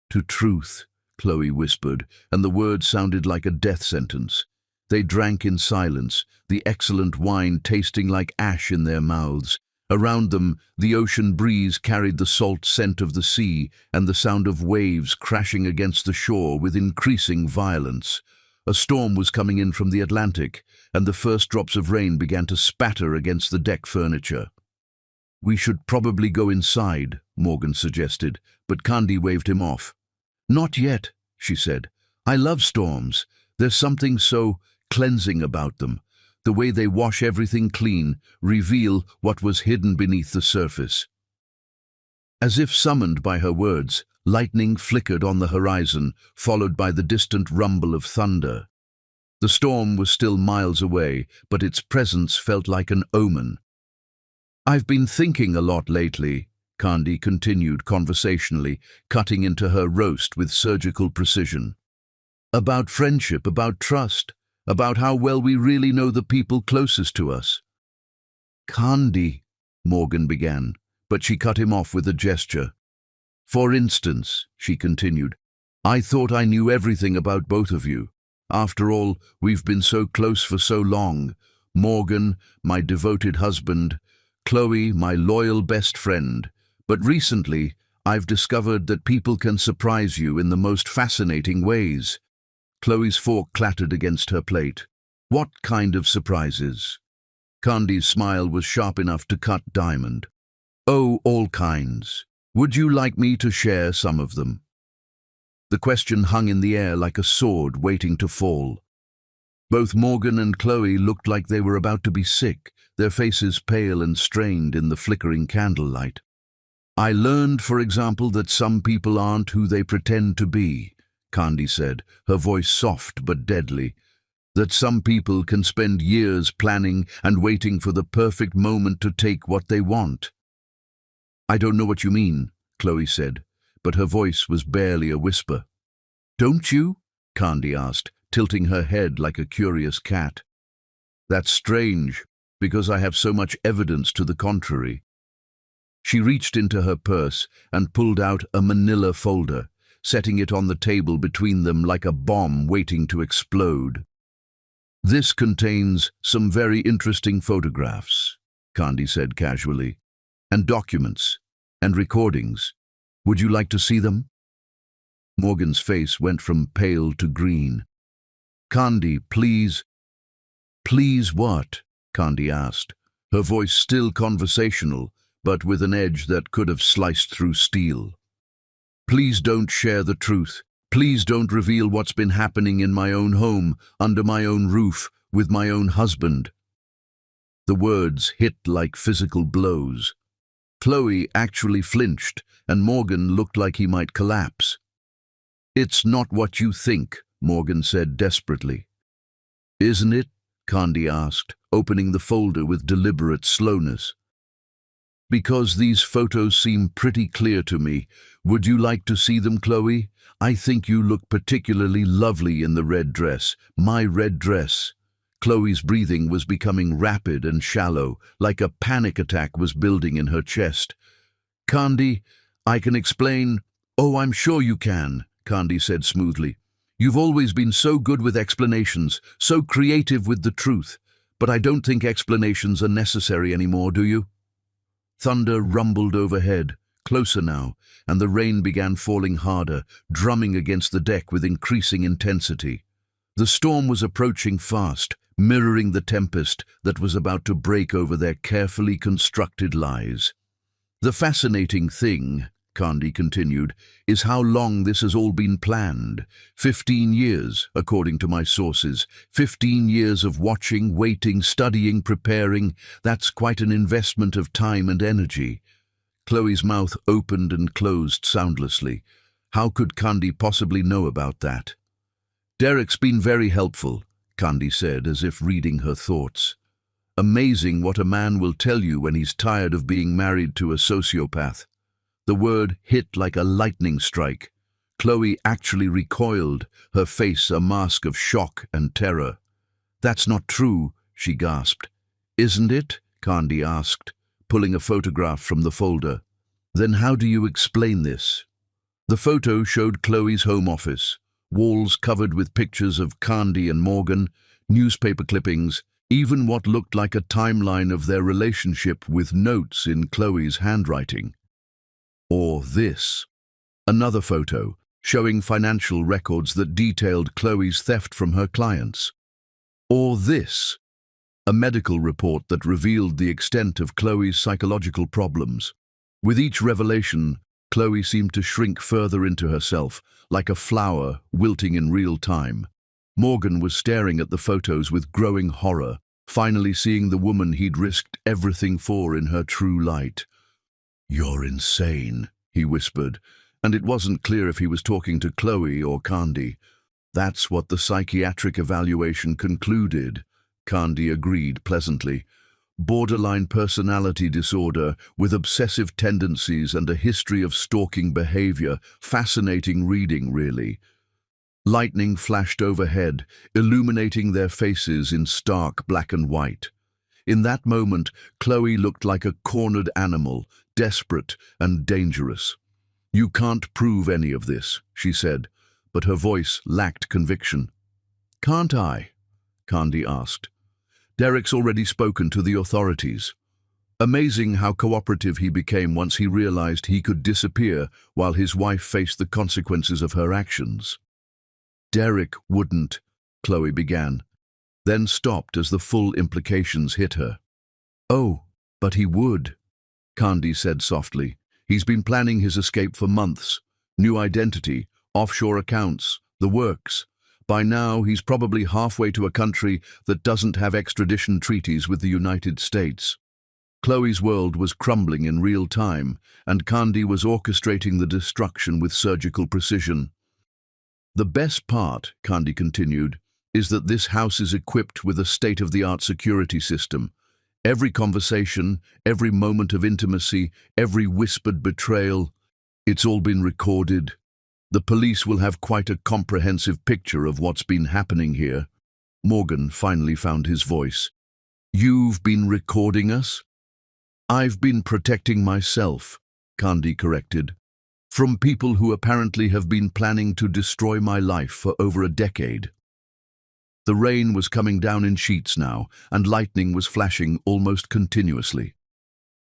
To truth, Chloe whispered, and the words sounded like a death sentence. They drank in silence, the excellent wine tasting like ash in their mouths. Around them, the ocean breeze carried the salt scent of the sea and the sound of waves crashing against the shore with increasing violence. A storm was coming in from the Atlantic, and the first drops of rain began to spatter against the deck furniture. We should probably go inside, Morgan suggested, but Candy waved him off. Not yet, she said. I love storms. There's something so cleansing about them. The way they wash everything clean, reveal what was hidden beneath the surface. As if summoned by her words, lightning flickered on the horizon, followed by the distant rumble of thunder. The storm was still miles away, but its presence felt like an omen. I've been thinking a lot lately, Candy continued conversationally, cutting into her roast with surgical precision. About friendship, about trust, about how well we really know the people closest to us. Candy, Morgan began, but she cut him off with a gesture. For instance, she continued, I thought I knew everything about both of you. After all, we've been so close for so long. Morgan, my devoted husband, Chloe, my loyal best friend. But recently, I've discovered that people can surprise you in the most fascinating ways. Chloe's fork clattered against her plate. What kind of surprises? Candy's smile was sharp enough to cut diamond. Oh, all kinds. Would you like me to share some of them? The question hung in the air like a sword waiting to fall. Both Morgan and Chloe looked like they were about to be sick, their faces pale and strained in the flickering candlelight. I learned, for example, that some people aren't who they pretend to be, Candy said, her voice soft but deadly. That some people can spend years planning and waiting for the perfect moment to take what they want. I don't know what you mean, Chloe said, but her voice was barely a whisper. Don't you? Candy asked, tilting her head like a curious cat. That's strange, because I have so much evidence to the contrary. She reached into her purse and pulled out a manila folder, setting it on the table between them like a bomb waiting to explode. This contains some very interesting photographs, Candy said casually, and documents, and recordings. Would you like to see them? Morgan's face went from pale to green. Candy, please. Please what? Candy asked, her voice still conversational, but with an edge that could have sliced through steel. Please don't share the truth. Please don't reveal what's been happening in my own home, under my own roof, with my own husband. The words hit like physical blows. Chloe actually flinched, and Morgan looked like he might collapse. It's not what you think, Morgan said desperately. Isn't it? Candy asked, opening the folder with deliberate slowness. Because these photos seem pretty clear to me. Would you like to see them, Chloe? I think you look particularly lovely in the red dress, my red dress. Chloe's breathing was becoming rapid and shallow, like a panic attack was building in her chest. Candy, I can explain. Oh, I'm sure you can, Candy said smoothly. You've always been so good with explanations, so creative with the truth. But I don't think explanations are necessary anymore, do you? Thunder rumbled overhead, closer now, and the rain began falling harder, drumming against the deck with increasing intensity. The storm was approaching fast, mirroring the tempest that was about to break over their carefully constructed lives. The fascinating thing, Candy continued, is how long this has all been planned. 15 years, according to my sources. 15 years of watching, waiting, studying, preparing. That's quite an investment of time and energy. Chloe's mouth opened and closed soundlessly. How could Candy possibly know about that? Derek's been very helpful, Candy said, as if reading her thoughts. Amazing what a man will tell you when he's tired of being married to a sociopath. The word hit like a lightning strike. Chloe actually recoiled, her face a mask of shock and terror. That's not true, she gasped. Isn't it? Candy asked, pulling a photograph from the folder. Then how do you explain this? The photo showed Chloe's home office, walls covered with pictures of Candy and Morgan, newspaper clippings, even what looked like a timeline of their relationship with notes in Chloe's handwriting. Or this. Another photo, showing financial records that detailed Chloe's theft from her clients. Or this. A medical report that revealed the extent of Chloe's psychological problems. With each revelation, Chloe seemed to shrink further into herself, like a flower wilting in real time. Morgan was staring at the photos with growing horror, finally seeing the woman he'd risked everything for in her true light. You're insane, he whispered, and it wasn't clear if he was talking to Chloe or Candy. That's what the psychiatric evaluation concluded, Candy agreed pleasantly. Borderline personality disorder with obsessive tendencies and a history of stalking behavior. Fascinating reading, really. Lightning flashed overhead, illuminating their faces in stark black and white. In that moment, Chloe looked like a cornered animal, desperate and dangerous. You can't prove any of this, she said, but her voice lacked conviction. Can't I? Candy asked. Derek's already spoken to the authorities. Amazing how cooperative he became once he realized he could disappear while his wife faced the consequences of her actions. Derek wouldn't, Chloe began, then stopped as the full implications hit her. Oh, but he would, Candy said softly. He's been planning his escape for months. New identity, offshore accounts, the works. By now, he's probably halfway to a country that doesn't have extradition treaties with the United States. Chloe's world was crumbling in real time, and Candy was orchestrating the destruction with surgical precision. The best part, Candy continued, is that this house is equipped with a state-of-the-art security system. Every conversation, every moment of intimacy, every whispered betrayal, it's all been recorded. The police will have quite a comprehensive picture of what's been happening here. Morgan finally found his voice. You've been recording us? I've been protecting myself, Candy corrected, from people who apparently have been planning to destroy my life for over a decade. The rain was coming down in sheets now, and lightning was flashing almost continuously.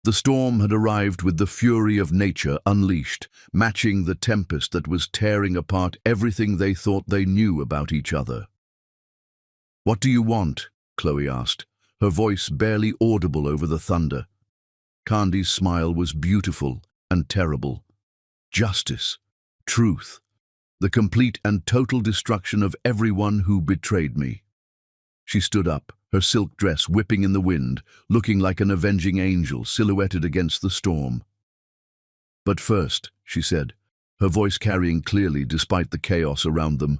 The storm had arrived with the fury of nature unleashed, matching the tempest that was tearing apart everything they thought they knew about each other. What do you want? Chloe asked, her voice barely audible over the thunder. Candy's smile was beautiful and terrible. Justice, truth, the complete and total destruction of everyone who betrayed me. She stood up, her silk dress whipping in the wind, looking like an avenging angel silhouetted against the storm. But first, she said, her voice carrying clearly despite the chaos around them,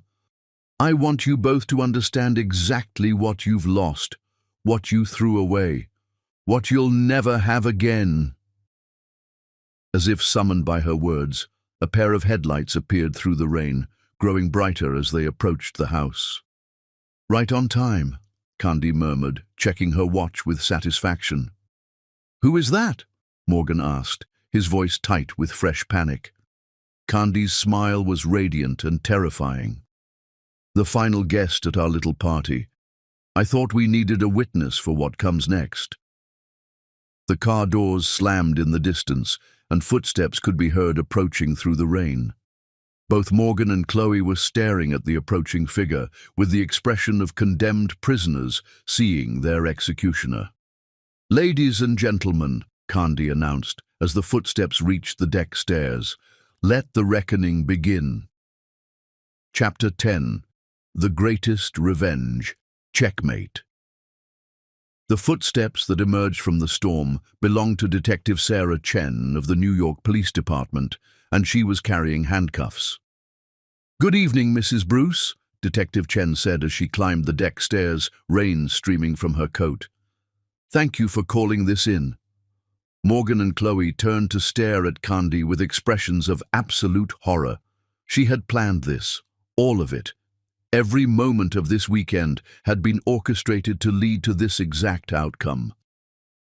I want you both to understand exactly what you've lost, what you threw away, what you'll never have again. As if summoned by her words, a pair of headlights appeared through the rain, growing brighter as they approached the house. Right on time, Candy murmured, checking her watch with satisfaction. Who is that? Morgan asked, his voice tight with fresh panic. Candy's smile was radiant and terrifying. The final guest at our little party. I thought we needed a witness for what comes next. The car doors slammed in the distance, and footsteps could be heard approaching through the rain. Both Morgan and Chloe were staring at the approaching figure with the expression of condemned prisoners seeing their executioner. Ladies and gentlemen, Candy announced as the footsteps reached the deck stairs, let the reckoning begin. Chapter 10. The Greatest Revenge. Checkmate. The footsteps that emerged from the storm belonged to Detective Sarah Chen of the New York Police Department, and she was carrying handcuffs. Good evening, Mrs. Bruce, Detective Chen said as she climbed the deck stairs, rain streaming from her coat. Thank you for calling this in. Morgan and Chloe turned to stare at Candy with expressions of absolute horror. She had planned this, all of it. Every moment of this weekend had been orchestrated to lead to this exact outcome.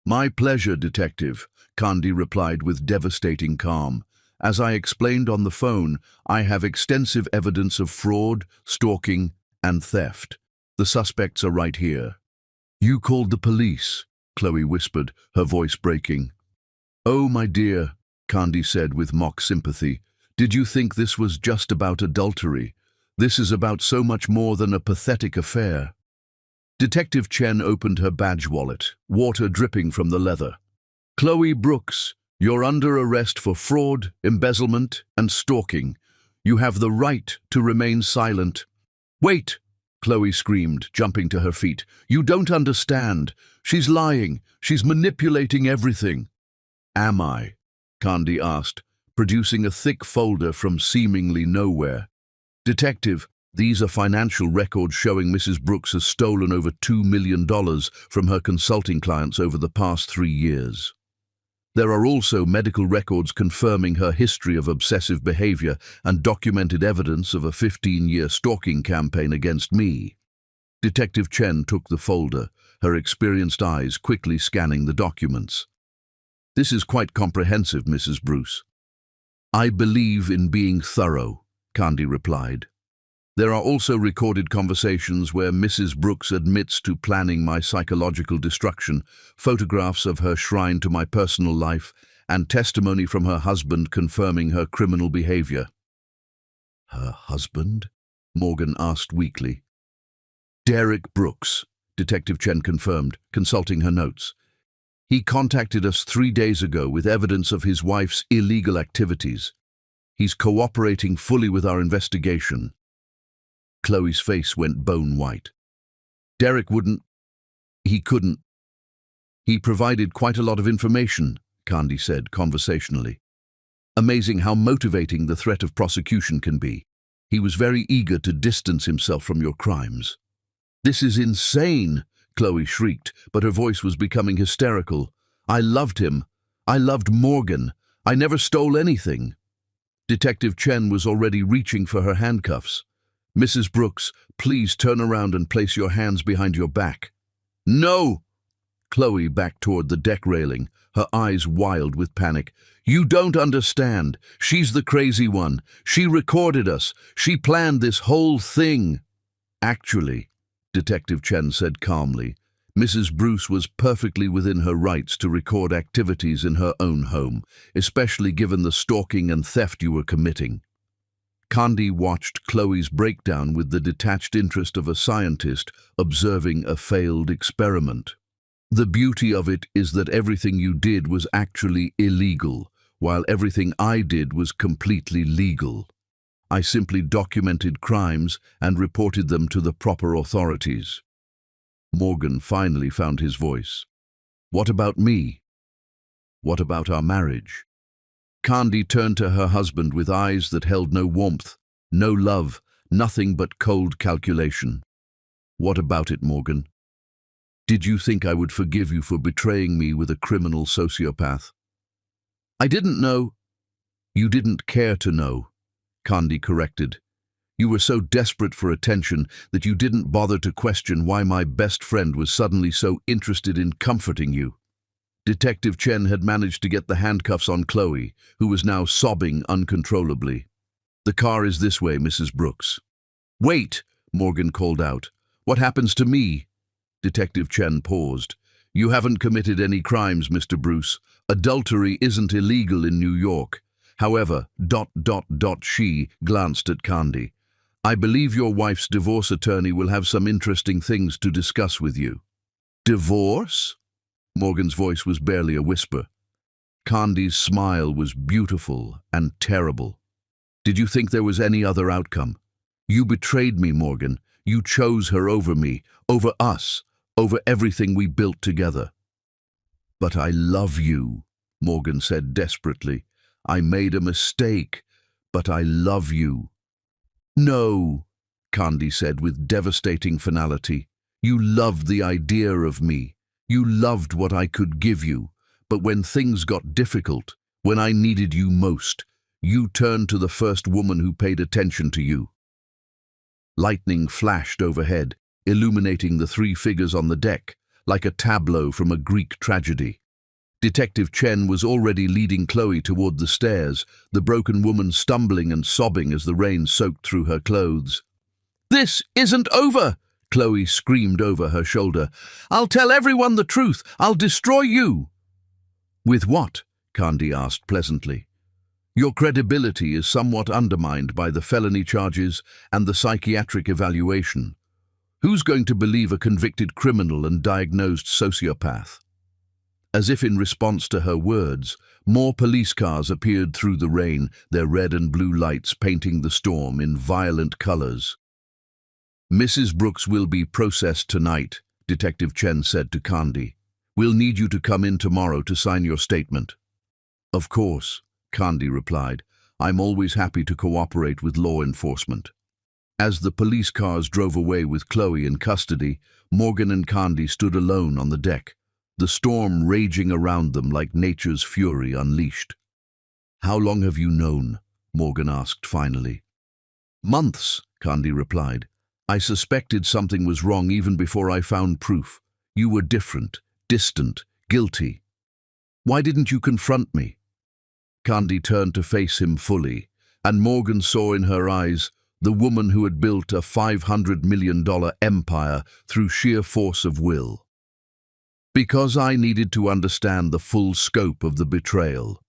My pleasure, Detective, Candy replied with devastating calm. As I explained on the phone, I have extensive evidence of fraud, stalking, and theft. The suspects are right here. You called the police, Chloe whispered, her voice breaking. Oh, my dear, Candy said with mock sympathy. Did you think this was just about adultery? This is about so much more than a pathetic affair. Detective Chen opened her badge wallet, water dripping from the leather. Chloe Brooks, you're under arrest for fraud, embezzlement, and stalking. You have the right to remain silent. Wait, Chloe screamed, jumping to her feet. You don't understand. She's lying. She's manipulating everything. Am I? Candy asked, producing a thick folder from seemingly nowhere. Detective, these are financial records showing Mrs. Brooks has stolen over $2 million from her consulting clients over the past 3 years. There are also medical records confirming her history of obsessive behavior and documented evidence of a 15-year stalking campaign against me. Detective Chen took the folder, her experienced eyes quickly scanning the documents. This is quite comprehensive, Mrs. Bruce. I believe in being thorough, Candy replied. There are also recorded conversations where Mrs. Brooks admits to planning my psychological destruction, photographs of her shrine to my personal life, and testimony from her husband confirming her criminal behavior. Her husband? Morgan asked weakly. Derek Brooks, Detective Chen confirmed, consulting her notes. He contacted us 3 days ago with evidence of his wife's illegal activities. He's cooperating fully with our investigation. Chloe's face went bone white. Derek couldn't. He provided quite a lot of information, Candy said conversationally. Amazing how motivating the threat of prosecution can be. He was very eager to distance himself from your crimes. "This is insane," Chloe shrieked, but her voice was becoming hysterical. "I loved him. I loved Morgan. I never stole anything." Detective Chen was already reaching for her handcuffs. "Mrs. Brooks, please turn around and place your hands behind your back." "No!" Chloe backed toward the deck railing, her eyes wild with panic. "You don't understand. She's the crazy one. She recorded us. She planned this whole thing." "Actually," Detective Chen said calmly, "Mrs. Bruce was perfectly within her rights to record activities in her own home, especially given the stalking and theft you were committing." Candy watched Chloe's breakdown with the detached interest of a scientist observing a failed experiment. "The beauty of it is that everything you did was actually illegal, while everything I did was completely legal. I simply documented crimes and reported them to the proper authorities." Morgan finally found his voice. "What about me? What about our marriage?" Candy turned to her husband with eyes that held no warmth, no love, nothing but cold calculation. "What about it, Morgan? Did you think I would forgive you for betraying me with a criminal sociopath?" "I didn't know." "You didn't care to know," Candy corrected. "You were so desperate for attention that you didn't bother to question why my best friend was suddenly so interested in comforting you." Detective Chen had managed to get the handcuffs on Chloe, who was now sobbing uncontrollably. "The car is this way, Mrs. Brooks." "Wait," Morgan called out. "What happens to me?" Detective Chen paused. "You haven't committed any crimes, Mr. Bruce. Adultery isn't illegal in New York. However, she glanced at Candy. "I believe your wife's divorce attorney will have some interesting things to discuss with you." "Divorce?" Morgan's voice was barely a whisper. Candy's smile was beautiful and terrible. "Did you think there was any other outcome? You betrayed me, Morgan. You chose her over me, over us, over everything we built together." "But I love you," Morgan said desperately. "I made a mistake, but I love you." "No," Candy said with devastating finality. "You loved the idea of me. You loved what I could give you. But when things got difficult, when I needed you most, you turned to the first woman who paid attention to you." Lightning flashed overhead, illuminating the three figures on the deck, like a tableau from a Greek tragedy. Detective Chen was already leading Chloe toward the stairs, the broken woman stumbling and sobbing as the rain soaked through her clothes. "This isn't over!" Chloe screamed over her shoulder. "I'll tell everyone the truth. I'll destroy you." "With what?" Candy asked pleasantly. "Your credibility is somewhat undermined by the felony charges and the psychiatric evaluation. Who's going to believe a convicted criminal and diagnosed sociopath?" As if in response to her words, more police cars appeared through the rain, their red and blue lights painting the storm in violent colors. "Mrs. Brooks will be processed tonight," Detective Chen said to Candy. "We'll need you to come in tomorrow to sign your statement." "Of course," Candy replied. "I'm always happy to cooperate with law enforcement." As the police cars drove away with Chloe in custody, Morgan and Candy stood alone on the deck, the storm raging around them like nature's fury unleashed. "How long have you known?" Morgan asked finally. "Months," Candy replied. "I suspected something was wrong even before I found proof. You were different, distant, guilty. Why didn't you confront me?" Candy turned to face him fully, and Morgan saw in her eyes the woman who had built a $500 million empire through sheer force of will. "Because I needed to understand the full scope of the betrayal,"